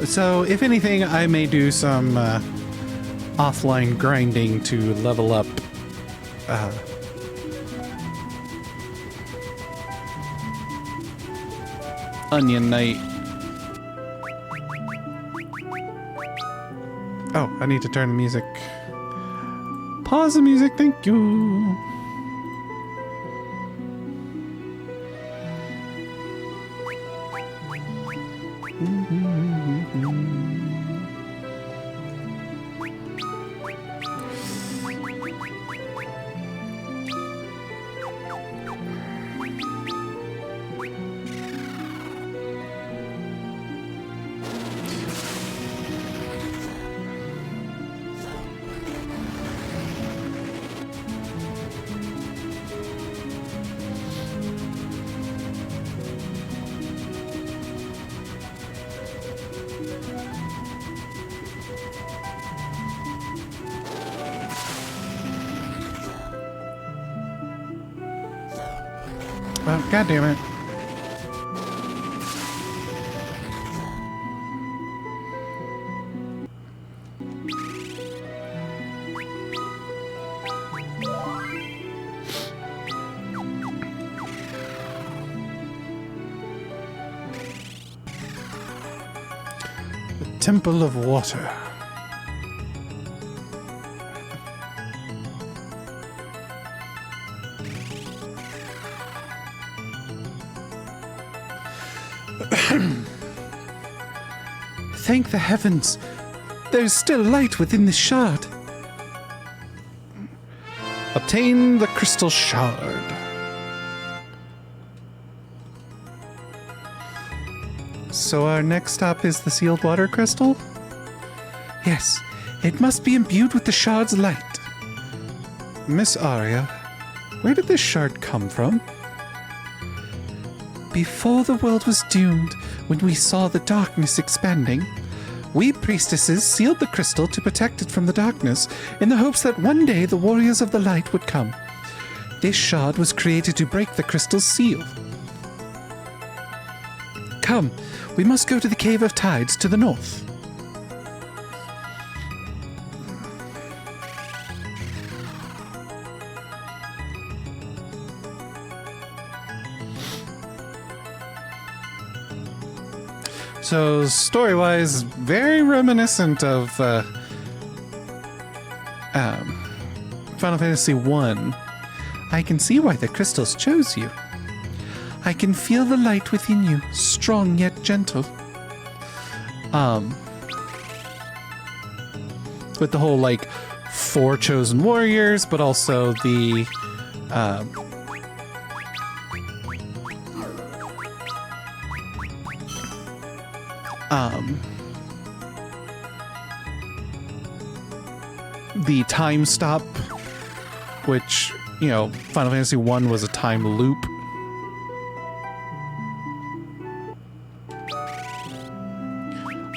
So, if anything, I may do some offline grinding to level up Onion Knight. Oh, I need to turn the music. Pause the music, thank you. Oh, God damn it. The Temple of Water. Thank the heavens! There's still light within this shard. Obtain the crystal shard. So our next stop is the sealed water crystal? Yes, it must be imbued with the shard's light. Miss Arya, where did this shard come from? Before the world was doomed, when we saw the darkness expanding, we priestesses sealed the crystal to protect it from the darkness in the hopes that one day the warriors of the light would come. This shard was created to break the crystal's seal. Come, we must go to the Cave of Tides to the north. So, story-wise, very reminiscent of Final Fantasy I. I can see why the crystals chose you. I can feel the light within you, strong yet gentle. With the whole, like, 4 chosen warriors, but also the, the time stop, which, you know, Final Fantasy I was a time loop.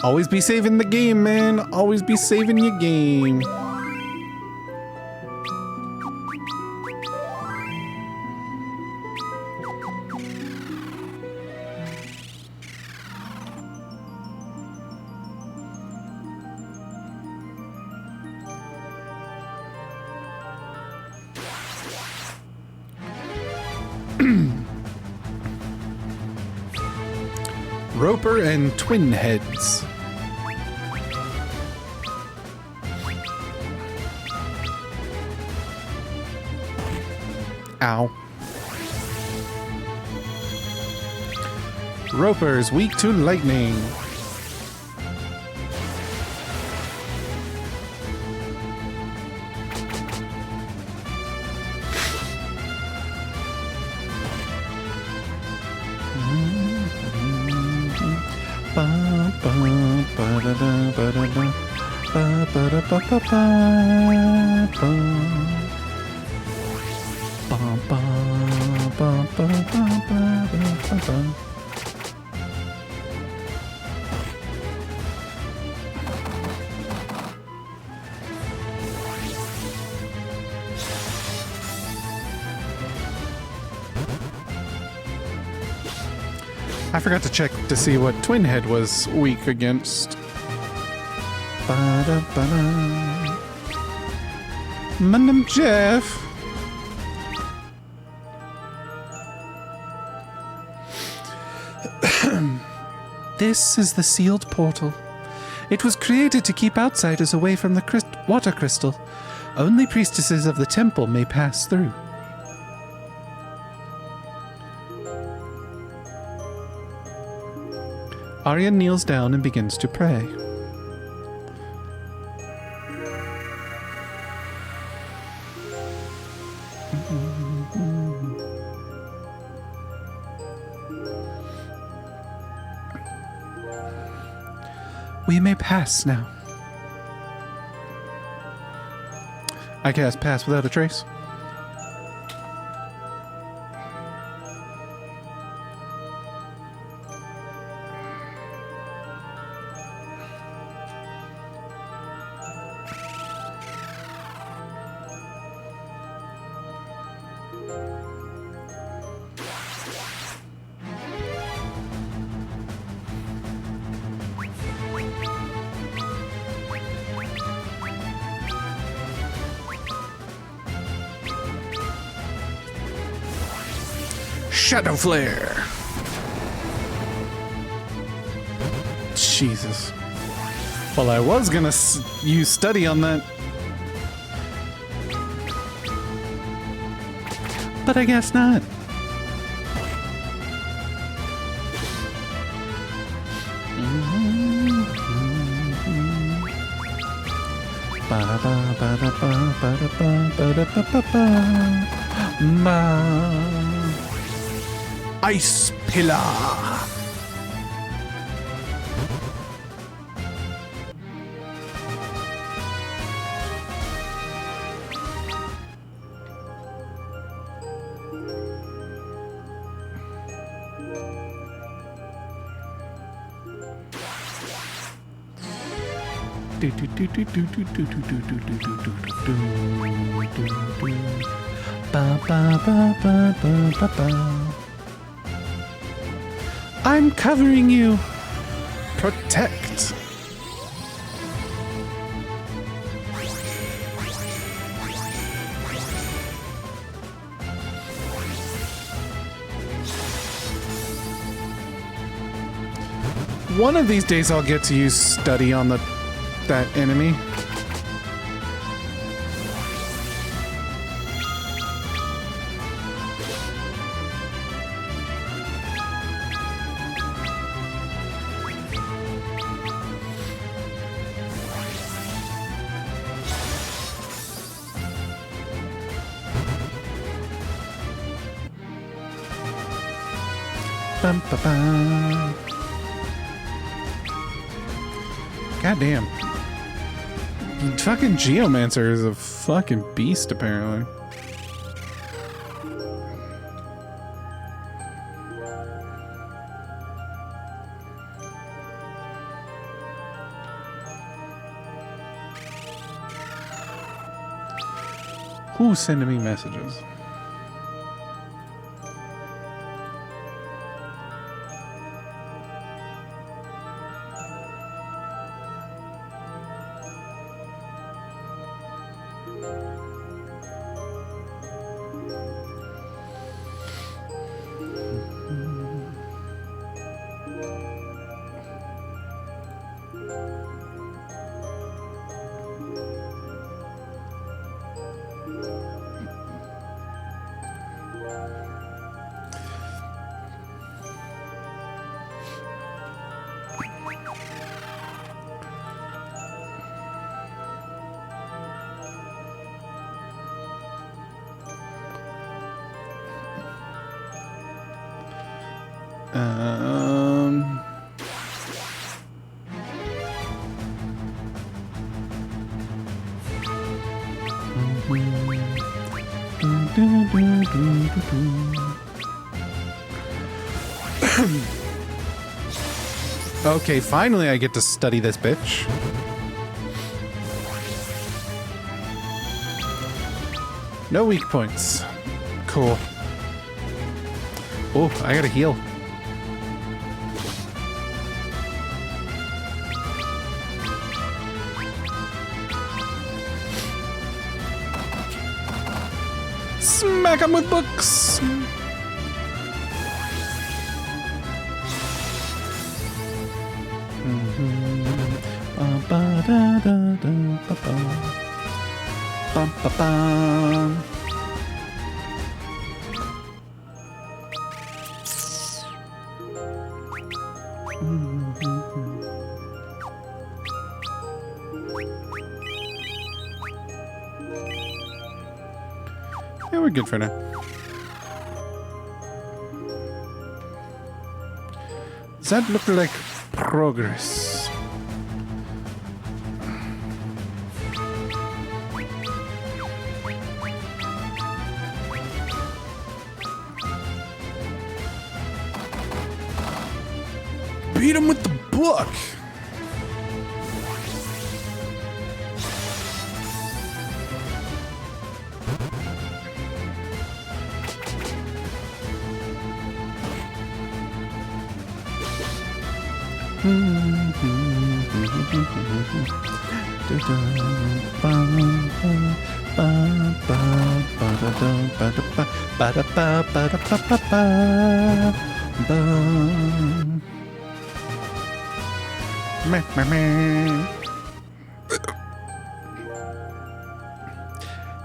Always be saving the game, man. Always be saving your game. Roper and Twin Heads. Ow. Roper's weak to lightning. I forgot to check to see what Twin Head was weak against. My name's Jeff. This is the sealed portal. It was created to keep outsiders away from the water crystal. Only priestesses of the temple may pass through. Arya kneels down and begins to pray. We may pass now. I cast Pass Without a Trace. Shadow Flare. Jesus. Well, I was gonna use study on that. But I guess not. Ba Ice Pillar. I'm covering you. Protect. One of these days I'll get to use study on that enemy. Bum, ba, ba. Goddamn. Fucking Geomancer is a fucking beast, apparently. Who's sending me messages? Okay, finally I get to study this bitch. No weak points. Cool. Oh, I gotta heal. Smack him with books. Yeah, we're good for now. Does that look like progress? Beat him with the book.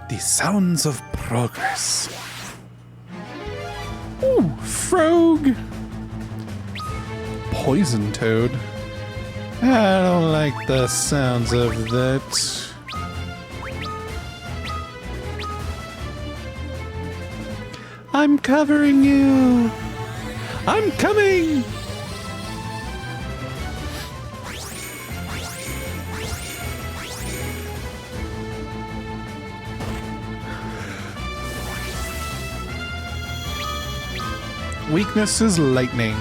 The sounds of progress. Ooh, frog. Poison toad. I don't like the sounds of that. I'm covering you. I'm coming. Weakness is lightning.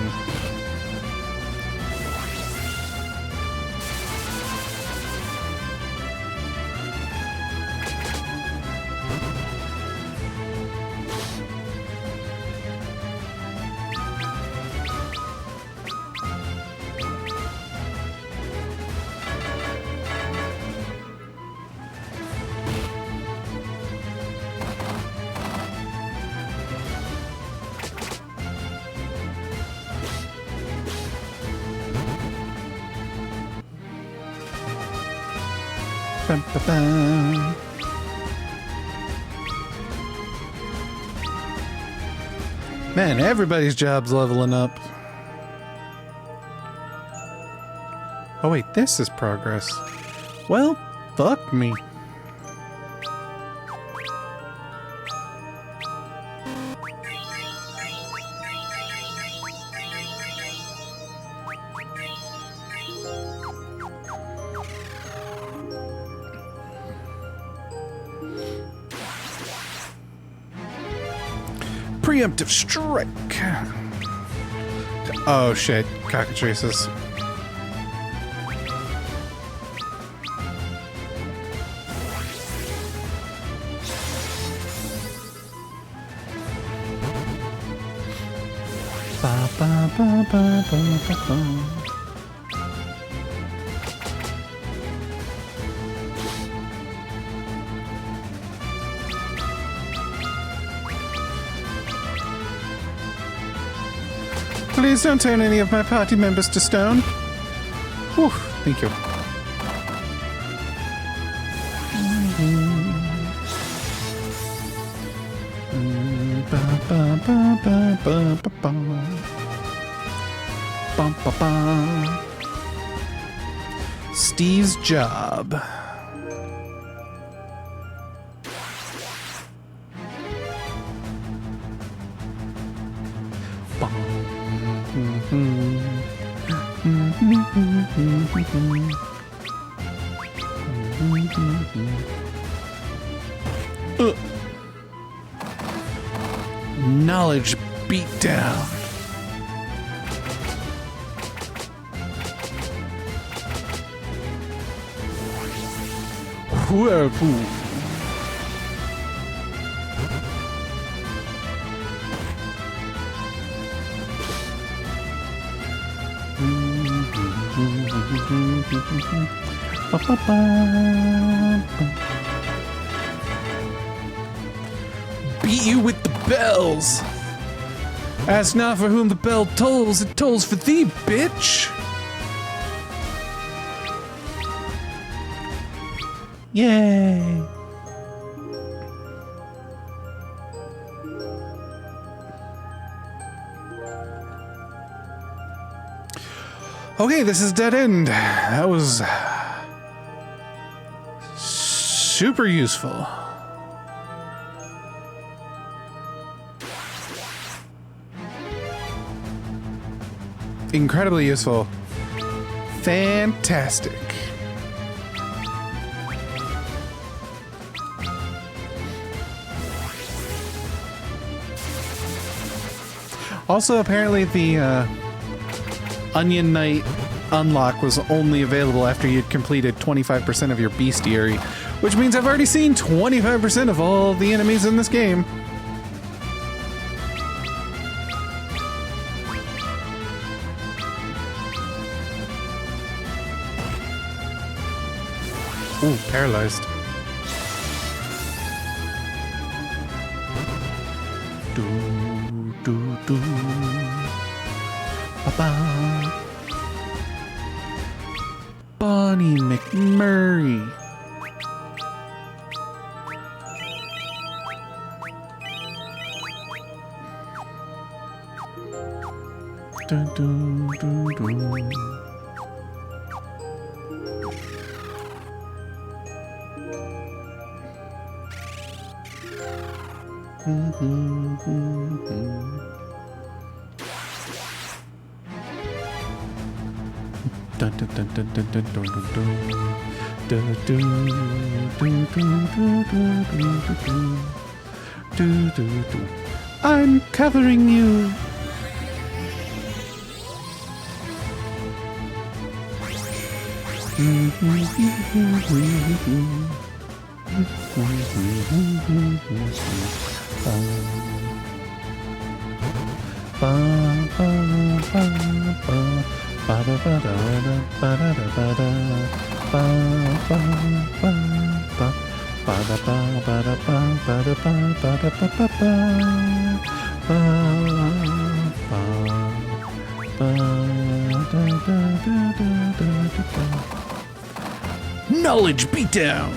Bum, ba, bum. Man, everybody's job's leveling up. Oh wait, this is progress. Well, fuck me. Preemptive strike. Oh shit, cockatrices. Ba ba ba ba ba ba ba. Please don't turn any of my party members to stone. Whew, thank you. Steve's job. Knowledge beatdown. Whirlpool. Beat you with the bells. Ask not for whom the bell tolls, it tolls for thee, bitch. Yay. Okay, this is dead end. That was super useful. Incredibly useful. Fantastic. Also, apparently the Onion Knight unlock was only available after you'd completed 25% of your bestiary, which means I've already seen 25% of all the enemies in this game. Ooh, paralyzed. Do, do, do. Ba-ba. Bonnie McMurray. Dun, dun, dun, dun. Dun, dun, dun, dun, dun, dun, dun, dun, dun. Dun, dun, dun, dun, dun, dun, dun, dun. Dun, dun, dun. I'm covering you. Knowledge beatdown.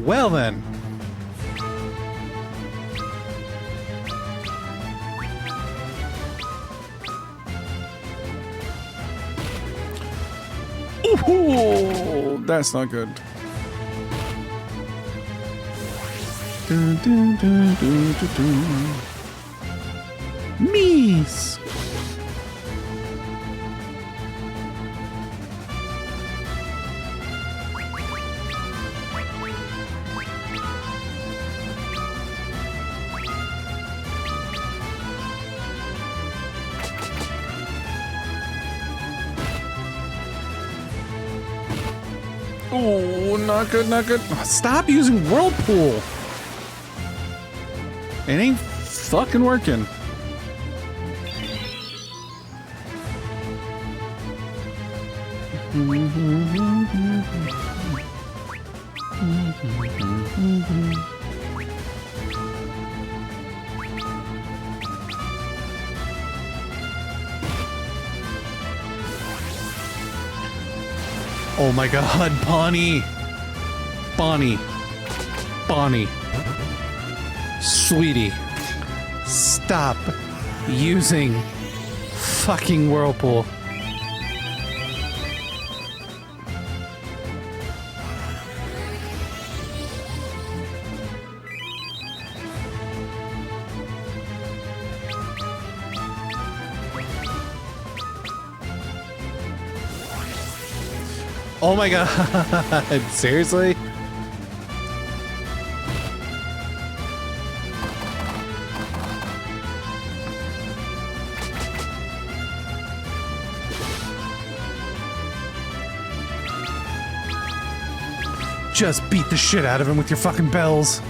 Well then. Ooh, that's not good. Dun, dun, dun, dun, dun, dun. Mies. Oh, not good, not good. Stop using Whirlpool. It ain't fucking working. Oh my god, Bonnie! Bonnie. Bonnie. Sweetie. Stop using fucking Whirlpool. Oh my god, seriously? Just beat the shit out of him with your fucking bells.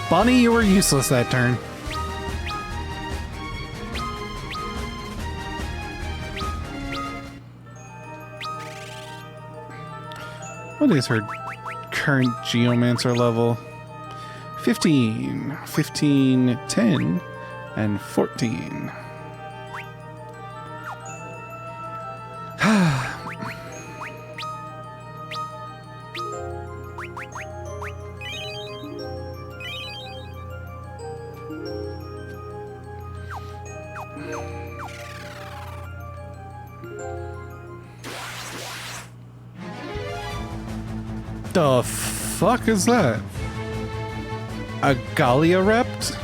Bonnie, you were useless that turn. What is her current Geomancer level? 15, 15, 10, and 14. The fuck is that? A Galliarept?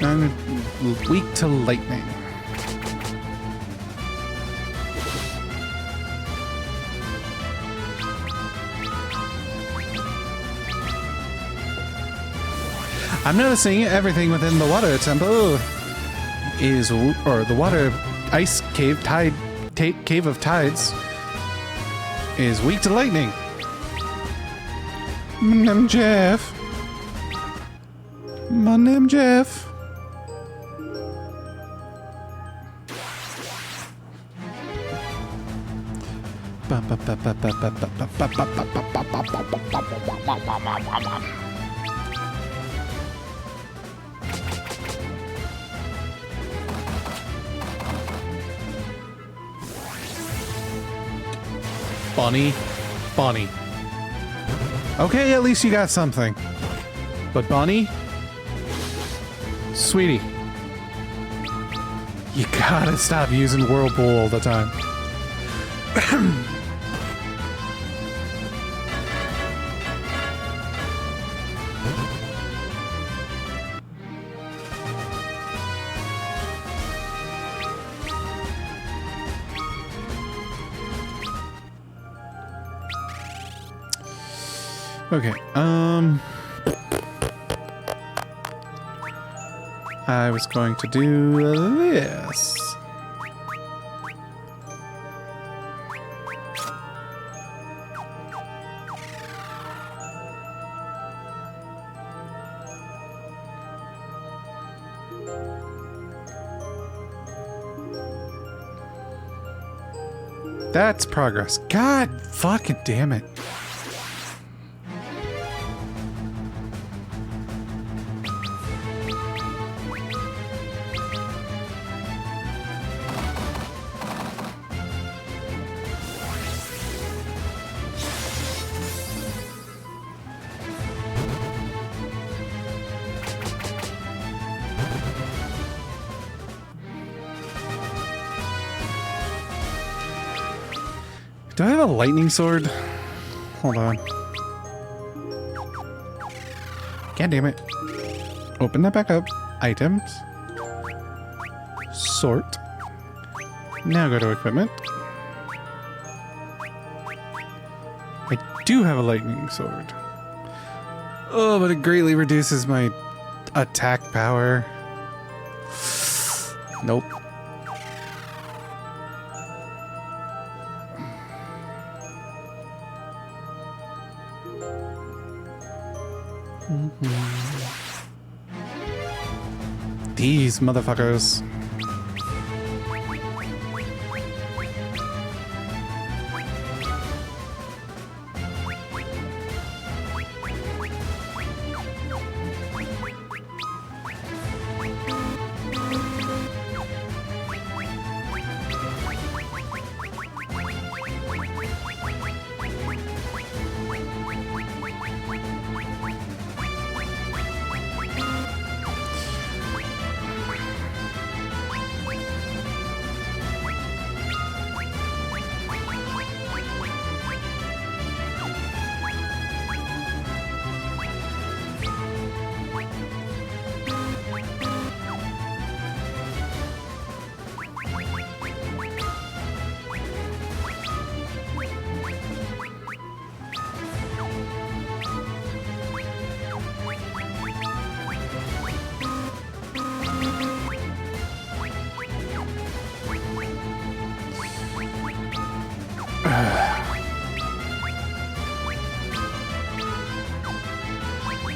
I'm weak to lightning. I'm noticing everything within the water temple is, or the water ice cave, cave of tides is weak to lightning. Jeff. My name Jeff. Bonnie. Bonnie. Okay, at least you got something. But Bonnie? Sweetie. You gotta stop using Whirlpool all the time. Okay, I was going to do this. That's progress. God fucking damn it. Do I have a lightning sword? Hold on. God damn it. Open that back up. Items. Sort. Now go to equipment. I do have a lightning sword. Oh, but it greatly reduces my attack power. Nope. These motherfuckers.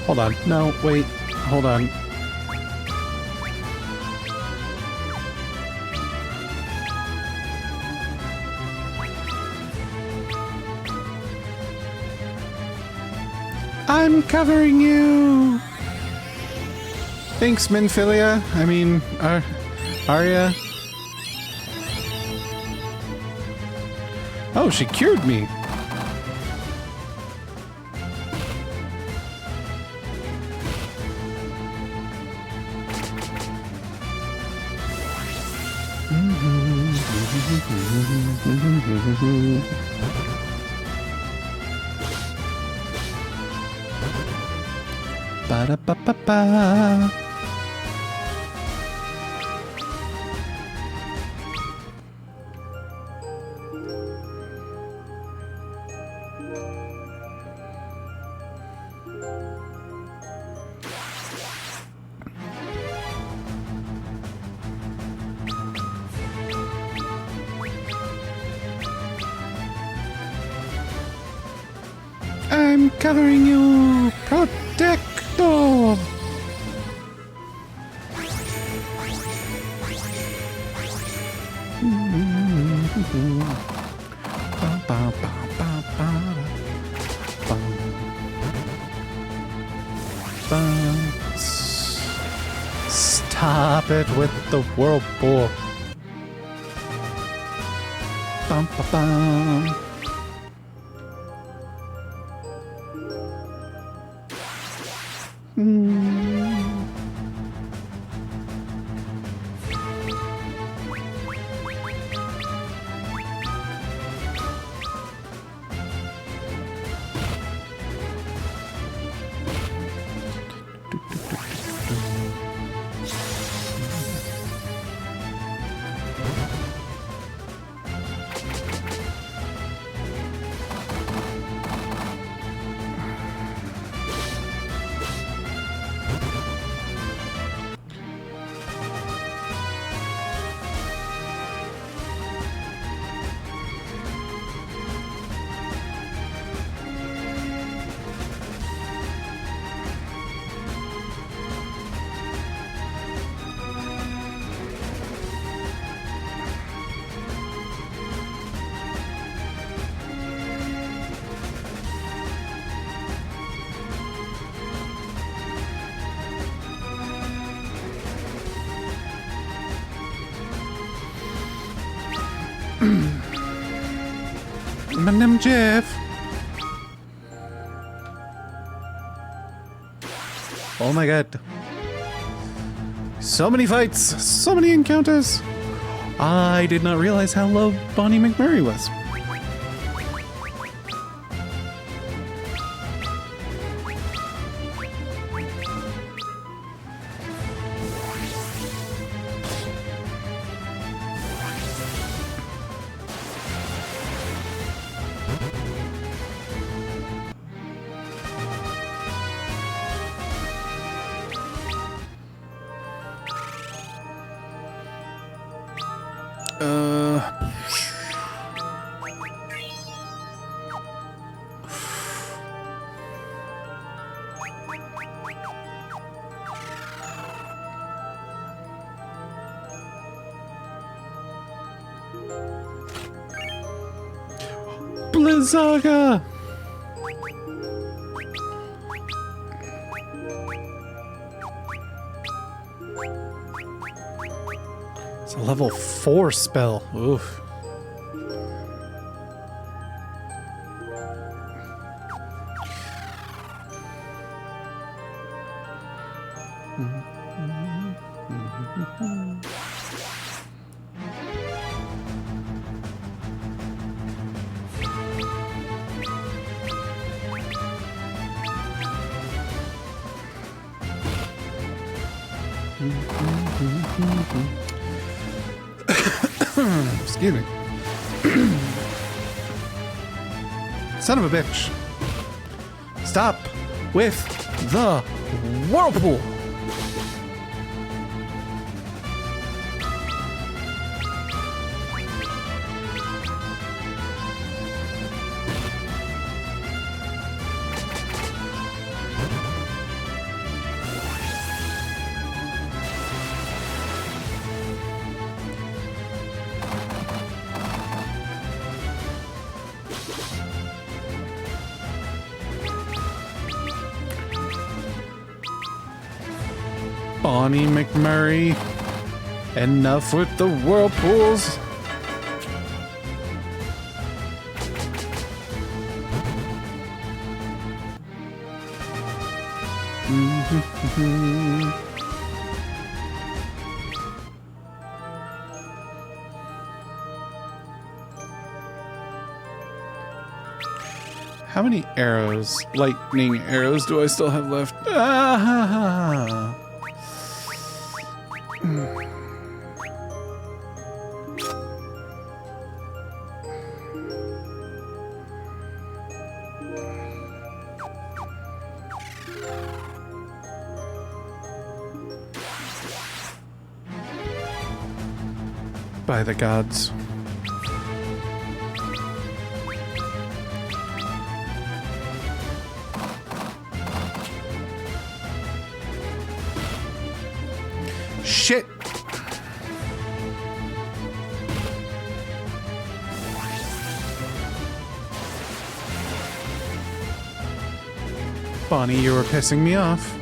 Hold on. No, wait. Hold on. I'm covering you! Thanks, Minfilia. I mean, Arya. Oh, she cured me. Ba-da-ba-ba-ba. I'm covering you, Protector! Ba, ba, ba, ba, ba, ba. Ba. Stop it with the whirlpool. Bum, ba, bum. My name Jeff. Oh my god. So many fights, so many encounters. I did not realize how low Bonnie McMurray was. Blizzaga! It's a level 4 spell. Oof. Excuse me. Son of a bitch. Stop with the whirlpool. Bonnie McMurray. Enough with the whirlpools. How many arrows, lightning arrows, do I still have left? Ah! By the gods. Shit! Bonnie, you were pissing me off.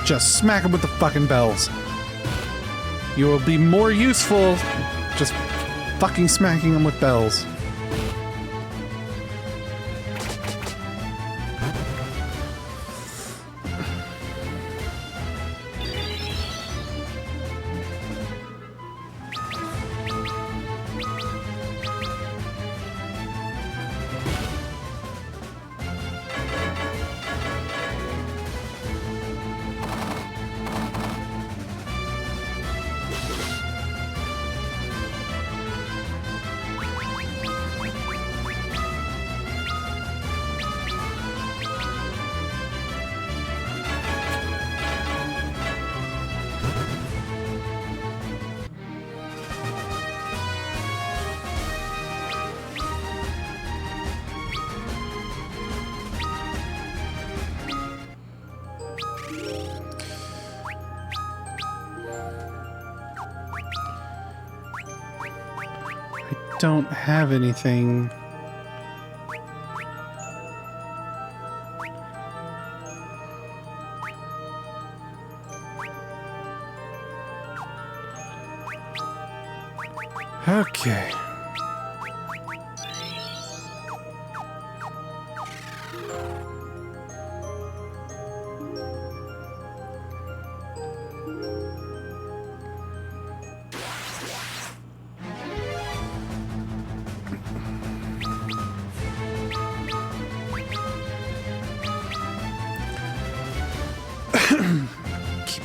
Just smack him with the fucking bells. You will be more useful just fucking smacking him with bells. Don't have anything. Okay.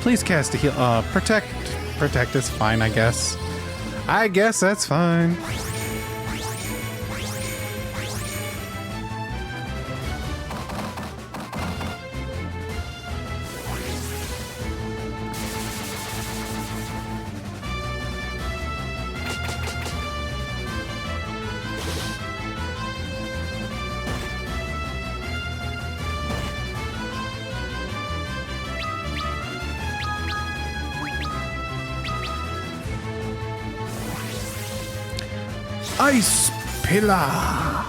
Please cast a heal. Protect. Protect is fine, I guess. I guess that's fine. Ice Pillar!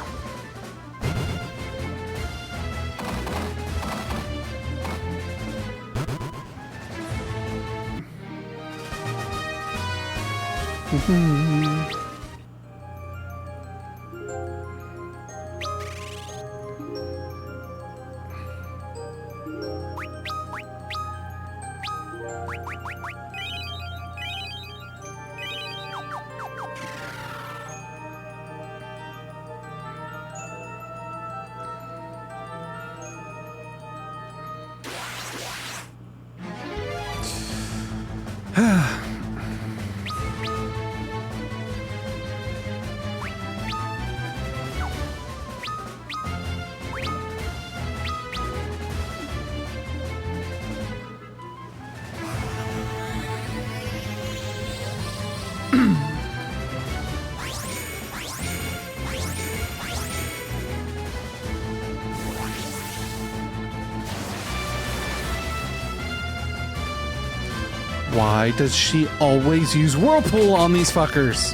Why does she always use Whirlpool on these fuckers?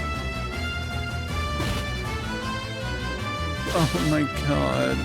Oh my god.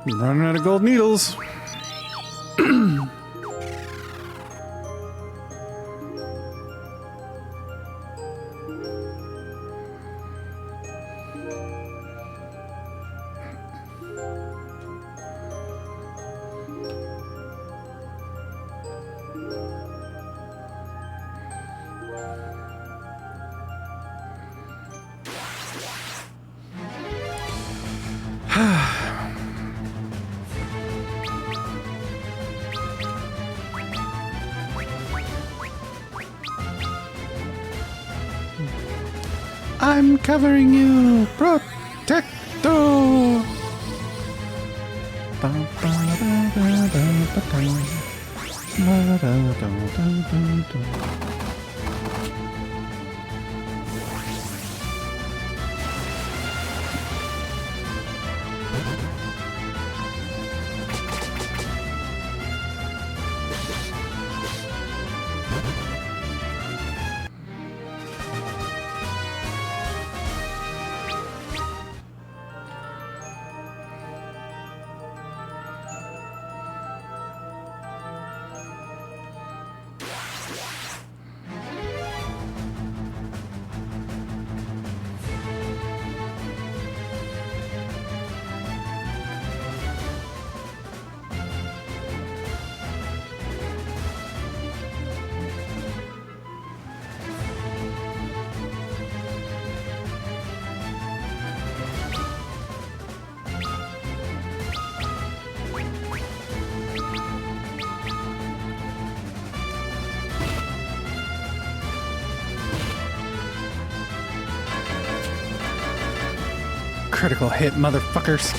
I'm running out of gold needles. I'm covering you. Protecto. Critical hit, motherfuckers.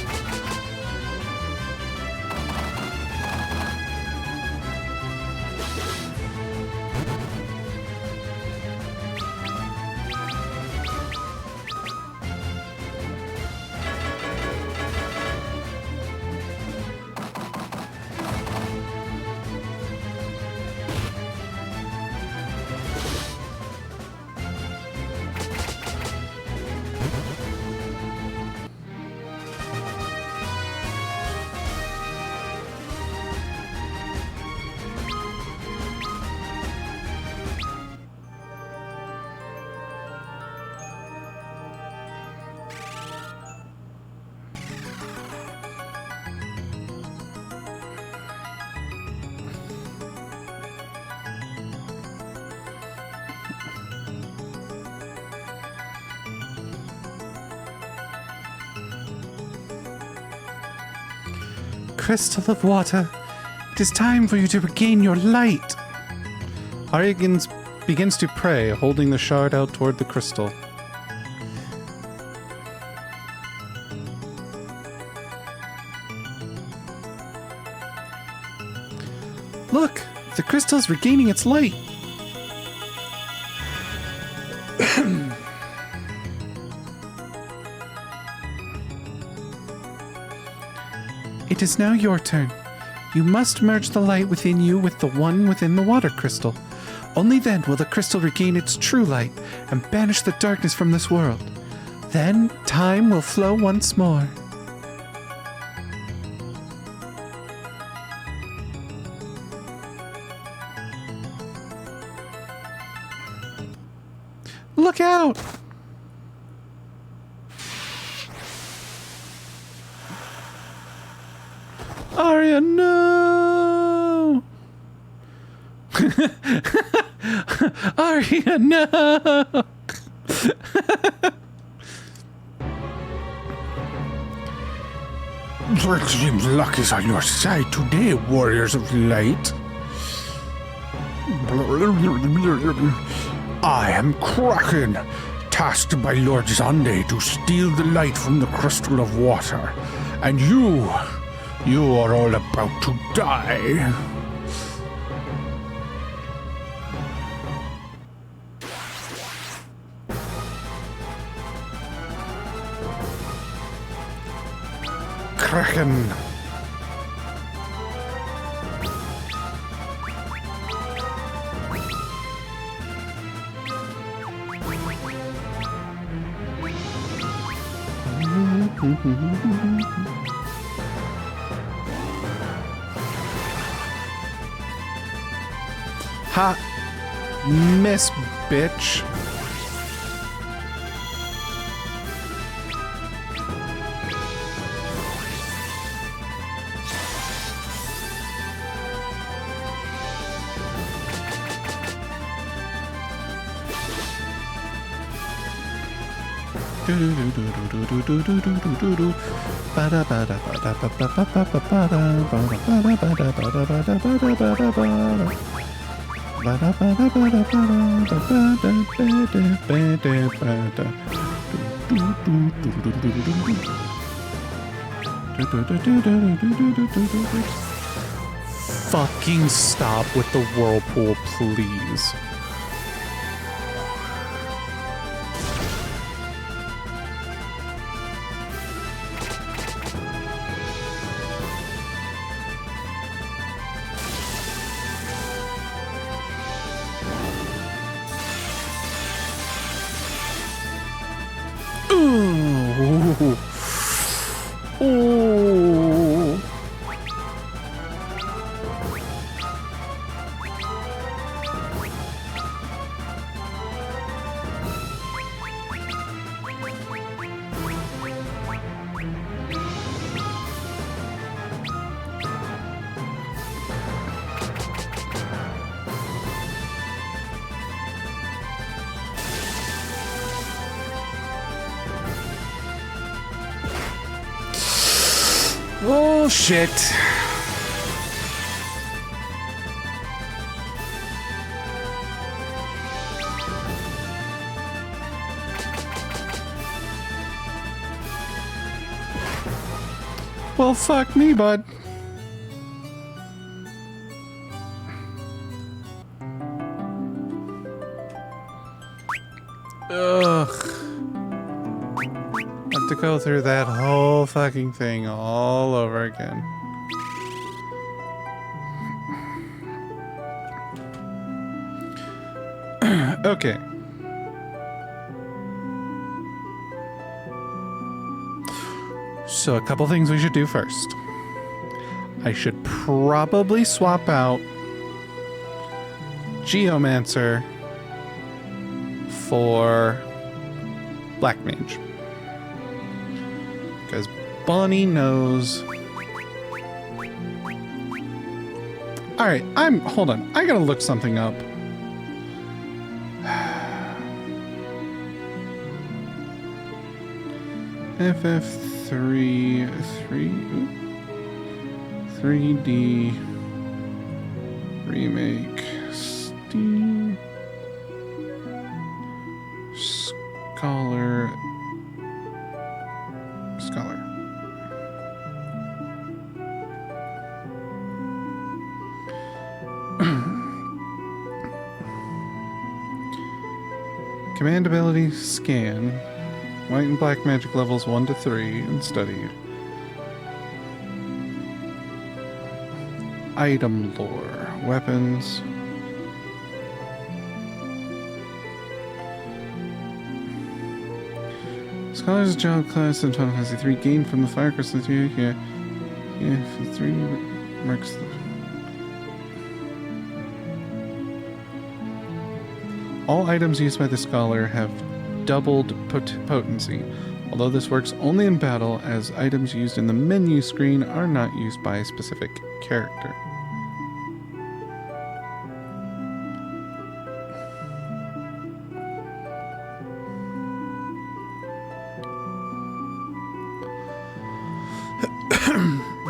Crystal of water, it is time for you to regain your light. Arya begins to pray, holding the shard out toward the crystal. Look, the crystal's regaining its light. It is now your turn. You must merge the light within you with the one within the water crystal. Only then will the crystal regain its true light and banish the darkness from this world. Then time will flow once more. Look out! Arya, no! Arya, no! It seems luck is on your side today, warriors of light. I am Kraken, tasked by Lord Zonde to steal the light from the crystal of water. And you are all about to die. Kraken. Ha! Miss, bitch. Fucking stop with the whirlpool, please. Ooh. Ooh. Oh, shit. Well, fuck me, bud. Ugh. Have to go through that whole fucking thing all over again. Okay. So a couple things we should do first. I should probably swap out Geomancer for Black Mage. Because Bonnie knows. Alright, hold on. I gotta look something up. FF3 3D remake Steam Scholar. Command ability scan. White and black magic levels 1 to 3 and studied. Item lore. Weapons. Scholar's job class in Final Fantasy 3 gained from the Fire Crystal 2. Yeah, 3 marks the... All items used by the Scholar have doubled potency, although this works only in battle, as items used in the menu screen are not used by a specific character.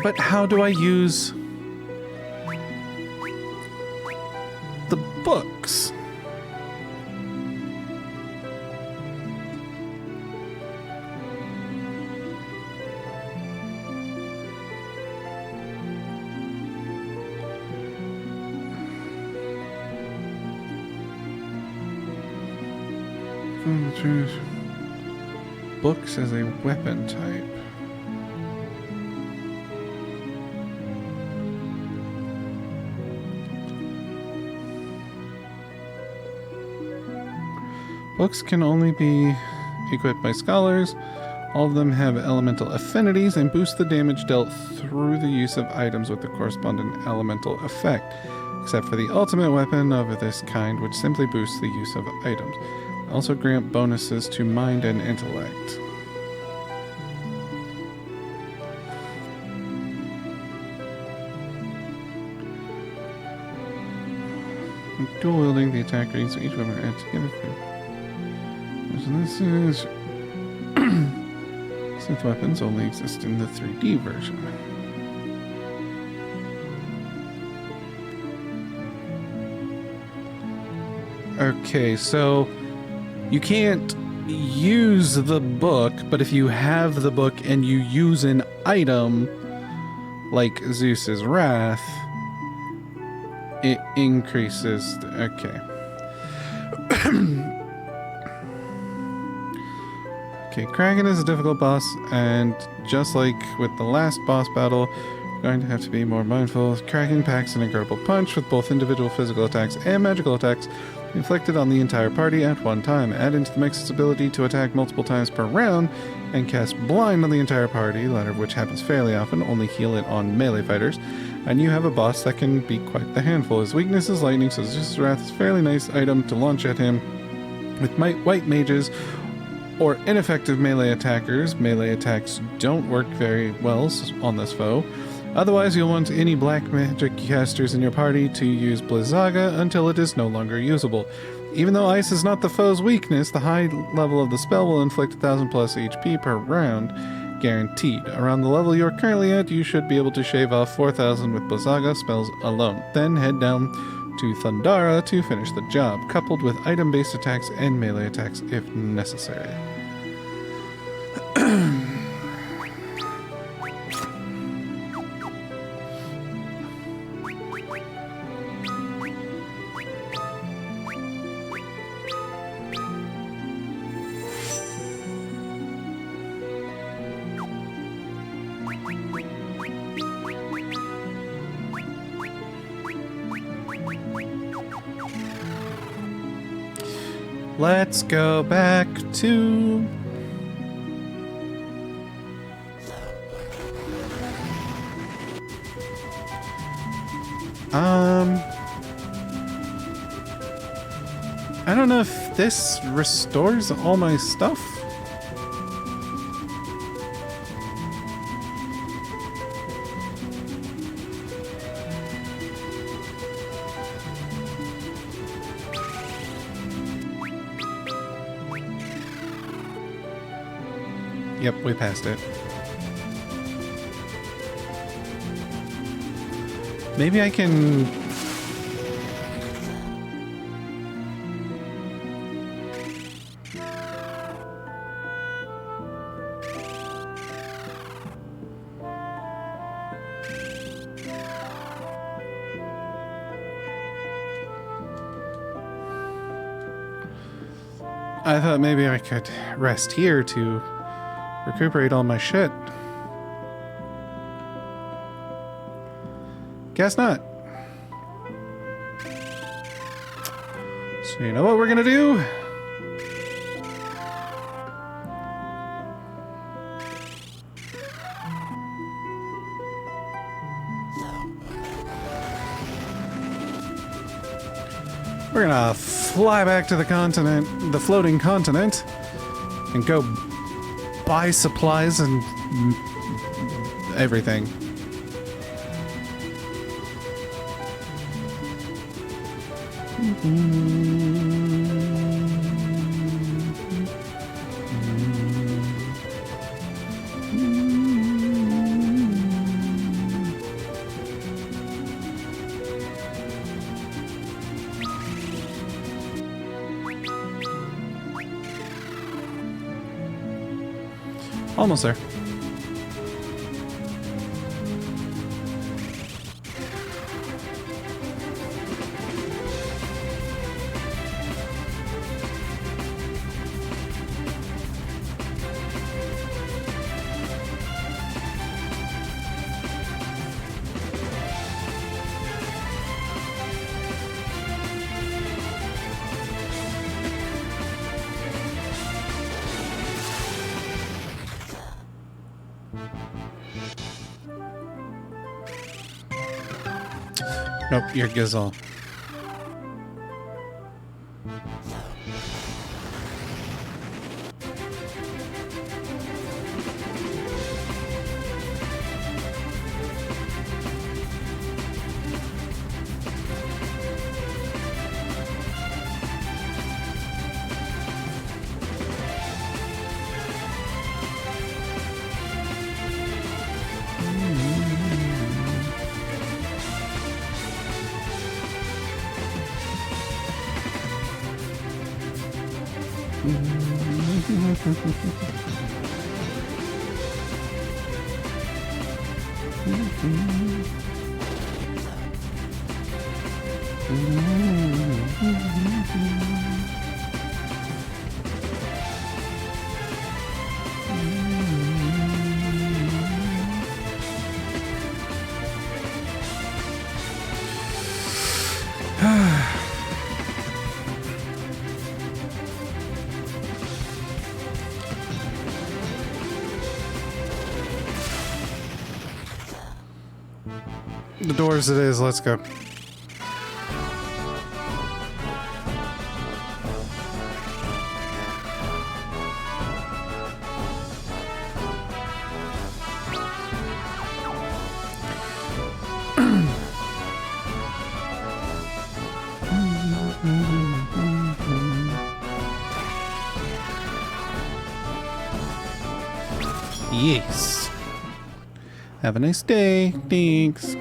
But how do I use the books? Books as a weapon type. Books can only be equipped by scholars. All of them have elemental affinities and boost the damage dealt through the use of items with the corresponding elemental effect, except for the ultimate weapon of this kind, which simply boosts the use of items. Also grant bonuses to mind and intellect. Dual wielding, the attack rates of each weapon are added together. So this is... Synth weapons only exist in the 3D version. Okay, so you can't use the book, but if you have the book and you use an item like Zeus's Wrath, it increases. Okay. Okay, Kraken is a difficult boss, and just like with the last boss battle, you're going to have to be more mindful. Kraken packs an incredible punch with both individual physical attacks and magical attacks inflicted on the entire party at one time. Add into the mix its ability to attack multiple times per round and cast Blind on the entire party, the latter of which happens fairly often, only heal it on melee fighters. And you have a boss that can be quite the handful. His weakness is lightning, so Zeus's Wrath is a fairly nice item to launch at him. With white mages or ineffective melee attackers, melee attacks don't work very well on this foe. Otherwise, you'll want any black magic casters in your party to use Blizzaga until it is no longer usable. Even though ice is not the foe's weakness, the high level of the spell will inflict 1000 plus HP per round, guaranteed. Around the level you're currently at, you should be able to shave off 4000 with Blizzaga spells alone. Then head down to Thundara to finish the job, coupled with item-based attacks and melee attacks if necessary. Let's go back to... I don't know if this restores all my stuff. Yep, we passed it. Maybe I can... I thought maybe I could rest here to recuperate all my shit. Guess not. So you know what we're gonna do? We're gonna fly back to the continent, the floating continent, and go buy supplies and everything. Almost there. Nope, you're Gizzle. The doors it is, let's go. Yes. Have a nice day. Thanks.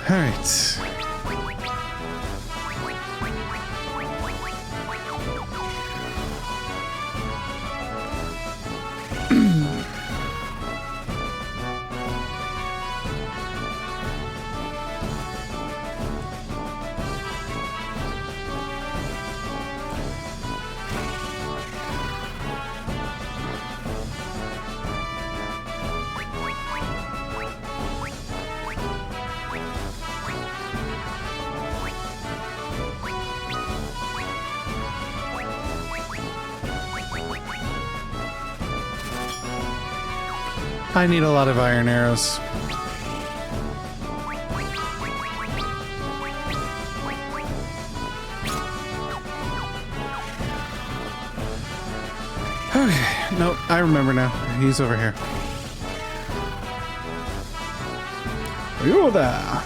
All right. I need a lot of iron arrows. Okay, nope, I remember now. He's over here. You there.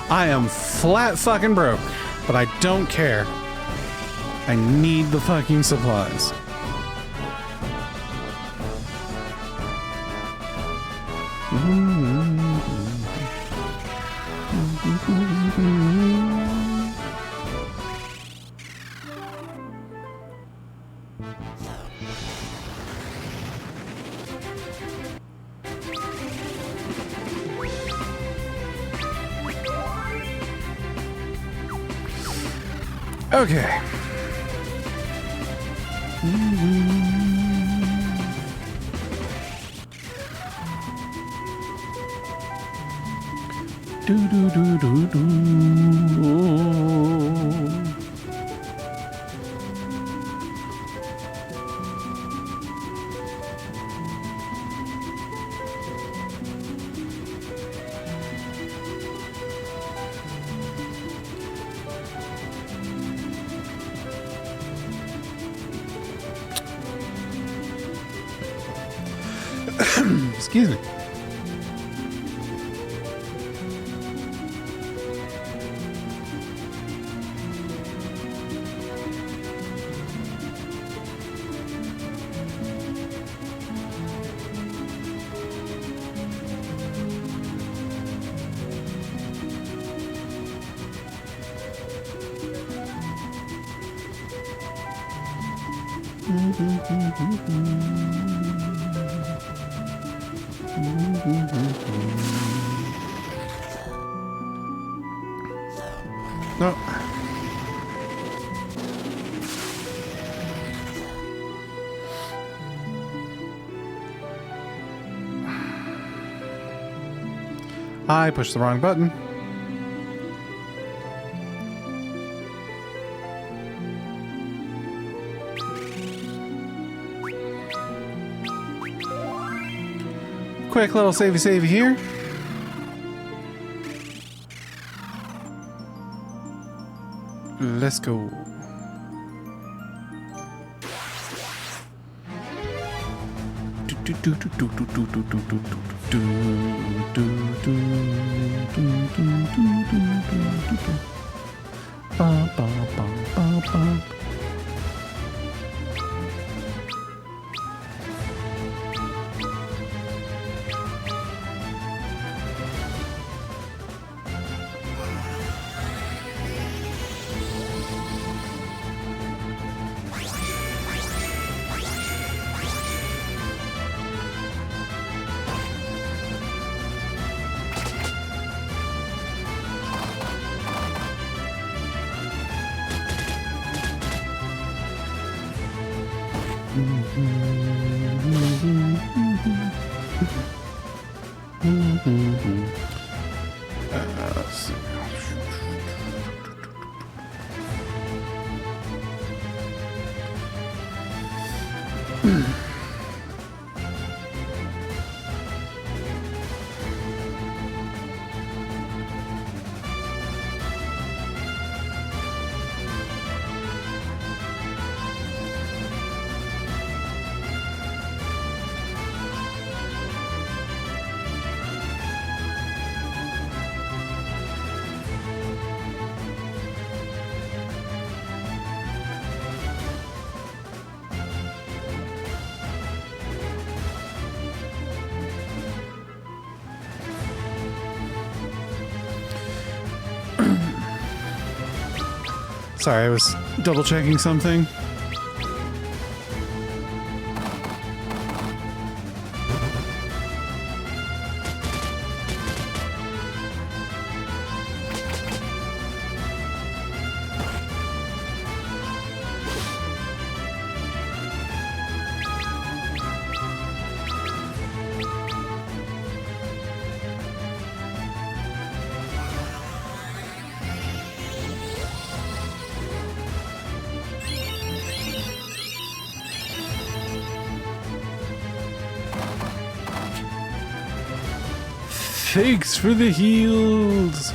I am flat fucking broke, but I don't care. I need the fucking supplies. Okay. Do do do do do. Excuse me. No. I pushed the wrong button. Quick little savey here. Let's go. Let's see. Sorry, I was double checking something. Thanks for the heals.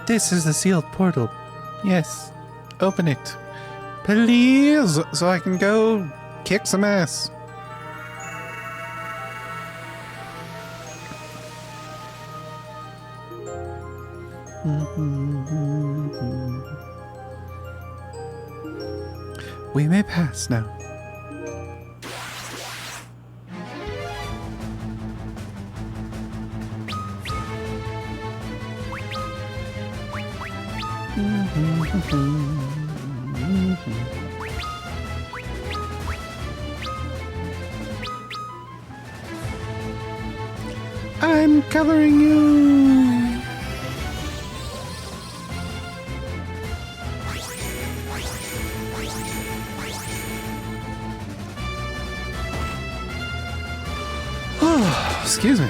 This is the sealed portal. Yes. Open it. Please, so I can go kick some ass. We may pass now. I'm covering you. Excuse me.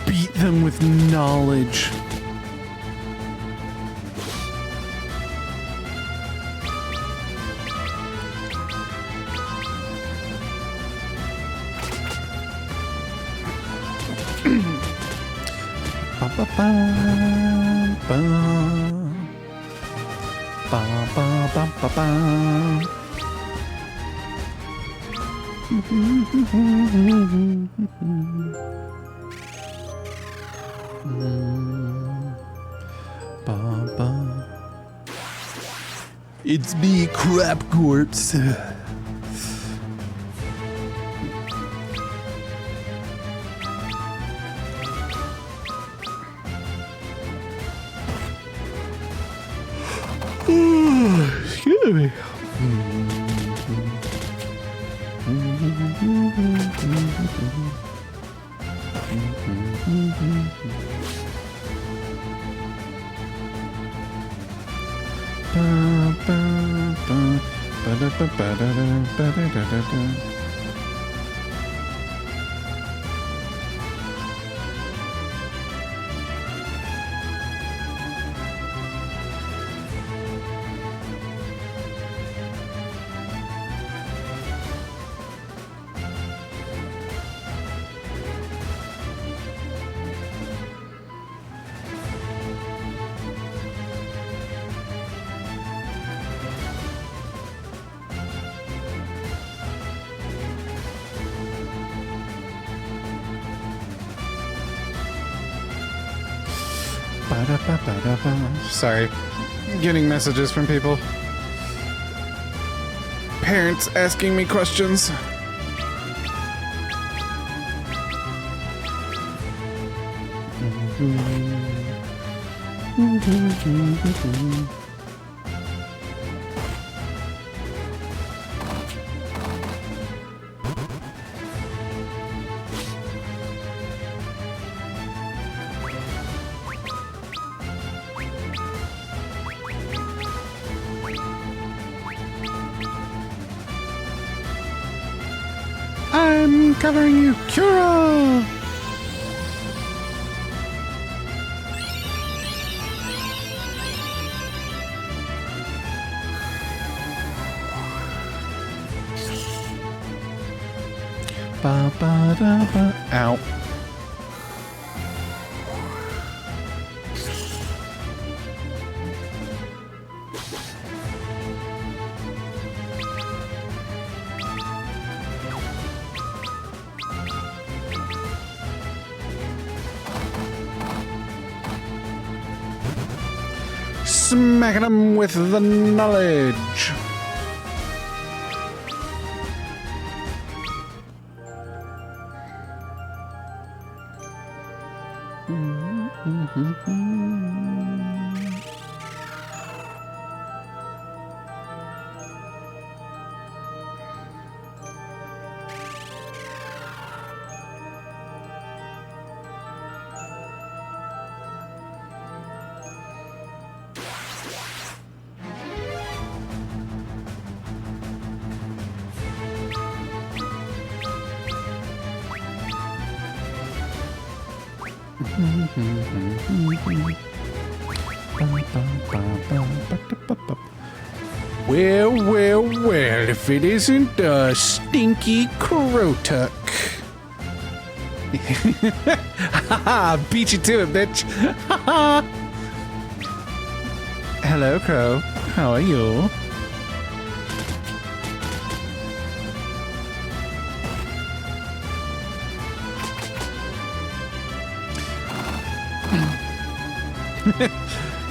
Beat them with knowledge. It's me, Crap Corpse. Excuse me. Sorry. Getting messages from people. Parents asking me questions. I'm covering you, Cura! Ba ba da ba. Ow. Smacking them with the knowledge. Well, well, well, if it isn't a stinky Crotuck. Haha, beat you to it, bitch. Hello, Crow. How are you?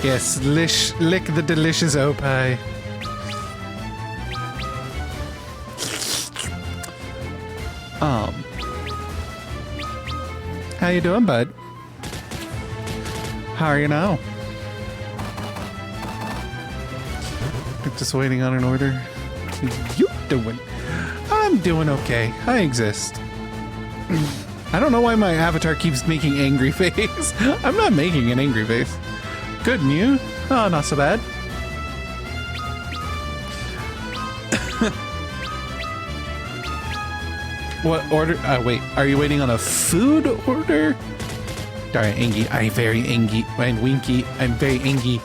Yes, lick the delicious opie. How you doing, bud? How are you now? Just waiting on an order. How you doing? I'm doing okay. I exist. I don't know why my avatar keeps making angry face. I'm not making an angry face. Good, and you? Oh, not so bad. What order? Wait, are you waiting on a food order? Darn, Angie, I'm very Angie and Winky. I'm very Angie.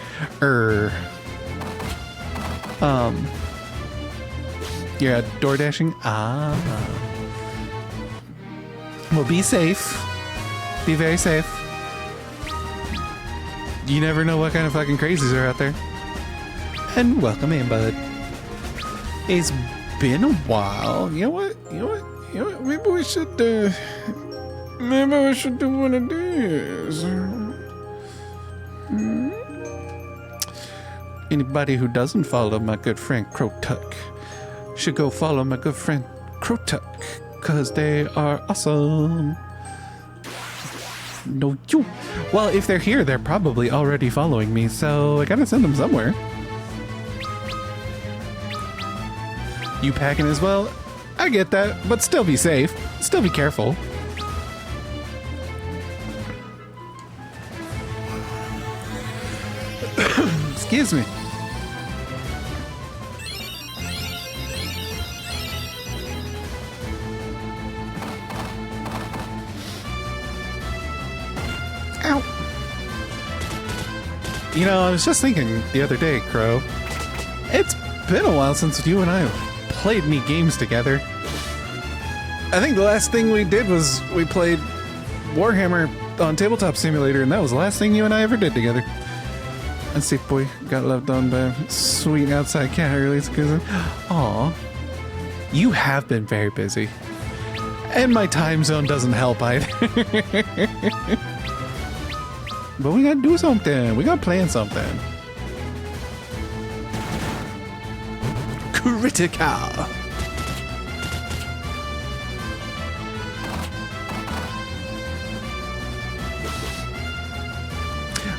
You're door dashing? Ah. Well, be safe. Be very safe. You never know what kind of fucking crazies are out there. And welcome in, bud. It's been a while. You know what? Maybe we should do one of these. Anybody who doesn't follow my good friend Crotuck should go follow my good friend Crotuck, because they are awesome. No, you. Well, if they're here, they're probably already following me, so I gotta send them somewhere. You packing as well? I get that, but still be safe. Still be careful. Excuse me. Ow. You know, I was just thinking the other day, Crow. It's been a while since you and I played any games together. I think the last thing we did was we played Warhammer on Tabletop Simulator, and that was the last thing you and I ever did together. And Safe Boy got loved on by a sweet outside cat earlier this season. Aw. You have been very busy. And my time zone doesn't help either. But we gotta do something. We gotta plan something. Critica.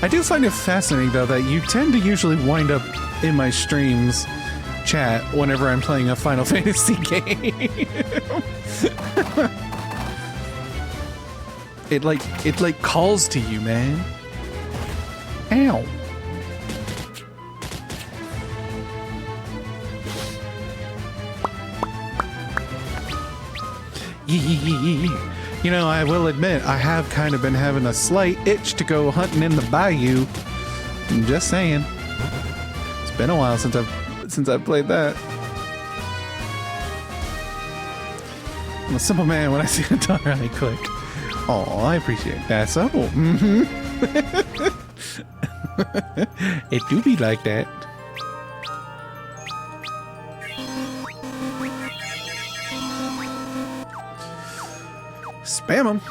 I do find it fascinating, though, that you tend to usually wind up in my streams chat whenever I'm playing a Final Fantasy game. It like calls to you, man. Ow. You know, I will admit, I have kind of been having a slight itch to go hunting in the bayou. I'm just saying. It's been a while since I've played that. I'm a simple man. When I see a dog, I click. Oh, I appreciate that. So, it do be like that. Spam them.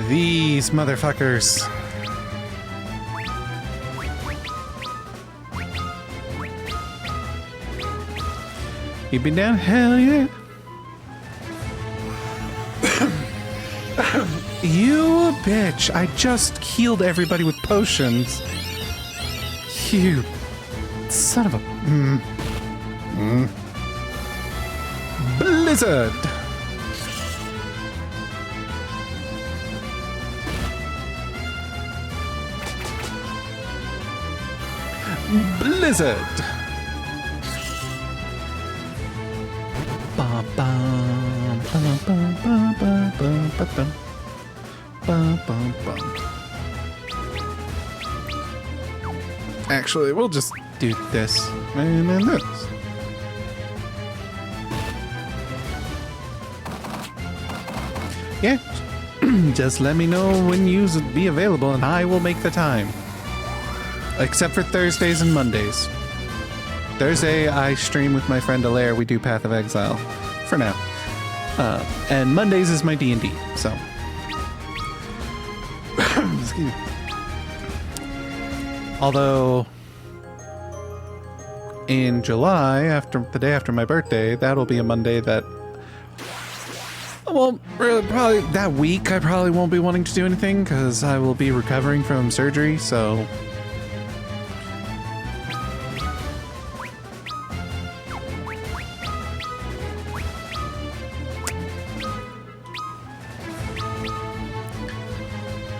These motherfuckers. You been down? Hell yeah. You bitch. I just healed everybody with potions. You son of a... Blizzard. Blizzard. Bum, bum, bum, bum, bum, bum, bum, bum. Bum, bum, bum. Actually, we'll just do this and then this. Yeah, just let me know when you'll be available and I will make the time. Except for Thursdays and Mondays. Thursday, I stream with my friend Alaire. We do Path of Exile for now. And Mondays is my D&D, so... Excuse me. Although in July, after the day after my birthday, that'll be a Monday that, well, really, probably that week I probably won't be wanting to do anything because I will be recovering from surgery. So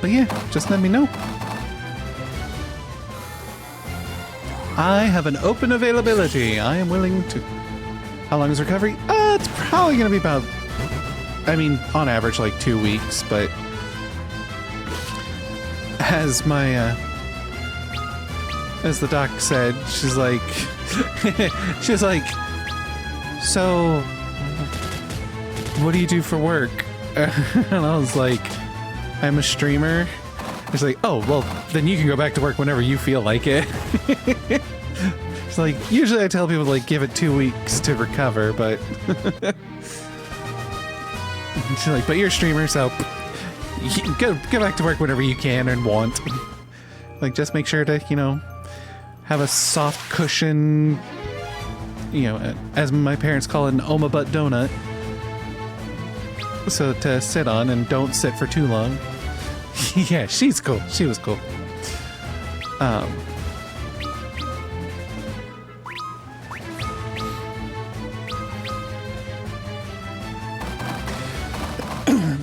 but yeah, just let me know. I have an open availability. I am willing to... How long is recovery? It's probably going to be about... I mean, on average, like 2 weeks, but... as my, as the doc said, she's like, so, what do you do for work? And I was like, I'm a streamer. She's like, oh, well, then you can go back to work whenever you feel like it. It's like, usually I tell people, like, give it 2 weeks to recover, but... She's like, but you're a streamer, so you go back to work whenever you can and want. Like, just make sure to, you know, have a soft cushion, you know, as my parents call it, an Oma butt donut. So to sit on, and don't sit for too long. Yeah, she's cool. She was cool.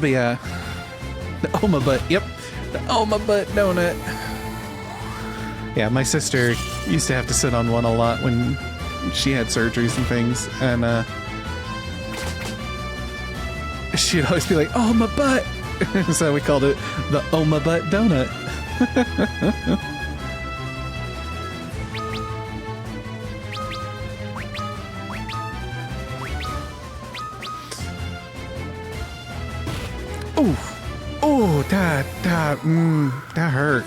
But yeah, the Oma butt. Yep, the Oma butt donut. Yeah, my sister used to have to sit on one a lot when she had surgeries and things, and she'd always be like, "Oh, my butt." So we called it the Oma butt donut. Oh, that hurt.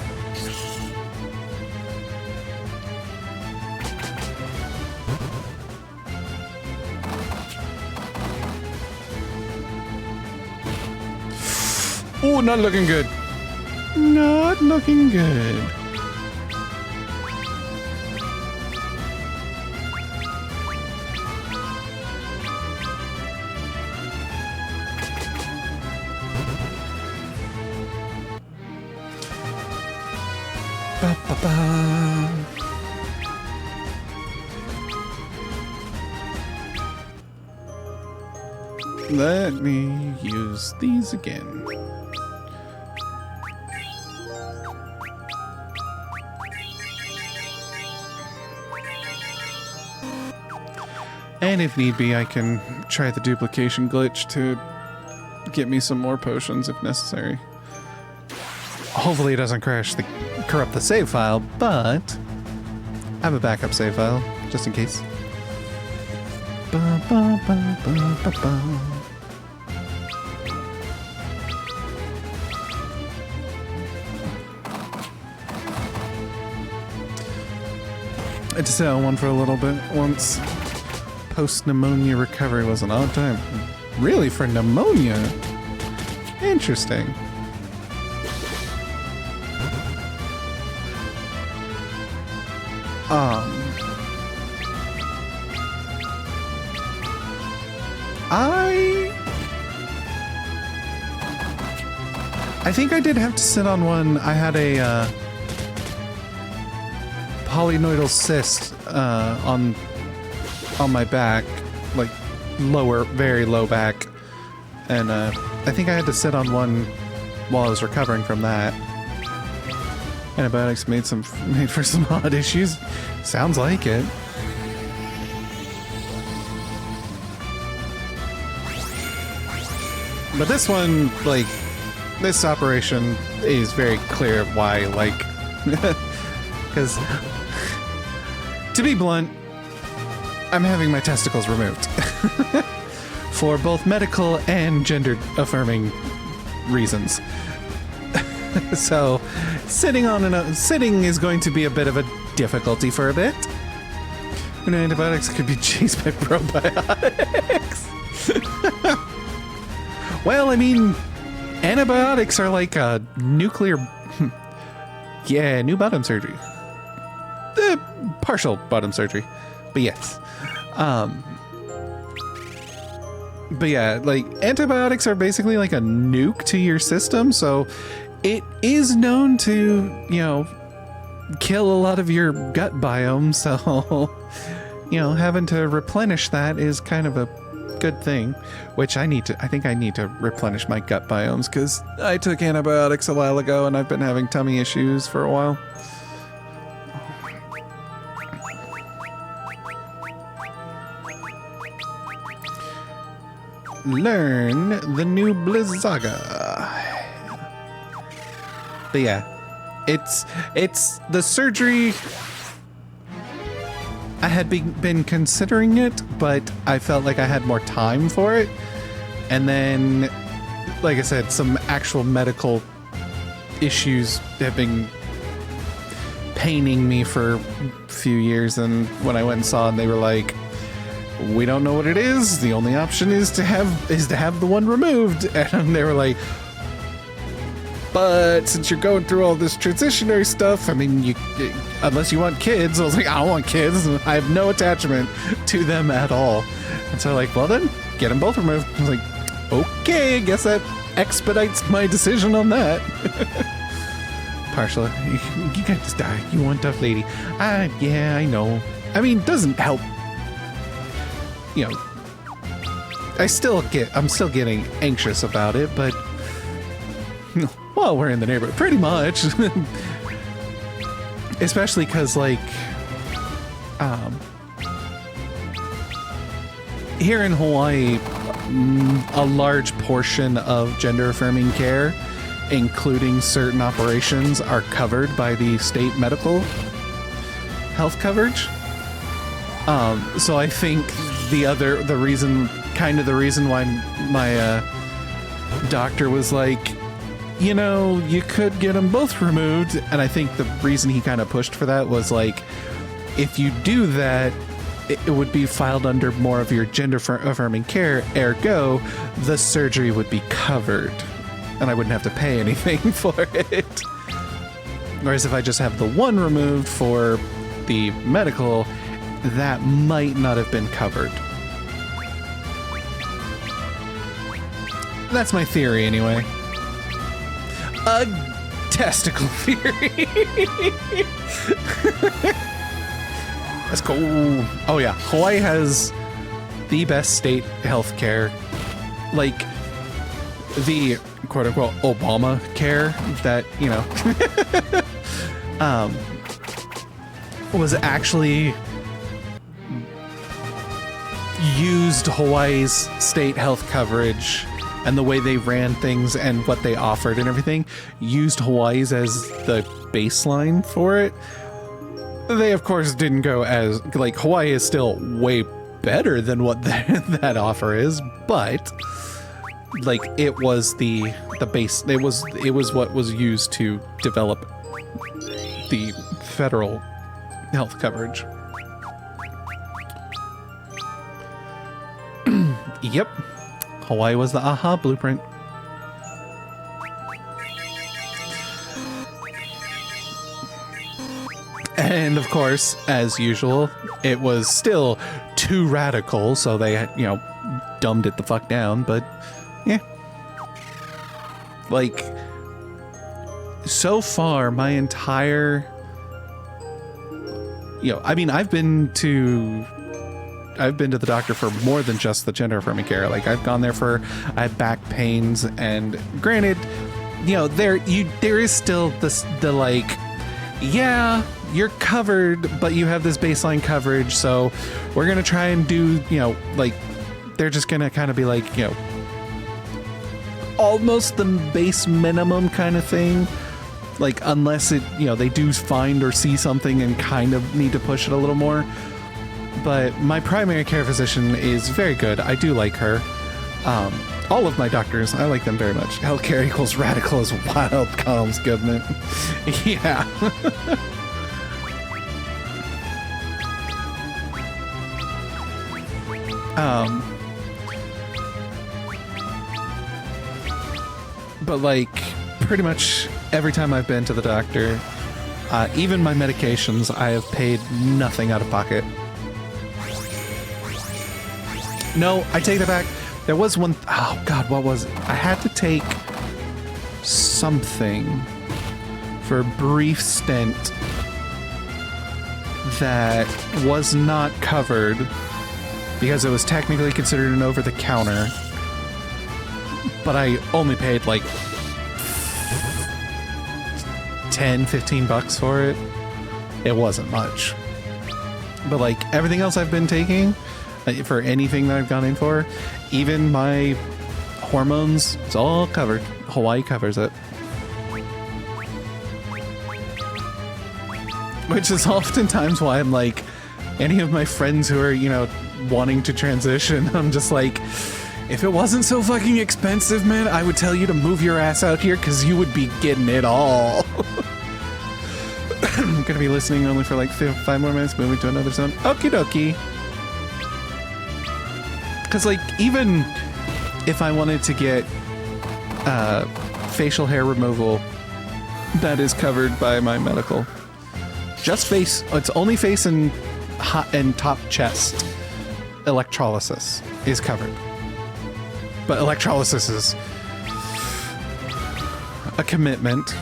Oh, not looking good. Not looking good. Ba, ba, ba. Let me use these again. And if need be, I can try the duplication glitch to get me some more potions if necessary. Hopefully it doesn't corrupt the save file, but I have a backup save file, just in case. Ba, ba, ba, ba, ba, ba. I just sat on one for a little bit once. Post-pneumonia recovery was an odd time. Really, for pneumonia? Interesting. I think I did have to sit on one. I had a polynoidal cyst on my back, like lower, very low back, and I think I had to sit on one while I was recovering from that. Antibiotics made for some odd issues. Sounds like it. But this one, like, this operation is very clear why, like, because, to be blunt, I'm having my testicles removed for both medical and gender-affirming reasons. So, sitting is going to be a bit of a difficulty for a bit. And antibiotics could be chased by probiotics. Well, I mean, antibiotics are like a nuclear... Yeah, new bottom surgery. Partial bottom surgery. But yes. But yeah, like, antibiotics are basically like a nuke to your system, so it is known to, you know, kill a lot of your gut biome, so, you know, having to replenish that is kind of a good thing, which I think I need to replenish my gut biomes, because I took antibiotics a while ago and I've been having tummy issues for a while. Learn the new Blizzaga. But yeah, It's the surgery. I had been considering it, but I felt like I had more time for it. And then, like I said, some actual medical issues have been paining me for a few years. And when I went and saw it, they were like, we don't know what it is. The only option is to have the one removed. And they were like, but since you're going through all this transitionary stuff, I mean, unless you want kids. I was like, I don't want kids. I have no attachment to them at all. And so like, well then, get them both removed. I was like, okay, I guess that expedites my decision on that. Partially, you can't just die. You want tough lady. Yeah, I know. I mean, it doesn't help. You know, I'm still getting anxious about it, but well, we're in the neighborhood, pretty much. Especially because, like, here in Hawaii, a large portion of gender-affirming care, including certain operations, are covered by the state medical health coverage. So I think the reason why my doctor was like, you know, you could get them both removed. And I think the reason he kind of pushed for that was like, if you do that, it would be filed under more of your gender affirming care. Ergo, the surgery would be covered and I wouldn't have to pay anything for it. Whereas if I just have the one removed for the medical, that might not have been covered. That's my theory anyway. A testicle theory. That's cool. Oh yeah, Hawaii has the best state health care. Like the quote unquote Obama care that, you know, was actually used Hawaii's state health coverage and the way they ran things and what they offered and everything, used Hawaii's as the baseline for it. They, of course, didn't go as, like, Hawaii is still way better than what that offer is, but, like, it was the base, it was what was used to develop the federal health coverage. Yep. Hawaii was the AHA blueprint. And of course, as usual, it was still too radical, so they, you know, dumbed it the fuck down, but yeah. Like, so far, my entire, you know, I mean, I've been to the doctor for more than just the gender affirming care. Like, I've gone there for, I had back pains, and granted, you know, there is still the like, yeah, you're covered, but you have this baseline coverage, so we're gonna try and do, you know, like, they're just gonna kind of be like, you know, almost the base minimum kind of thing. Like, unless it, you know, they do find or see something and kind of need to push it a little more. But my primary care physician is very good. I do like her. All of my doctors, I like them very much. Healthcare equals radical as wild comes, government. Yeah. But like, pretty much every time I've been to the doctor, even my medications, I have paid nothing out of pocket. No, I take that back. There was one, oh God, what was it? I had to take something for a brief stint that was not covered because it was technically considered an over-the-counter, but I only paid like 10, 15 bucks for it. It wasn't much. But like everything else I've been taking, for anything that I've gone in for, even my hormones, it's all covered. Hawaii covers it. Which is oftentimes why I'm like, any of my friends who are, you know, wanting to transition, I'm just like, if it wasn't so fucking expensive, man, I would tell you to move your ass out here because you would be getting it all. I'm gonna be listening only for like 5 more minutes, moving to another zone. Okie dokie. Because, like, even if I wanted to get facial hair removal, that is covered by my medical. Just face. It's only face and top chest. Electrolysis is covered. But electrolysis is a commitment.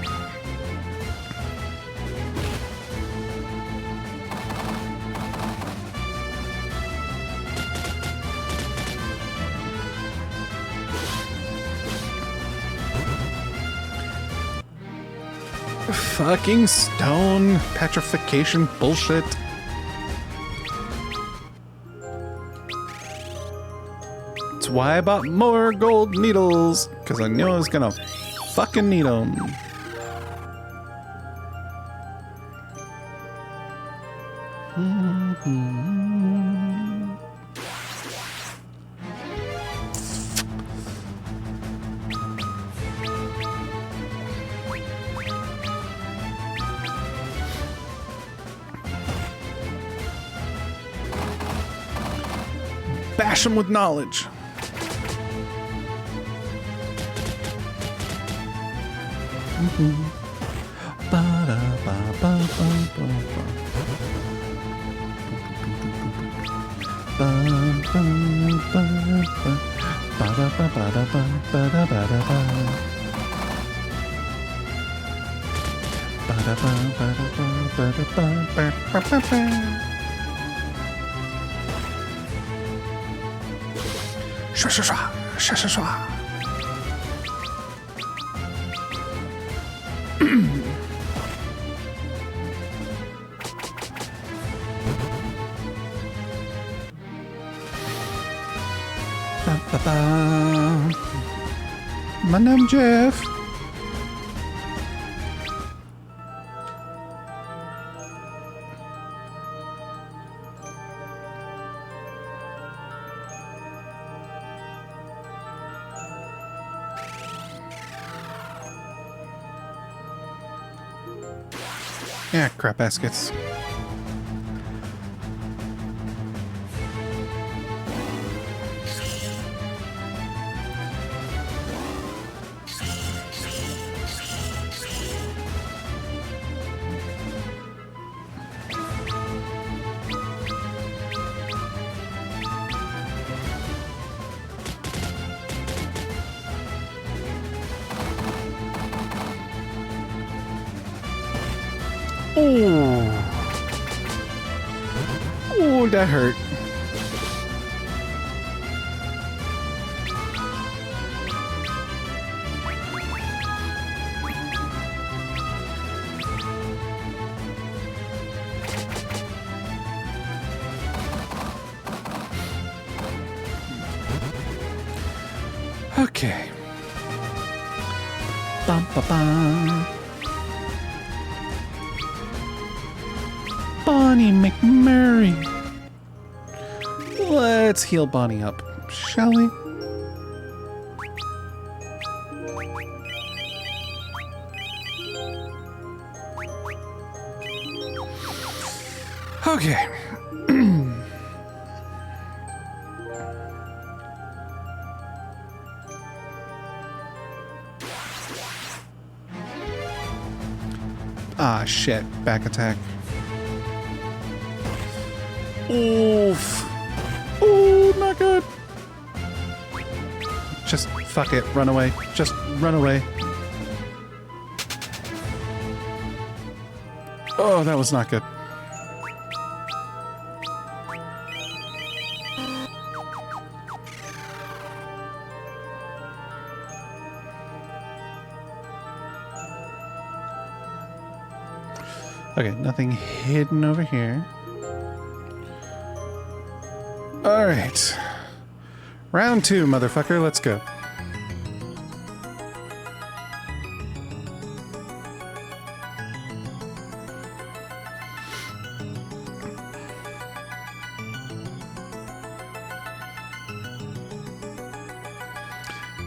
Fucking stone petrification bullshit. That's why I bought more gold needles, because I knew I was gonna fucking need them. Bash him with knowledge.刷刷刷刷刷刷。My name Jeff. Yeah, crap baskets. Oh, that hurt. Okay. Bum, ba, bum. Bonnie McMurray. Let's heal Bonnie up, shall we? Okay. Ah, shit. Back attack. Oof. Ooh, not good. Just fuck it. Run away. Just run away. Oh, that was not good. Okay, nothing hidden over here. All right. Round 2, motherfucker. Let's go.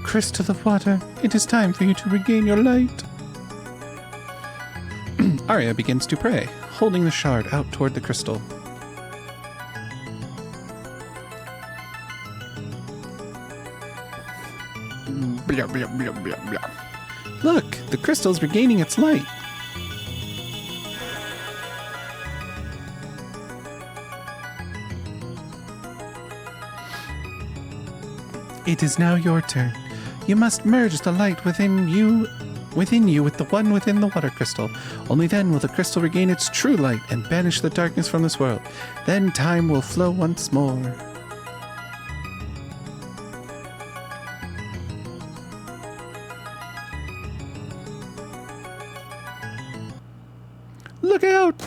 Crystal of water, it is time for you to regain your light. Arya begins to pray, holding the shard out toward the crystal. Blah, blah, blah, blah, blah. Look, the crystal's regaining its light. It is now your turn. You must merge the light within you with the one within the water crystal. Only then will the crystal regain its true light and banish the darkness from this world. Then time will flow once more. Look out!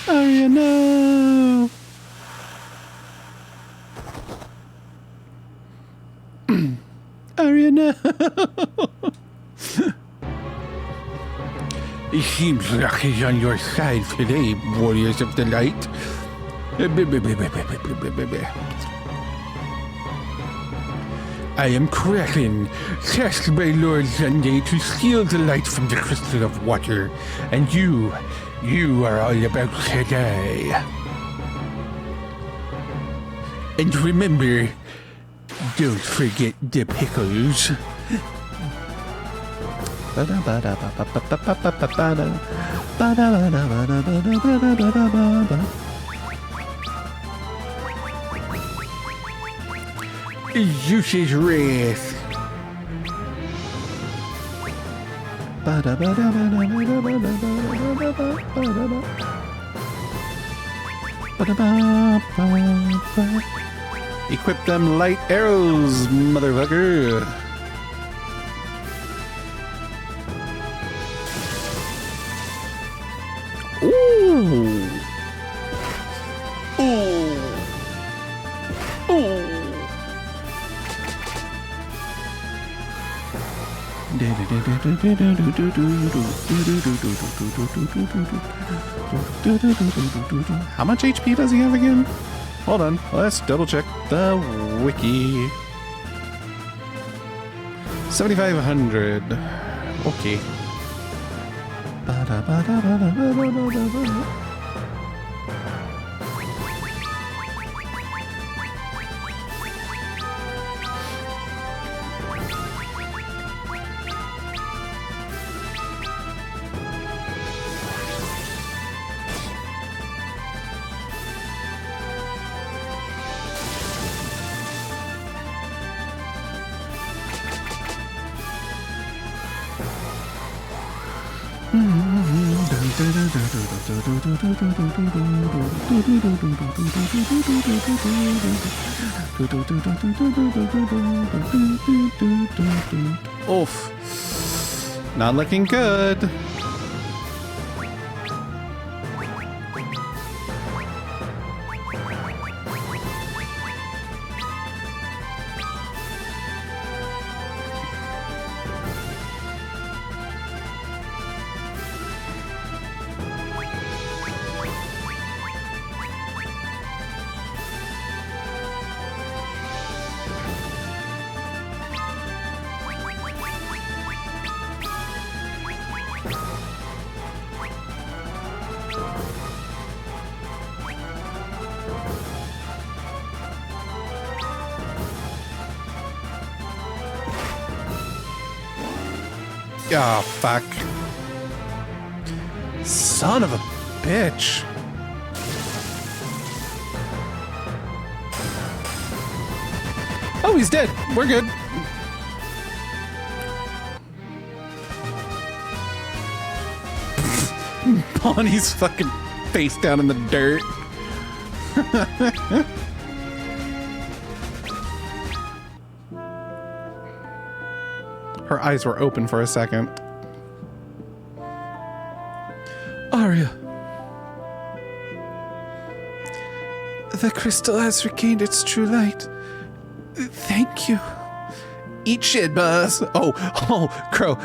Arya, no! Arya, no! It seems luck is on your side today, warriors of the light. I am Kraken, tasked by Lord Sunday to steal the light from the crystal of water, and you are all about to die. And remember, don't forget the pickles. Zeus's wrath. Equip them light arrows, motherfucker. Ooh. Ooh. Ooh. How much HP does he have again? Hold on, let's double check the wiki. 7,500. Okay. Oof. Not looking good. Oh, fuck. Son of a bitch. Oh, he's dead. We're good. Bonnie's fucking face down in the dirt. Her eyes were open for a second. Arya. The crystal has regained its true light. Thank you. Eat shit, boss. Oh, Crow.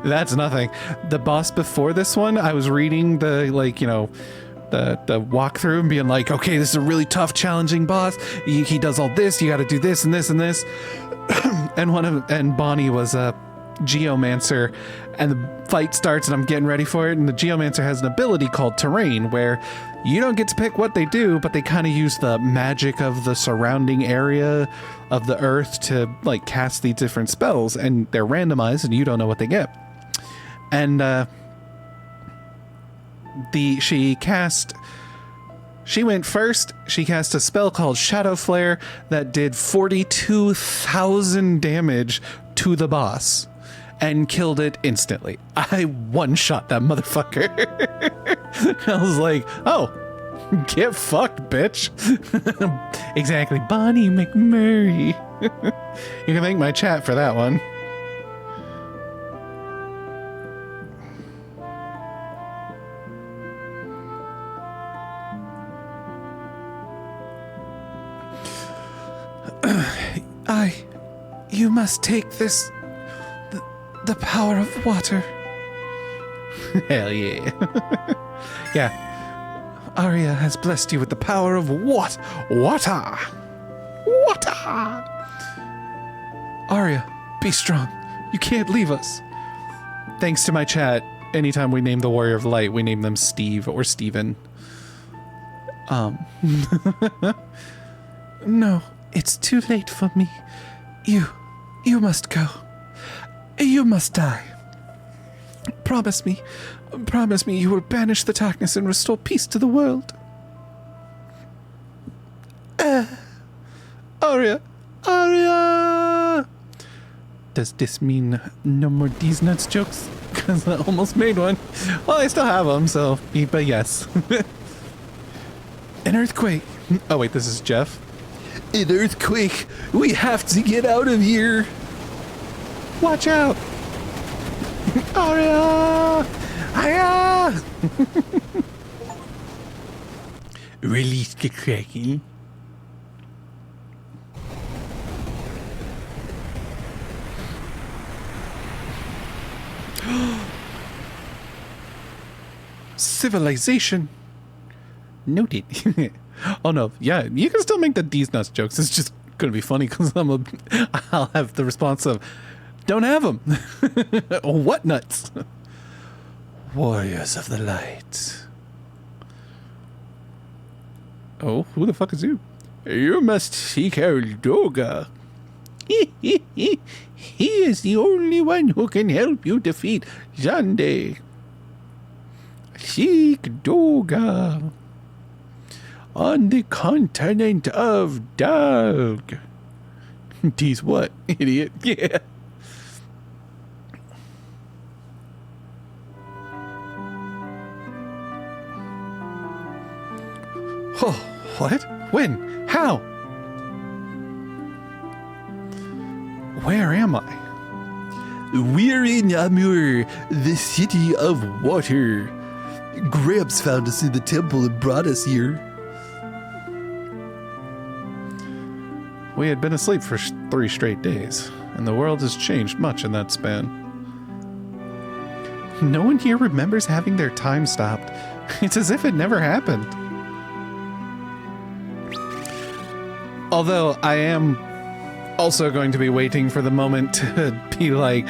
That's nothing. The boss before this one, I was reading the, the walkthrough and being like, okay, this is a really tough, challenging boss. He does all this. You got to do this and this and this. and Bonnie was a geomancer, and the fight starts and I'm getting ready for it, and the geomancer has an ability called terrain where you don't get to pick what they do, but they kind of use the magic of the surrounding area of the earth to like cast these different spells, and they're randomized and you don't know what they get. And she went first. She cast a spell called Shadow Flare that did 42,000 damage to the boss and killed it instantly. I one-shot that motherfucker. I was like, oh, get fucked, bitch. Exactly. Bonnie McMurray. You can thank my chat for that one. You must take this, the power of water. Hell yeah. Yeah. Arya has blessed you with the power of water. Arya, be strong. You can't leave us. Thanks to my chat, anytime we name the Warrior of Light, we name them Steve or Steven. No, it's too late for me. You must go. You must die. Promise me you will banish the darkness and restore peace to the world. Arya! Does this mean no more These Nuts jokes? Because I almost made one. Well, I still have them, so, but yes. An earthquake. Oh wait, this is Jeff. An earthquake. We have to get out of here. Watch out. Arya! Arya! Release the Kraken. Civilization. Noted. Oh no, yeah, you can still make the These Nuts jokes. It's just gonna be funny because I'll have the response of, don't have them. What nuts? Warriors of the Light. Oh, who the fuck is you? You must seek Eldoga. He is the only one who can help you defeat Xande. Seek Doga on the continent of Dog. Tease what, idiot? Yeah. Oh, what? When? How? Where am I? We're in Amur, the city of water. Gramps found us in the temple and brought us here. We had been asleep for 3 straight days, and the world has changed much in that span. No one here remembers having their time stopped. It's as if it never happened. Although I am also going to be waiting for the moment to be like,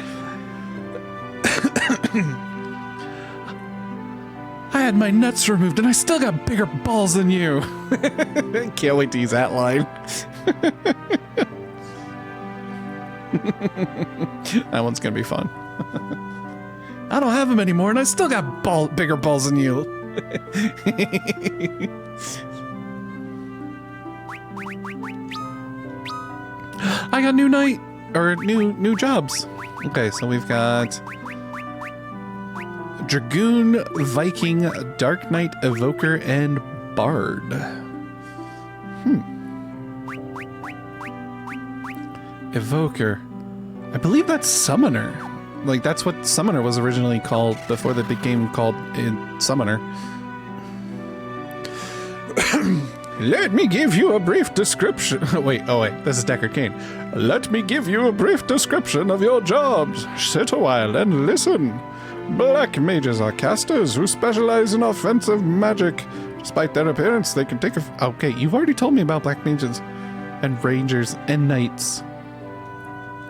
I had my nuts removed and I still got bigger balls than you. Can't wait to use that line. That one's gonna be fun. I don't have them anymore and I still got bigger balls than you. I got new jobs. Okay, so we've got Dragoon, Viking, Dark Knight, Evoker, and Bard. Evoker. I believe that's Summoner. Like, that's what Summoner was originally called before they became called Summoner. Let me give you a brief description. Wait, this is Deckard Cain. Let me give you a brief description of your jobs. Sit a while and listen. Black mages are casters who specialize in offensive magic. Despite their appearance, they can take a... Okay, you've already told me about black mages and rangers and knights.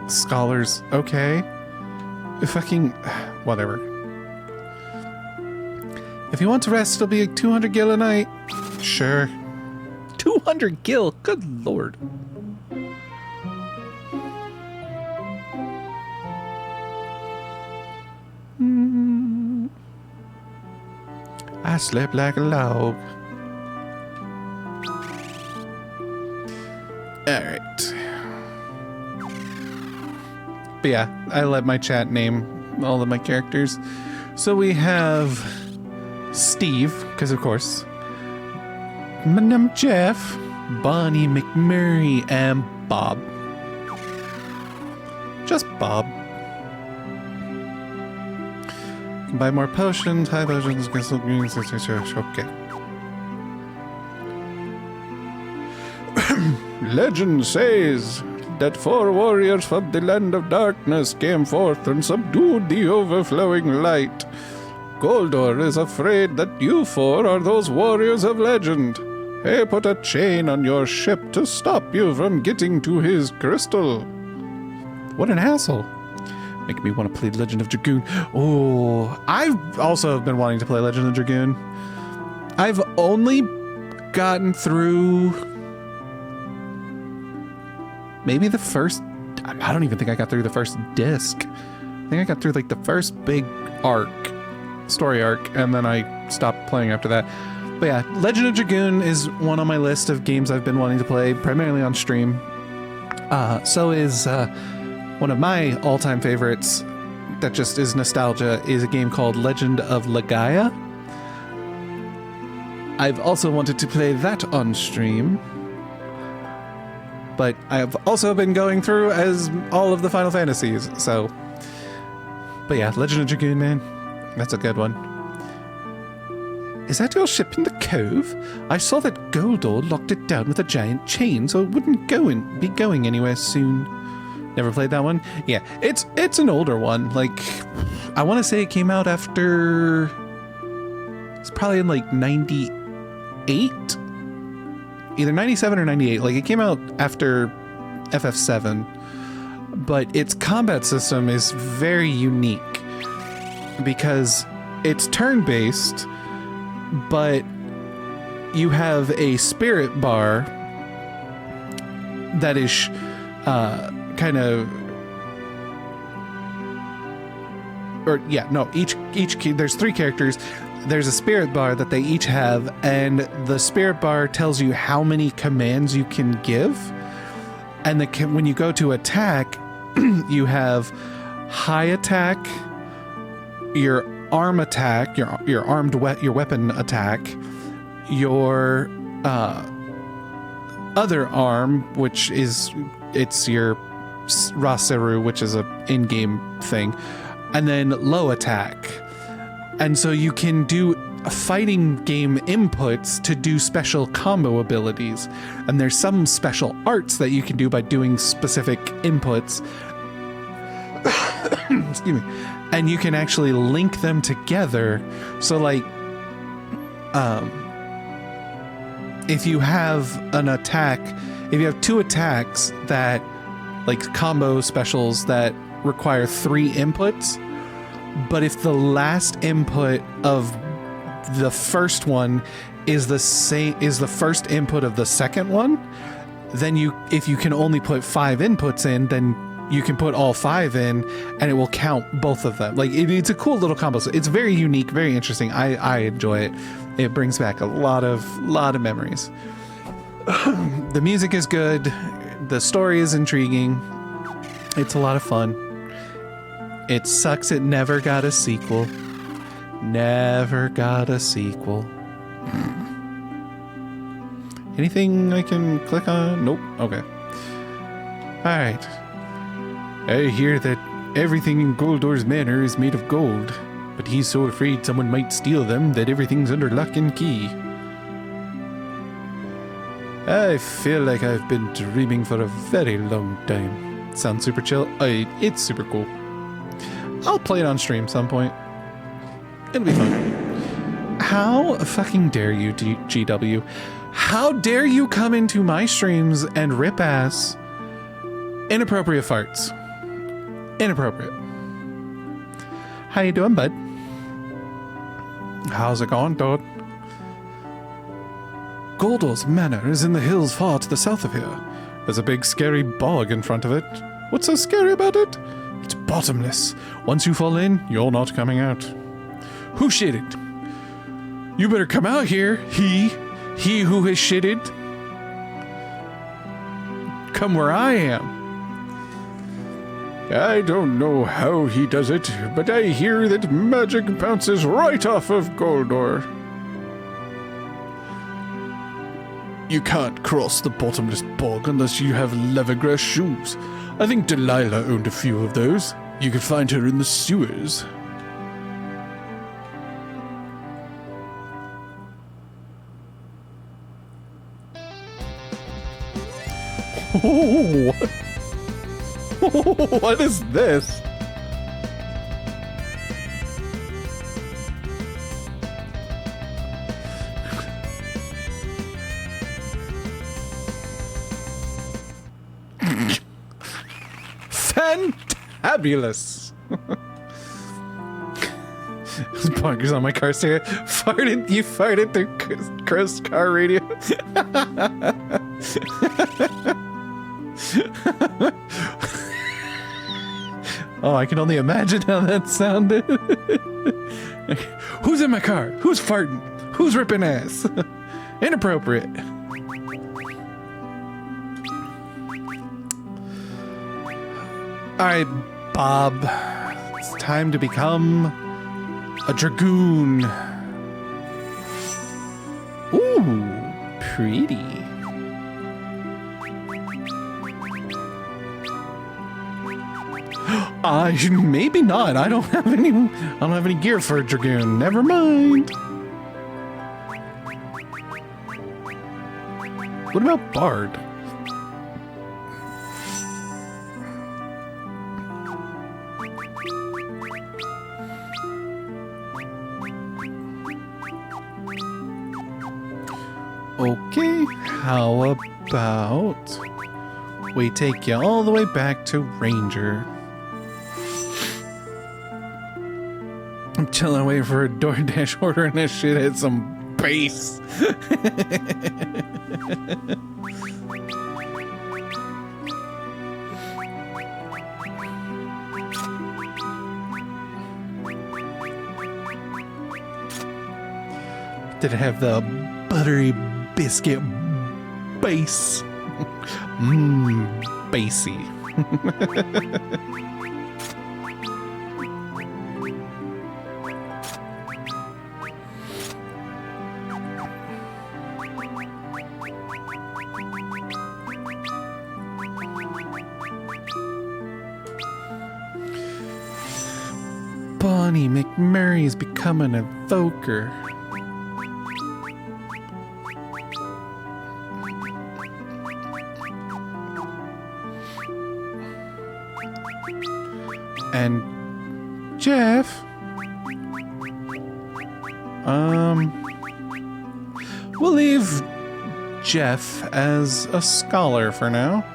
Scholars. Okay. Fucking... Whatever. If you want to rest, it'll be 200 gil a night. Sure. 200 gil? Good lord. I slept like a log. Alright. But yeah, I let my chat name all of my characters. So we have Steve, because of course. My name's Jeff, Bonnie McMurray, and Bob. Just Bob. Can buy more potions, high potions, okay. Legend says that 4 warriors from the land of darkness came forth and subdued the overflowing light. Goldor is afraid that you 4 are those warriors of legend. He put a chain on your ship to stop you from getting to his crystal. What an asshole. Making me want to play Legend of Dragoon. Oh, I've also been wanting to play Legend of Dragoon. I've only gotten through maybe the first... I don't even think I got through the first disc. I think I got through like the first big arc, story arc, and then I stopped playing after that. But yeah, Legend of Dragoon is one on my list of games I've been wanting to play, primarily on stream. So is one of my all-time favorites that just is nostalgia is a game called Legend of Legaia. I've also wanted to play that on stream. But I've also been going through as all of the Final Fantasies, so... But yeah, Legend of Dragoon, man. That's a good one. Is that your ship in the cove? I saw that Goldor locked it down with a giant chain, so it wouldn't be going anywhere soon. Never played that one? Yeah, it's an older one. Like, I want to say it came out after... It's probably in like 98? Either 97 or 98. Like, it came out after FF7. But its combat system is very unique. Because it's turn-based, but you have a spirit bar that is kind of, or yeah, no, each there's 3 characters. There's a spirit bar that they each have, and the spirit bar tells you how many commands you can give. And when you go to attack, you have high attack, your arm attack, your weapon attack, your other arm, which is your Raseru, which is a in-game thing, and then low attack. And so you can do fighting game inputs to do special combo abilities. And there's some special arts that you can do by doing specific inputs. Excuse me. And you can actually link them together. So like, if you have an attack, if you have 2 attacks that, like combo specials that require 3 inputs, but if the last input of the first one is the first input of the second one, then if you can only put 5 inputs in, then you can put all 5 in and it will count both of them. Like it's a cool little combo. So it's very unique, very interesting. I enjoy it. It brings back a lot of memories. The music is good. The story is intriguing. It's a lot of fun. It sucks it never got a sequel. Never got a sequel. Anything I can click on? Nope. Okay. Alright. I hear that everything in Goldor's manor is made of gold, but he's so afraid someone might steal them that everything's under lock and key. I feel like I've been dreaming for a very long time. Sounds super chill. It's super cool. I'll play it on stream some point. It'll be fun. How fucking dare you, GW? How dare you come into my streams and rip ass inappropriate farts? Inappropriate. How you doing, bud? How's it going, dude? Goldor's Manor is in the hills far to the south of here. There's a big scary bog in front of it. What's so scary about it? It's bottomless. Once you fall in, you're not coming out. Who shitted? You better come out here, he who has shitted. Come where I am. I don't know how he does it, but I hear that magic bounces right off of Goldor. You can't cross the bottomless bog unless you have leathergrass shoes. I think Delilah owned a few of those. You could find her in the sewers. Oh, what is this? Fantabulous. There's bonkers on my car stereo. You farted through Chris' car radio. Oh, I can only imagine how that sounded. Who's in my car? Who's farting? Who's ripping ass? Inappropriate. Alright, Bob. It's time to become a dragoon. Ooh, pretty. Maybe not. I don't have any gear for a dragoon. Never mind. What about Bard? Okay, how about we take you all the way back to Ranger? I'm chilling waiting for a DoorDash order and this shit had some bass. Did it have the buttery biscuit bass? Bassy. Bonnie McMurray's becoming an evoker. And Jeff, we'll leave Jeff as a scholar for now.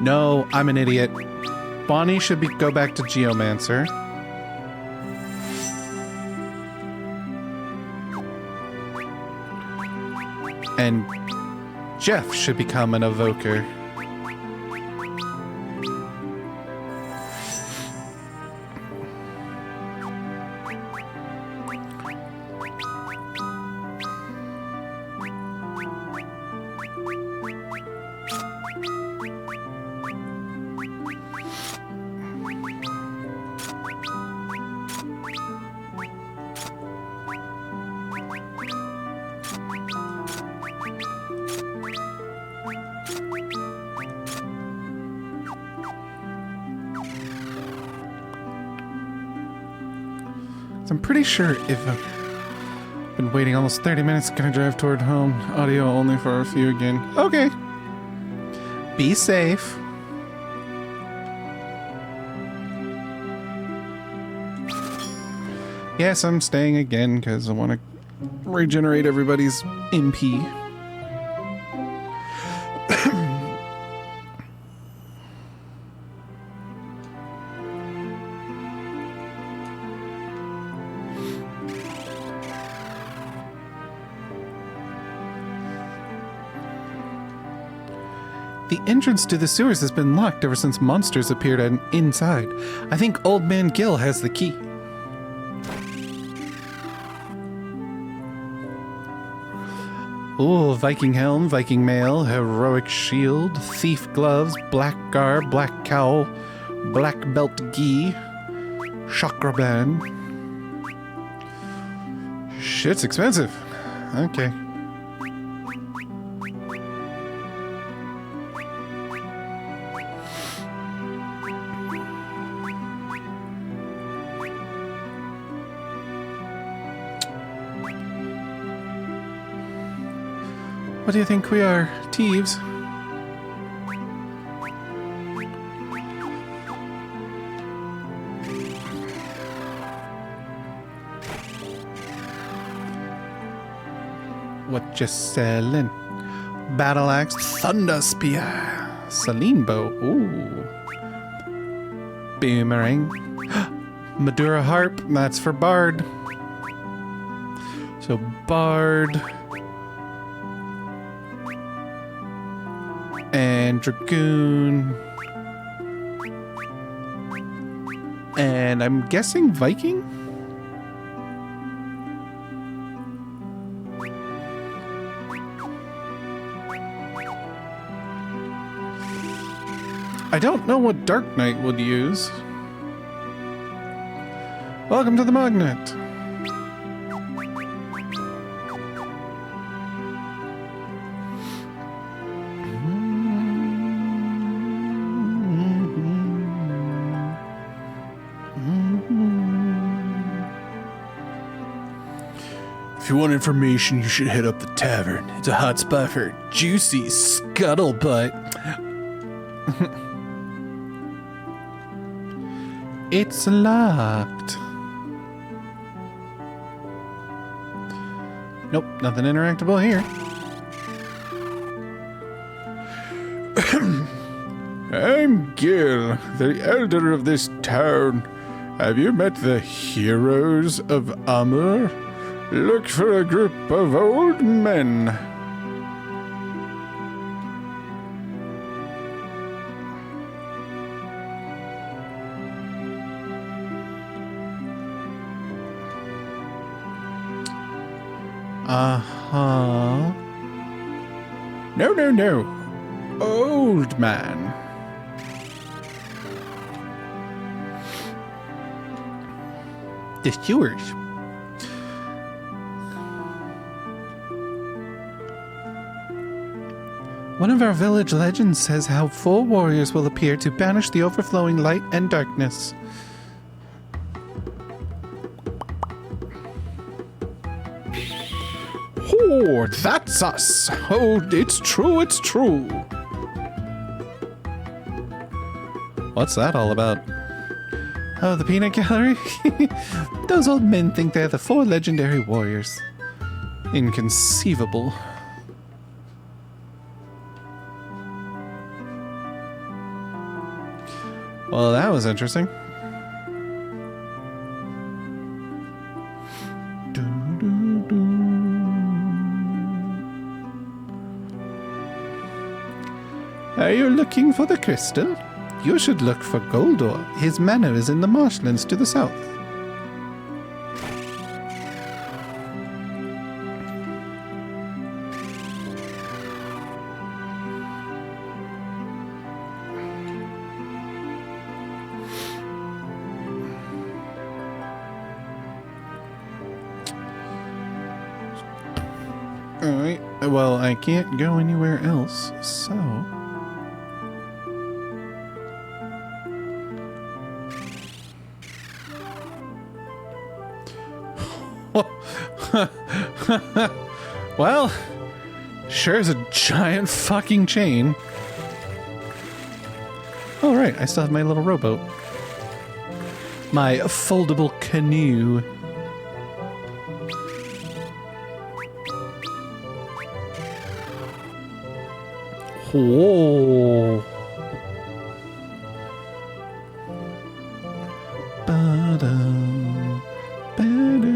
No, I'm an idiot. Bonnie should go back to Geomancer. And Jeff should become an evoker. I'm pretty sure if I've been waiting almost 30 minutes, gonna drive toward home. Audio only for a few again. Okay. Be safe. Yes, I'm staying again because I want to regenerate everybody's MP. The entrance to the sewers has been locked ever since monsters appeared inside. I think Old Man Gil has the key. Ooh, Viking helm, Viking mail, heroic shield, thief gloves, black garb, black cowl, black belt gi, chakra band. Shit's expensive. Okay. What do you think we are, thieves? What you selling? Battle axe, thunder spear, Celine bow. Ooh. Boomerang. Madura harp. That's for bard. So bard. And dragoon. And I'm guessing Viking? I don't know what Dark Knight would use. Welcome to the Magnet. If you want information, you should hit up the tavern. It's a hot spot for juicy scuttlebutt. It's locked. Nope, nothing interactable here. I'm Gil, the elder of this town. Have you met the heroes of Amur? Look for a group of old men. Uh-huh. No. Old man. The sewers. One of our village legends says how 4 warriors will appear to banish the overflowing light and darkness. Oh, that's us. Oh, it's true. What's that all about? Oh, the peanut gallery? Those old men think they're the 4 legendary warriors. Inconceivable. Well, that was interesting. Are you looking for the crystal? You should look for Goldor. His manor is in the marshlands to the south. Alright, well, I can't go anywhere else, so... Well, sure is a giant fucking chain. Oh, right, I still have my little rowboat. My foldable canoe. Whoa. Ba-da, ba-da,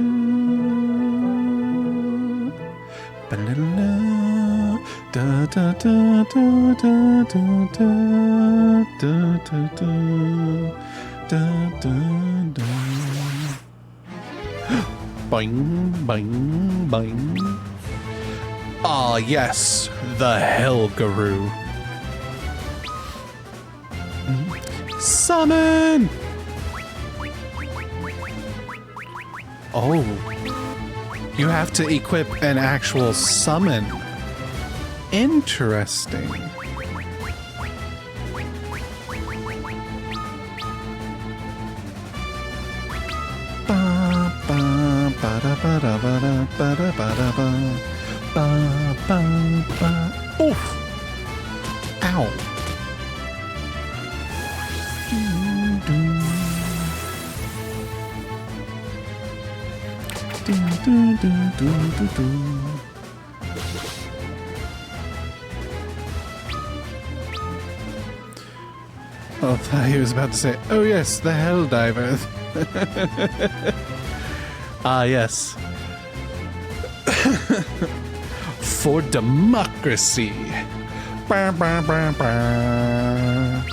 ba-la-la, da da da da da da da da da da da. Boing, boing, boing. Ah, yes, the Hell Guru. Summon! Oh, you have to equip an actual summon. Interesting. Ba ba ba da ba da ba da ba da ba da ba ba ba ba. Oof! Ow! Do, do, do, do, do, do. Oh, I thought he was about to say, oh yes, the Hell Diver. Ah, yes. For democracy. Bah, bah, bah, bah.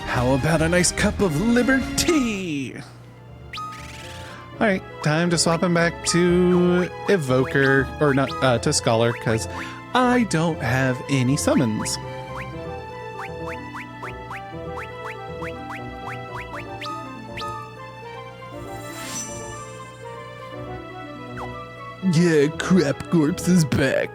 How about a nice cup of liberty? Alright, time to swap him back to Evoker, or not, to Scholar, because I don't have any summons. Yeah, Crap Corpse is back.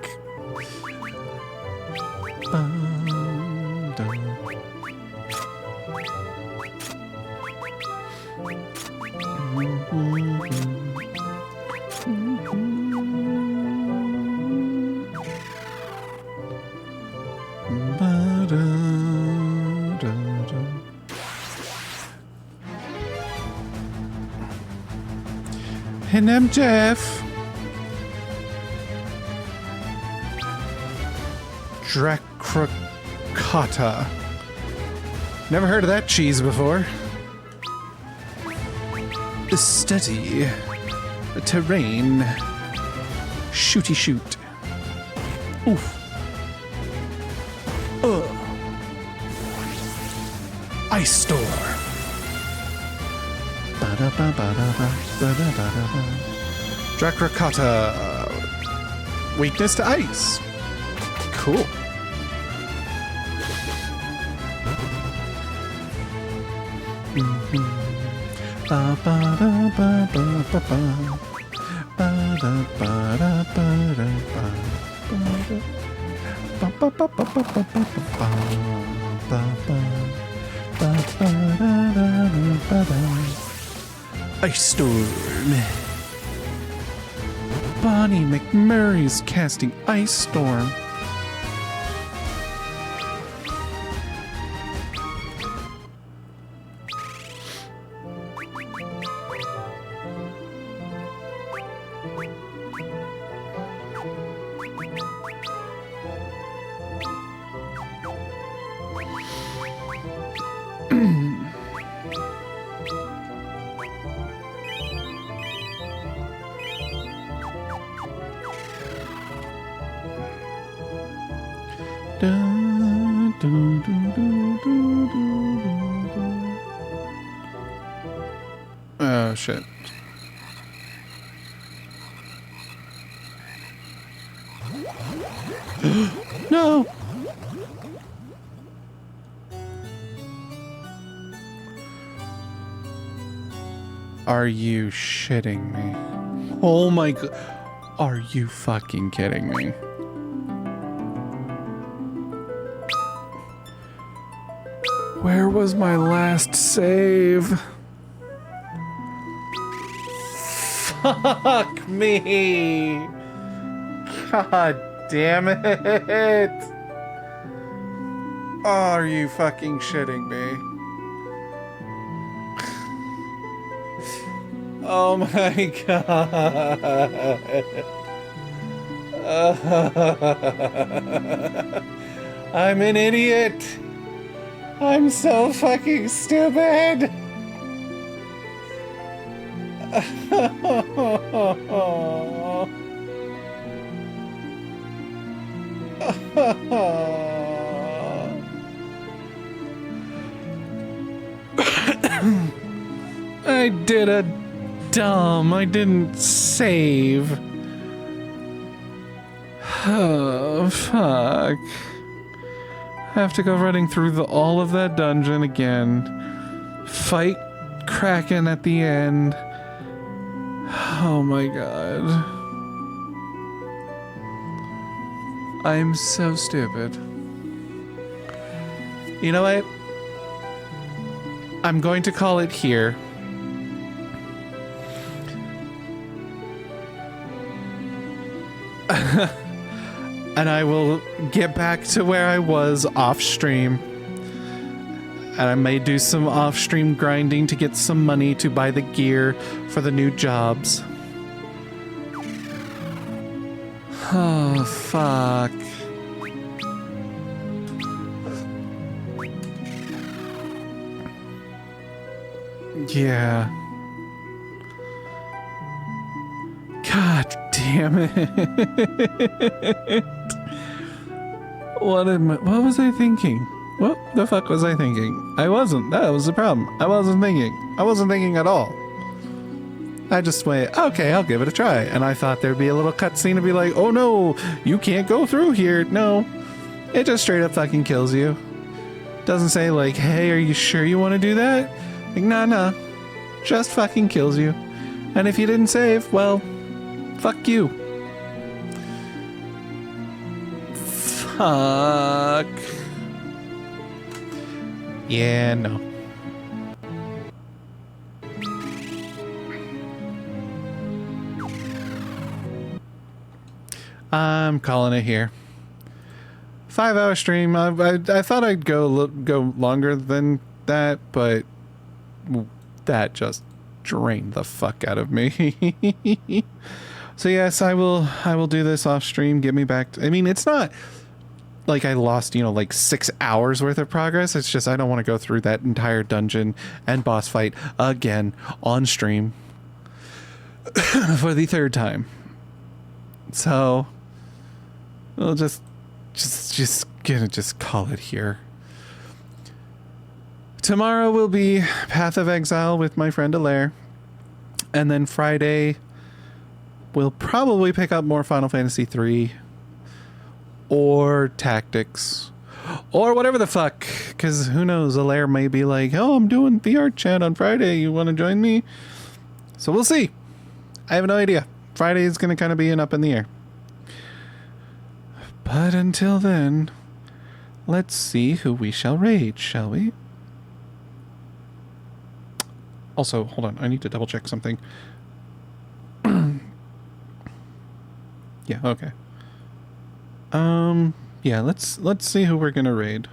And I'm Jeff. Dracrocata. Never heard of that cheese before. Steady. Terrain. Shooty shoot. Oof. Ice Storm. Dracrocata. Weakness to ice. Cool. Ba ba da ba ba ba ba. Ba da ba da ba da ba. Ba ba ba ba ba ba ba ba ba. Ba ba ba ba da da ba da. Ice Storm. Bonnie McMurray's casting Ice Storm. Oh shit. No. Are you shitting me? Oh my god. Are you fucking kidding me? Where was my last save? Fuck me. God damn it. Oh, are you fucking shitting me? Oh my god. I'm an idiot. I'm so fucking stupid. I did a dumb. I didn't save. Oh, fuck. I have to go running through all of that dungeon again. Fight Kraken at the end. Oh my god. I'm so stupid. You know what? I'm going to call it here. And I will get back to where I was off stream. And I may do some off stream grinding to get some money to buy the gear for the new jobs. Oh, fuck. Yeah. God damn it. What was I thinking? What the fuck was I thinking? I wasn't. That was the problem. I wasn't thinking. I wasn't thinking at all. I just went, okay, I'll give it a try. And I thought there'd be a little cutscene to be like, oh no, you can't go through here. No. It just straight up fucking kills you. Doesn't say like, hey, are you sure you want to do that? Like, nah. Just fucking kills you. And if you didn't save, well, fuck you. Fuck. Yeah, no. I'm calling it here. 5-hour stream. I thought I'd go longer than that, but that just drained the fuck out of me. So yes, I will do this off stream. Get me back. I mean, it's not like I lost, like 6 hours worth of progress. It's just I don't want to go through that entire dungeon and boss fight again on stream for the third time. So we'll just call it here. Tomorrow will be Path of Exile with my friend Alaire. And then Friday we'll probably pick up more Final Fantasy 3 or Tactics or whatever the fuck, because who knows, Alaire may be like, oh, I'm doing VR chat on Friday, you want to join me? So we'll see. I have no idea. Friday is going to kind of be up in the air. But until then, let's see who we shall raid, shall we? Also, hold on, I need to double check something. Yeah, okay. Yeah, let's see who we're gonna raid.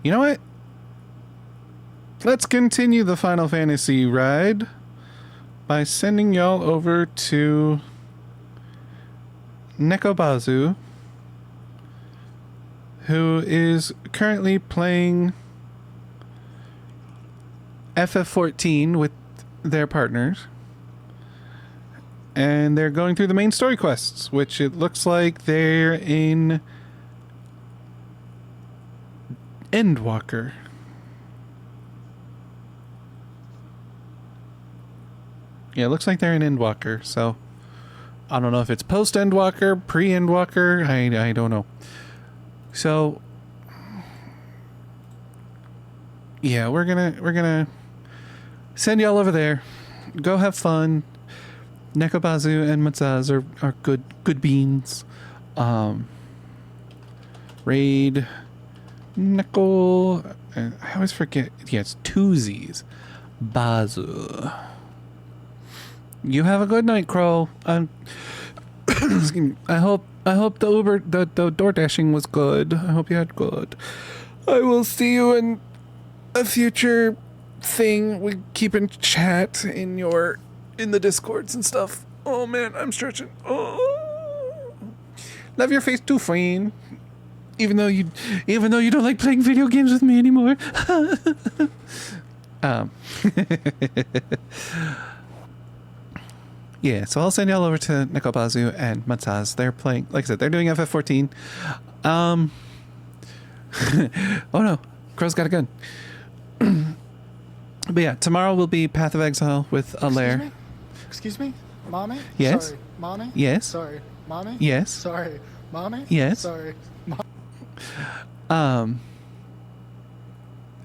You know what? Let's continue the Final Fantasy ride by sending y'all over to Nekobazu, who is currently playing FF14 with their partners. And they're going through the main story quests, which it looks like they're in Endwalker. Yeah, it looks like they're in Endwalker, so I don't know if it's post-Endwalker, pre-Endwalker, I don't know. So yeah, we're gonna send y'all over there. Go have fun. Nekobazu and Matsaz are good beans. Raid Nickel. I always forget. Yeah, it's two Z's. Bazu. You have a good night, Crow. Excuse me. I hope the Uber, the door dashing was good. I hope you had good. I will see you in a future thing. We keep in chat in the Discords and stuff. Oh man, I'm stretching. Oh, love your face too, friend. Even though you don't like playing video games with me anymore. Yeah, so I'll send y'all over to Nekobazu and Matsaz. They're playing, like I said, they're doing FF14. Oh no, Crow's got a gun. But yeah, tomorrow will be Path of Exile with Alair. Excuse me? Mommy? Yes? Sorry. Mommy? Yes? Sorry. Mommy? Yes? Sorry. Mommy? Yes? Sorry. And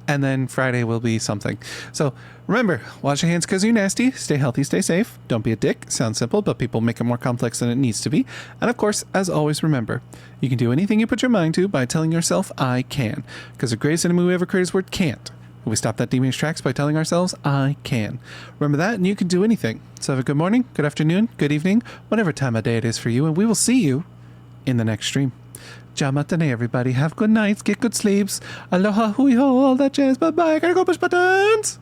then Friday will be something. So remember, wash your hands because you're nasty. Stay healthy, stay safe. Don't be a dick. Sounds simple, but people make it more complex than it needs to be. And of course, as always, remember, you can do anything you put your mind to by telling yourself, I can. Because the greatest enemy we ever created is word can't. We stop that demon's tracks by telling ourselves, I can. Remember that, and you can do anything. So have a good morning, good afternoon, good evening, whatever time of day it is for you, and we will see you in the next stream. Jamatane, everybody. Have good nights, get good sleeps. Aloha, hui ho, all that jazz. Bye-bye. I gotta go push buttons.